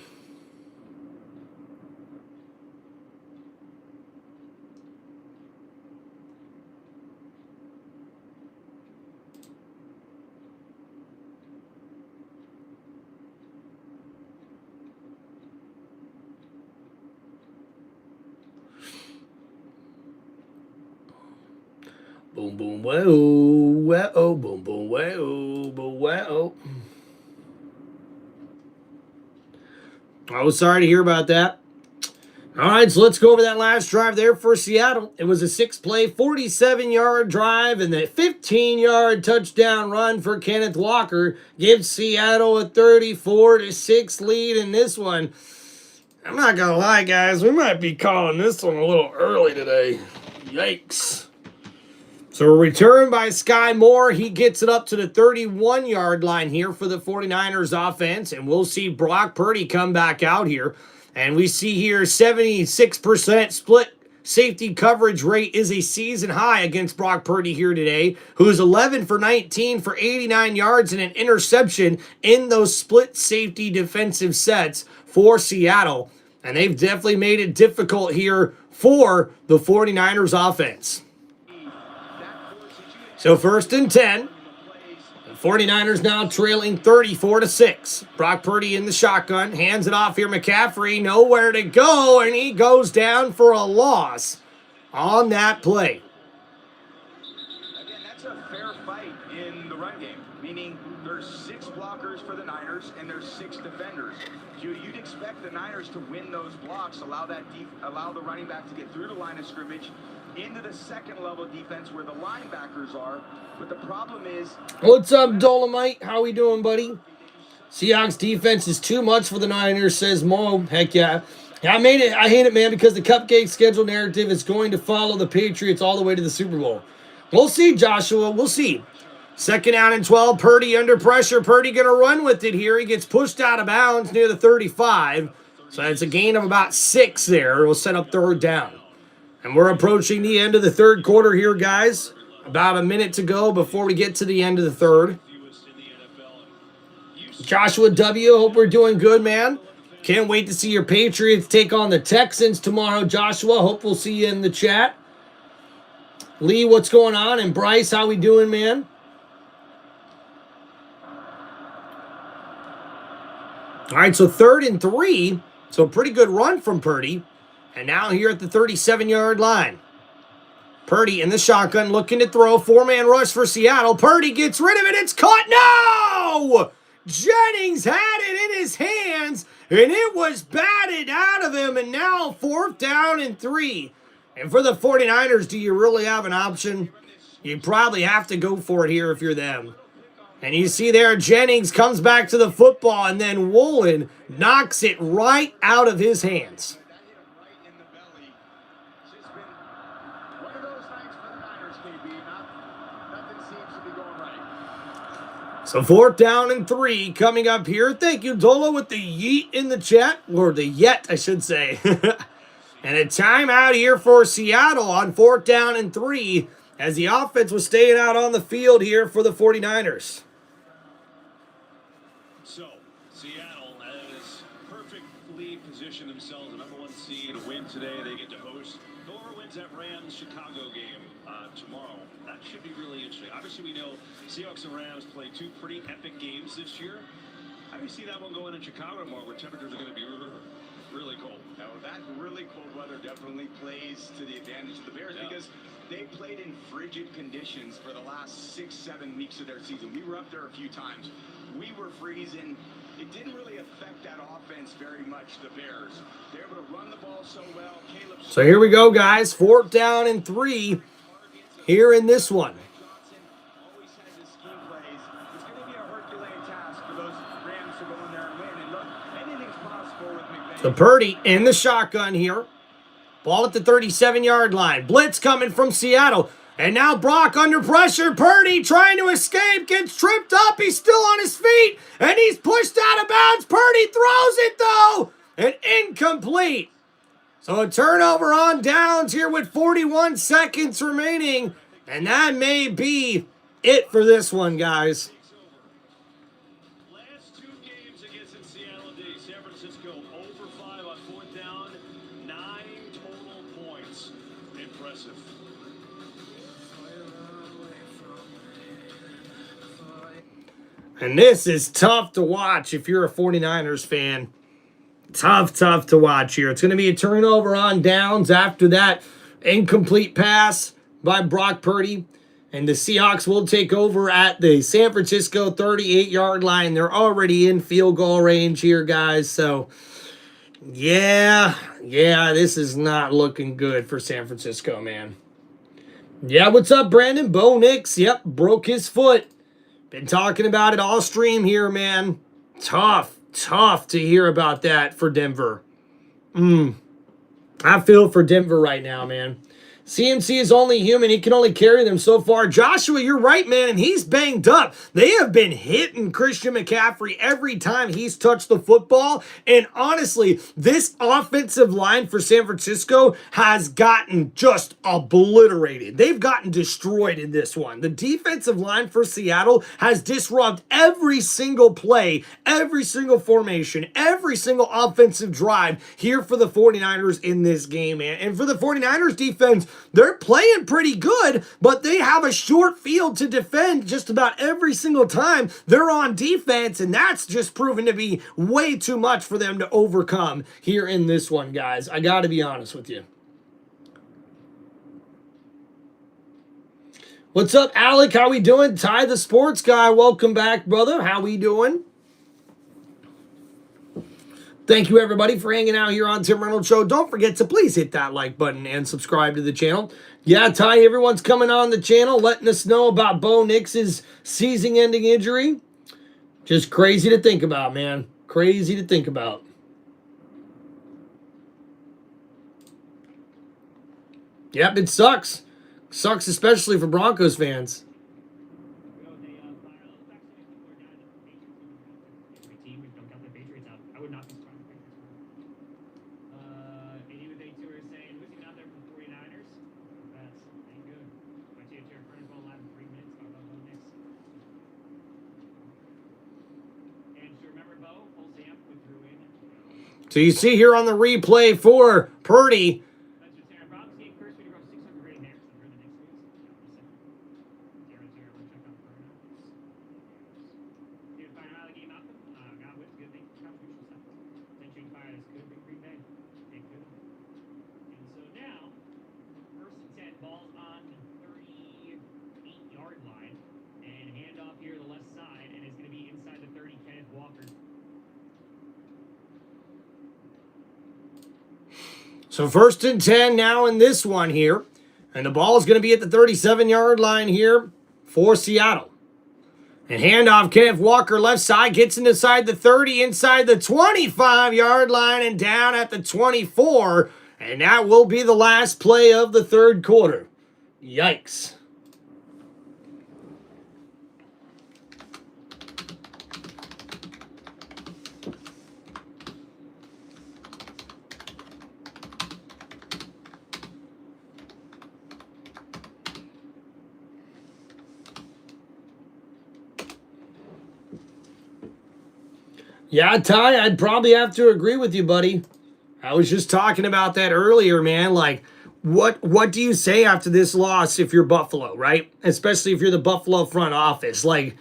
Boom, boom, whoa, boom, boom, whoa, boom, whoa. Oh, sorry to hear about that. All right, so let's go over that last drive there for Seattle. It was a 6-play, 47-yard drive, and the 15-yard touchdown run for Kenneth Walker gives Seattle a 34-6 lead in this one. I'm not going to lie, guys. We might be calling this one a little early today. Yikes. So a return by Sky Moore. He gets it up to the 31-yard line here for the 49ers offense. And we'll see Brock Purdy come back out here. And we see here 76% split safety coverage rate is a season high against Brock Purdy here today, who's 11 for 19 for 89 yards and an interception in those split safety defensive sets for Seattle. And they've definitely made it difficult here for the 49ers offense. So 1st and 10. The 49ers now trailing 34-6. Brock Purdy in the shotgun. Hands it off here. McCaffrey nowhere to go. And he goes down for a loss on that play. Again, that's a fair fight in the run game. Meaning there's 6 blockers for the Niners and there's 6 defenders. You'd expect the Niners to win those blocks, allow the running back to get through the line of scrimmage into the second level defense where the linebackers are. But the problem is... What's up, Dolomite? How we doing, buddy? Seahawks defense is too much for the Niners, says Mo. Heck yeah. I hate it, man, because the cupcake schedule narrative is going to follow the Patriots all the way to the Super Bowl. We'll see, Joshua. We'll see. 2nd down and 12. Purdy under pressure. Purdy going to run with it here. He gets pushed out of bounds near the 35. So it's a gain of about 6 there. We'll set up 3rd down. And we're approaching the end of the 3rd quarter here, guys. About a minute to go before we get to the end of the 3rd. Joshua W., hope we're doing good, man. Can't wait to see your Patriots take on the Texans tomorrow, Joshua. Hope we'll see you in the chat. Lee, what's going on? And Bryce, how we doing, man? All right, so 3rd and 3. So a pretty good run from Purdy. And now here at the 37-yard line. Purdy in the shotgun looking to throw. 4-man rush for Seattle. Purdy gets rid of it. It's caught. No! Jennings had it in his hands, and it was batted out of him. And now 4th down and 3. And for the 49ers, do you really have an option? You probably have to go for it here if you're them. And you see there, Jennings comes back to the football, and then Woolen knocks it right out of his hands. So 4th down and 3 coming up here. Thank you, Dolo, with the yeet in the chat, or the yet, I should say. And a timeout here for Seattle on 4th down and 3 as the offense was staying out on the field here for the 49ers. So, Seattle has perfectly positioned themselves, the #1 seed, to win today. They get to host whoever wins that Rams-Chicago game tomorrow. That should be really interesting. Obviously, we know Seahawks and Rams play 2 pretty epic games this year. How do you see that one going in Chicago tomorrow, where temperatures are going to be really cold? Now, that really cold weather definitely plays to the advantage of the Bears because they played in frigid conditions for the last 6-7 weeks of their season. We were up there a few times. We were freezing. It didn't really affect that offense very much, the Bears. They're able to run the ball so well. So here we go, guys. 4th down and 3 here in this one. Always has his scheme plays. It's going to be a Herculean task for those Rams to go in there and win. And look, anything's possible with McVay. So Purdy in the shotgun here. Ball at the 37-yard line. Blitz coming from Seattle. And now Brock under pressure. Purdy trying to escape. Gets tripped up. He's still on his feet. And he's pushed out of bounds. Purdy throws it, though. And incomplete. So a turnover on downs here with 41 seconds remaining. And that may be it for this one, guys. Last 2 games against Seattle today. San Francisco 0-for-5 on 4th down. 9 total points. Impressive. And this is tough to watch if you're a 49ers fan. Tough to watch here. It's going to be a turnover on downs after that incomplete pass by Brock Purdy. And the Seahawks will take over at the San Francisco 38-yard line. They're already in field goal range here, guys. So, yeah, this is not looking good for San Francisco, man. Yeah, what's up, Brandon? Bo Nix, yep, broke his foot. Been talking about it all stream here, man. Tough to hear about that for Denver. I feel for Denver right now, man. CMC is only human. He can only carry them so far. Joshua, you're right, man, and he's banged up. They have been hitting Christian McCaffrey every time he's touched the football. And honestly, this offensive line for San Francisco has gotten just obliterated. They've gotten destroyed in this one. The defensive line for Seattle has disrupted every single play, every single formation, every single offensive drive here for the 49ers in this game, man. And for the 49ers defense, they're playing pretty good, but they have a short field to defend just about every single time they're on defense, and that's just proven to be way too much for them to overcome here in this one, guys. I got to be honest with you. What's up, Alec? How we doing? Ty the Sports Guy, welcome back, brother. How we doing? Thank you, everybody, for hanging out here on Tim Reynolds Show. Don't forget to please hit that like button and subscribe to the channel. Yeah, Ty, everyone's coming on the channel, letting us know about Bo Nix's season-ending injury. Just crazy to think about, man. Crazy to think about. Yep, it sucks. Sucks especially for Broncos fans. So you see here on the replay for Purdy, so 1st and 10 now in this one here. And the ball is going to be at the 37-yard line here for Seattle. And handoff, Kenneth Walker left side, gets inside the 30, inside the 25-yard line, and down at the 24. And that will be the last play of the third quarter. Yikes. Yeah, Ty, I'd probably have to agree with you, buddy. I was just talking about that earlier, man. Like, what do you say after this loss if you're Buffalo, right? Especially if you're the Buffalo front office. Like,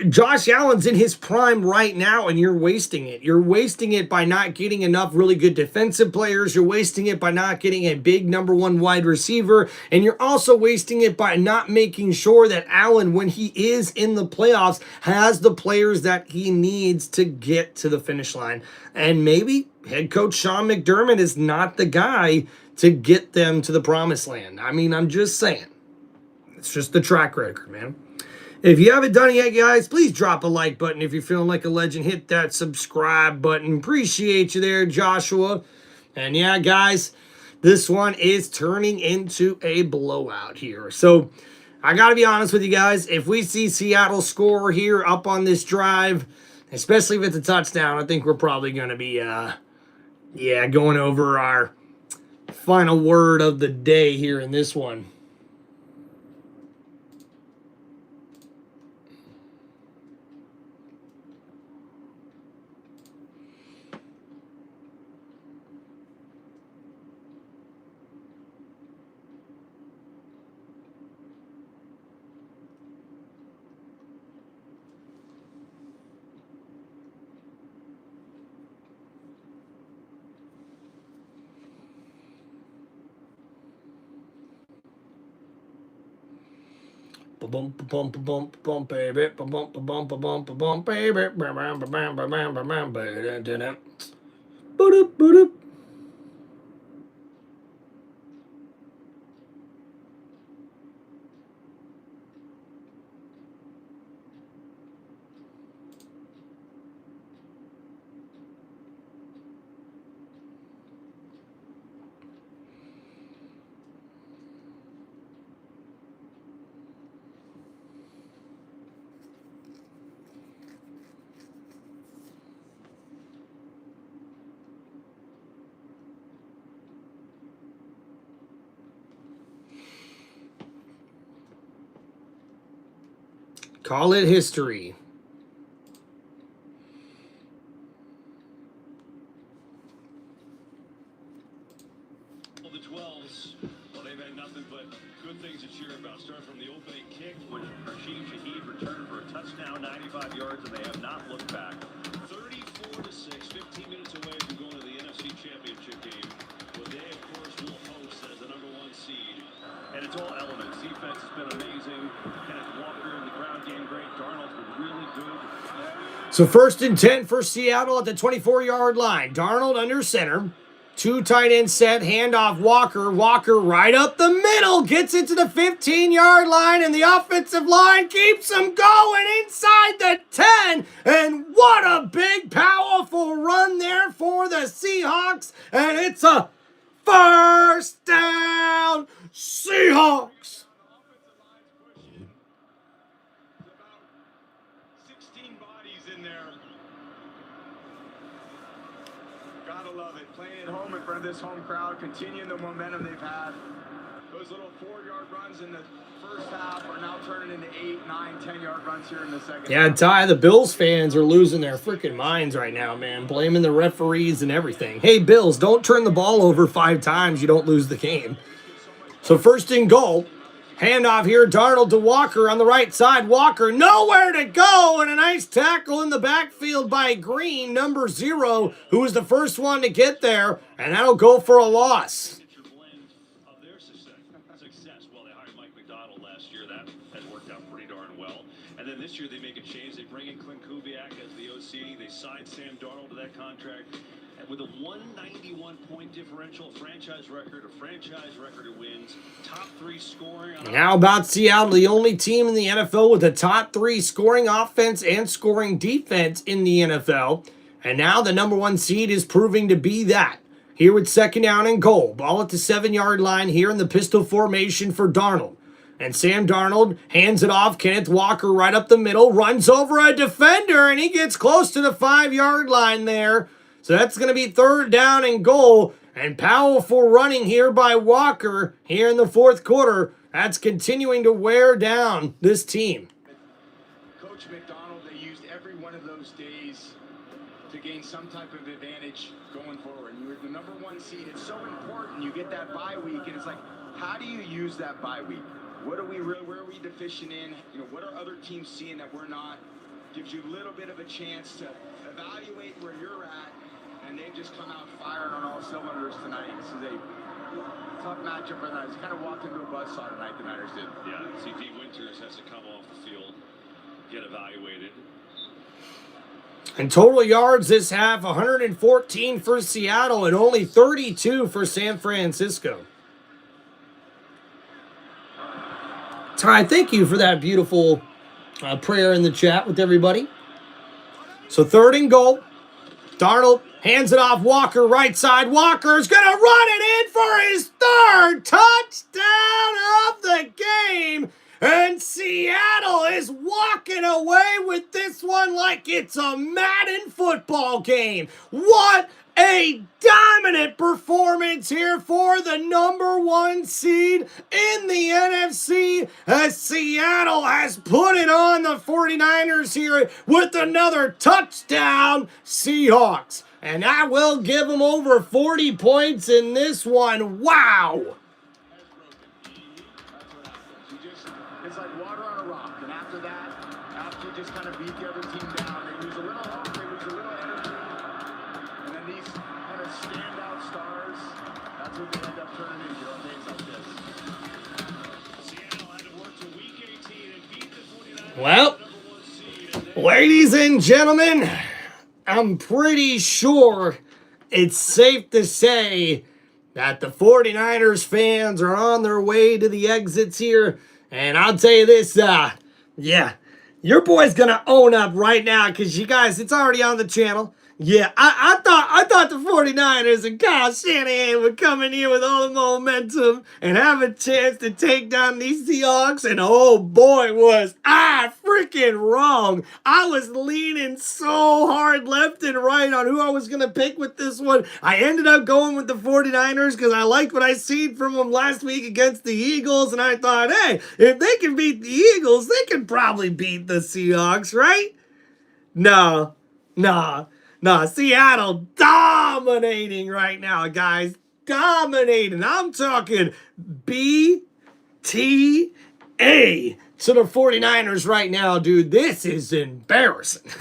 Josh Allen's in his prime right now, and you're wasting it. You're wasting it by not getting enough really good defensive players. You're wasting it by not getting a big number 1 wide receiver. And you're also wasting it by not making sure that Allen, when he is in the playoffs, has the players that he needs to get to the finish line. And maybe head coach Sean McDermott is not the guy to get them to the promised land. I mean, I'm just saying. It's just the track record, man. If you haven't done it yet, guys, please drop a like button. If you're feeling like a legend, hit that subscribe button. Appreciate you there, Joshua. And yeah, guys, this one is turning into a blowout here. So I got to be honest with you guys. If we see Seattle score here up on this drive, especially if it's a touchdown, I think we're probably going to be, going over our final word of the day here in this one. Bump bump bump bump baby bump bump bump bump baby Call it history. Well, the 12s, well, they've had nothing but good things to cheer about. Starting from the opening kick, which Shaheed returned for a touchdown, 95 yards, and they have not looked back. 34-6, 15 minutes away from going to the NFC Championship game, where they, of course, will host as the number 1 seed. And it's all elements. Defense has been amazing. Kenneth Walker in the ground game great. Darnold's been really good. So 1st and 10 for Seattle at the 24-yard line. Darnold under center. 2 tight end set. Handoff Walker. Walker right up the middle. Gets it to the 15-yard line. And the offensive line keeps him going inside the 10. And what a big, powerful run there for the Seahawks. And it's a first down, Seahawks. 16 bodies in there. Gotta love it. Playing at home in front of this home crowd, continuing the momentum they've had. Those those little 4-yard runs in the first half are now turning into 8, 9, 10-yard runs here in the second Yeah, half. Ty, the Bills fans are losing their freaking minds right now, man. Blaming the referees and everything. Hey, Bills, don't turn the ball over 5 times. You don't lose the game. So first and goal. Handoff here, Darnold to Walker on the right side. Walker nowhere to go, and a nice tackle in the backfield by Green, number 0, who was the first one to get there, and that'll go for a loss. Of their success. Well, they hired Mike McDonald last year. That has worked out pretty darn well. And then this year they make a change. They bring in Clint Kubiak as the OC. They sign Sam Darnold to that contract. And with a 191-point differential, franchise record of wins, top 3 scoring. And how about Seattle, the only team in the NFL with a top 3 scoring offense and scoring defense in the NFL. And now the number 1 seed is proving to be that. Here with second down and goal. Ball at the 7-yard line here in the pistol formation for Darnold. And Sam Darnold hands it off. Kenneth Walker right up the middle. Runs over a defender, and he gets close to the 5-yard line there. So that's going to be third down and goal. And powerful running here by Walker here in the fourth quarter. That's continuing to wear down this team. Coach McDonald, they used every one of those days to gain some type of advantage going forward. You were the number 1 seed. It's so important. You get that bye week, and it's like, how do you use that bye week? Where are we deficient in? You know, what are other teams seeing that we're not? Gives you a little bit of a chance to evaluate where you're at, and they've just come out firing on all cylinders tonight. This is a tough matchup for the Niners. Kind of walked into a buzzsaw tonight, the Niners did. Yeah, C.P. Winters has to come off the field, get evaluated. And total yards this half, 114 for Seattle and only 32 for San Francisco. Ty, thank you for that beautiful prayer in the chat with everybody. So third and goal. Darnold hands it off. Walker, right side. Walker's going to run it in for his third touchdown of the game. And Seattle is walking away with this one like it's a Madden football game. What a dominant performance here for the number 1 seed in the NFC as Seattle has put it on the 49ers here with another touchdown, Seahawks. And I will give them over 40 points in this one. Wow. It's like water on a rock, and after that, after you just kind of beat the other team down, they lose a little hope, they lose a little energy, and then these kind of standout stars, that's what they end up turning into on days like this. Seattle had to work to week 18 and beat the 49ers. Well, ladies and gentlemen, I'm pretty sure it's safe to say that the 49ers fans are on their way to the exits here. And I'll tell you this, yeah, your boy's going to own up right now because you guys, it's already on the channel. Yeah, I thought the 49ers and Kyle Shanahan would come in here with all the momentum and have a chance to take down these Seahawks. And oh boy, was I freaking wrong. I was leaning so hard left and right on who I was going to pick with this one. I ended up going with the 49ers because I liked what I seen from them last week against the Eagles. And I thought, hey, if they can beat the Eagles, they can probably beat the Seahawks, right? No, Seattle dominating right now, guys. Dominating. I'm talking BTA to the 49ers right now, dude. This is embarrassing.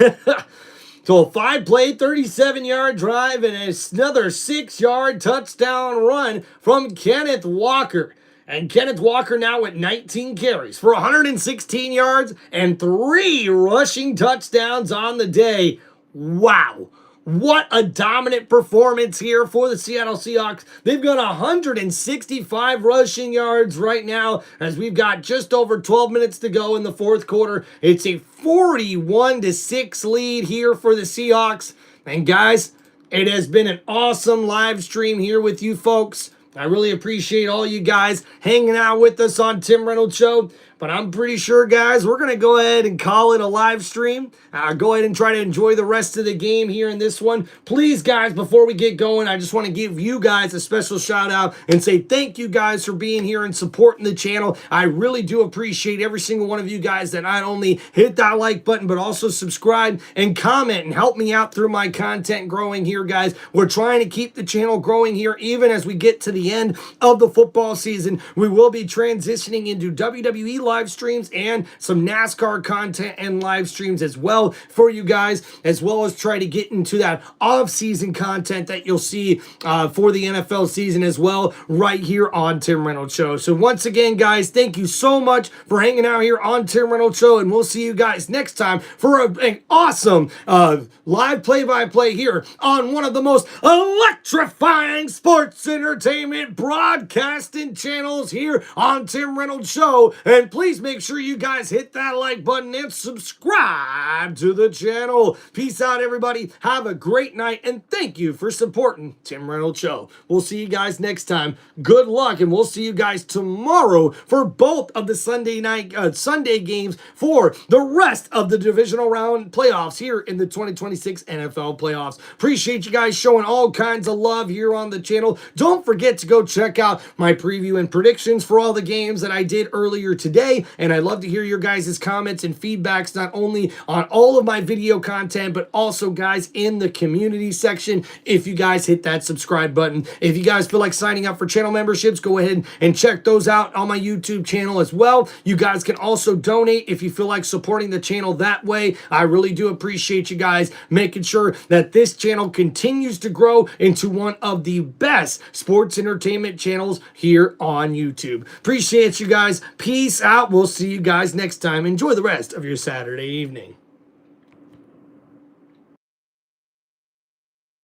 So a 5-play, 37-yard drive and another 6-yard touchdown run from Kenneth Walker. And Kenneth Walker now with 19 carries for 116 yards and 3 rushing touchdowns on the day. Wow. What a dominant performance here for the Seattle Seahawks. They've got 165 rushing yards right now as we've got just over 12 minutes to go in the fourth quarter. It's a 41-6 lead here for the Seahawks. And guys, it has been an awesome live stream here with you folks. I really appreciate all you guys hanging out with us on Tim Reynolds Show. But I'm pretty sure, guys, we're going to go ahead and call it a live stream. Go ahead and try to enjoy the rest of the game here in this one. Please, guys, before we get going, I just want to give you guys a special shout out and say thank you guys for being here and supporting the channel. I really do appreciate every single one of you guys that not only hit that like button, but also subscribe and comment and help me out through my content growing here, guys. We're trying to keep the channel growing here even as we get to the end of the football season. We will be transitioning into WWE live streams and some NASCAR content and live streams as well for you guys, as well as try to get into that off-season content that you'll see for the NFL season as well right here on Tim Reynolds Show. So once again, guys, thank you so much for hanging out here on Tim Reynolds Show, and we'll see you guys next time for an awesome live play-by-play here on one of the most electrifying sports entertainment broadcasting channels here on Tim Reynolds Show. And please make sure you guys hit that like button and subscribe to the channel. Peace out, everybody. Have a great night, and thank you for supporting Tim Reynolds Show. We'll see you guys next time. Good luck, and we'll see you guys tomorrow for both of the Sunday games for the rest of the divisional round playoffs here in the 2026 NFL playoffs. Appreciate you guys showing all kinds of love here on the channel. Don't forget to go check out my preview and predictions for all the games that I did earlier today, and I'd love to hear your guys' comments and feedbacks, not only on all of my video content, but also, guys, in the community section. If you guys hit that subscribe button, if you guys feel like signing up for channel memberships, go ahead and check those out on my YouTube channel as well. You guys can also donate if you feel like supporting the channel that way. I really do appreciate you guys making sure that this channel continues to grow into one of the best sports entertainment channels here on YouTube. Appreciate you guys. Peace out. We'll see you guys next time. Enjoy the rest of your Saturday evening.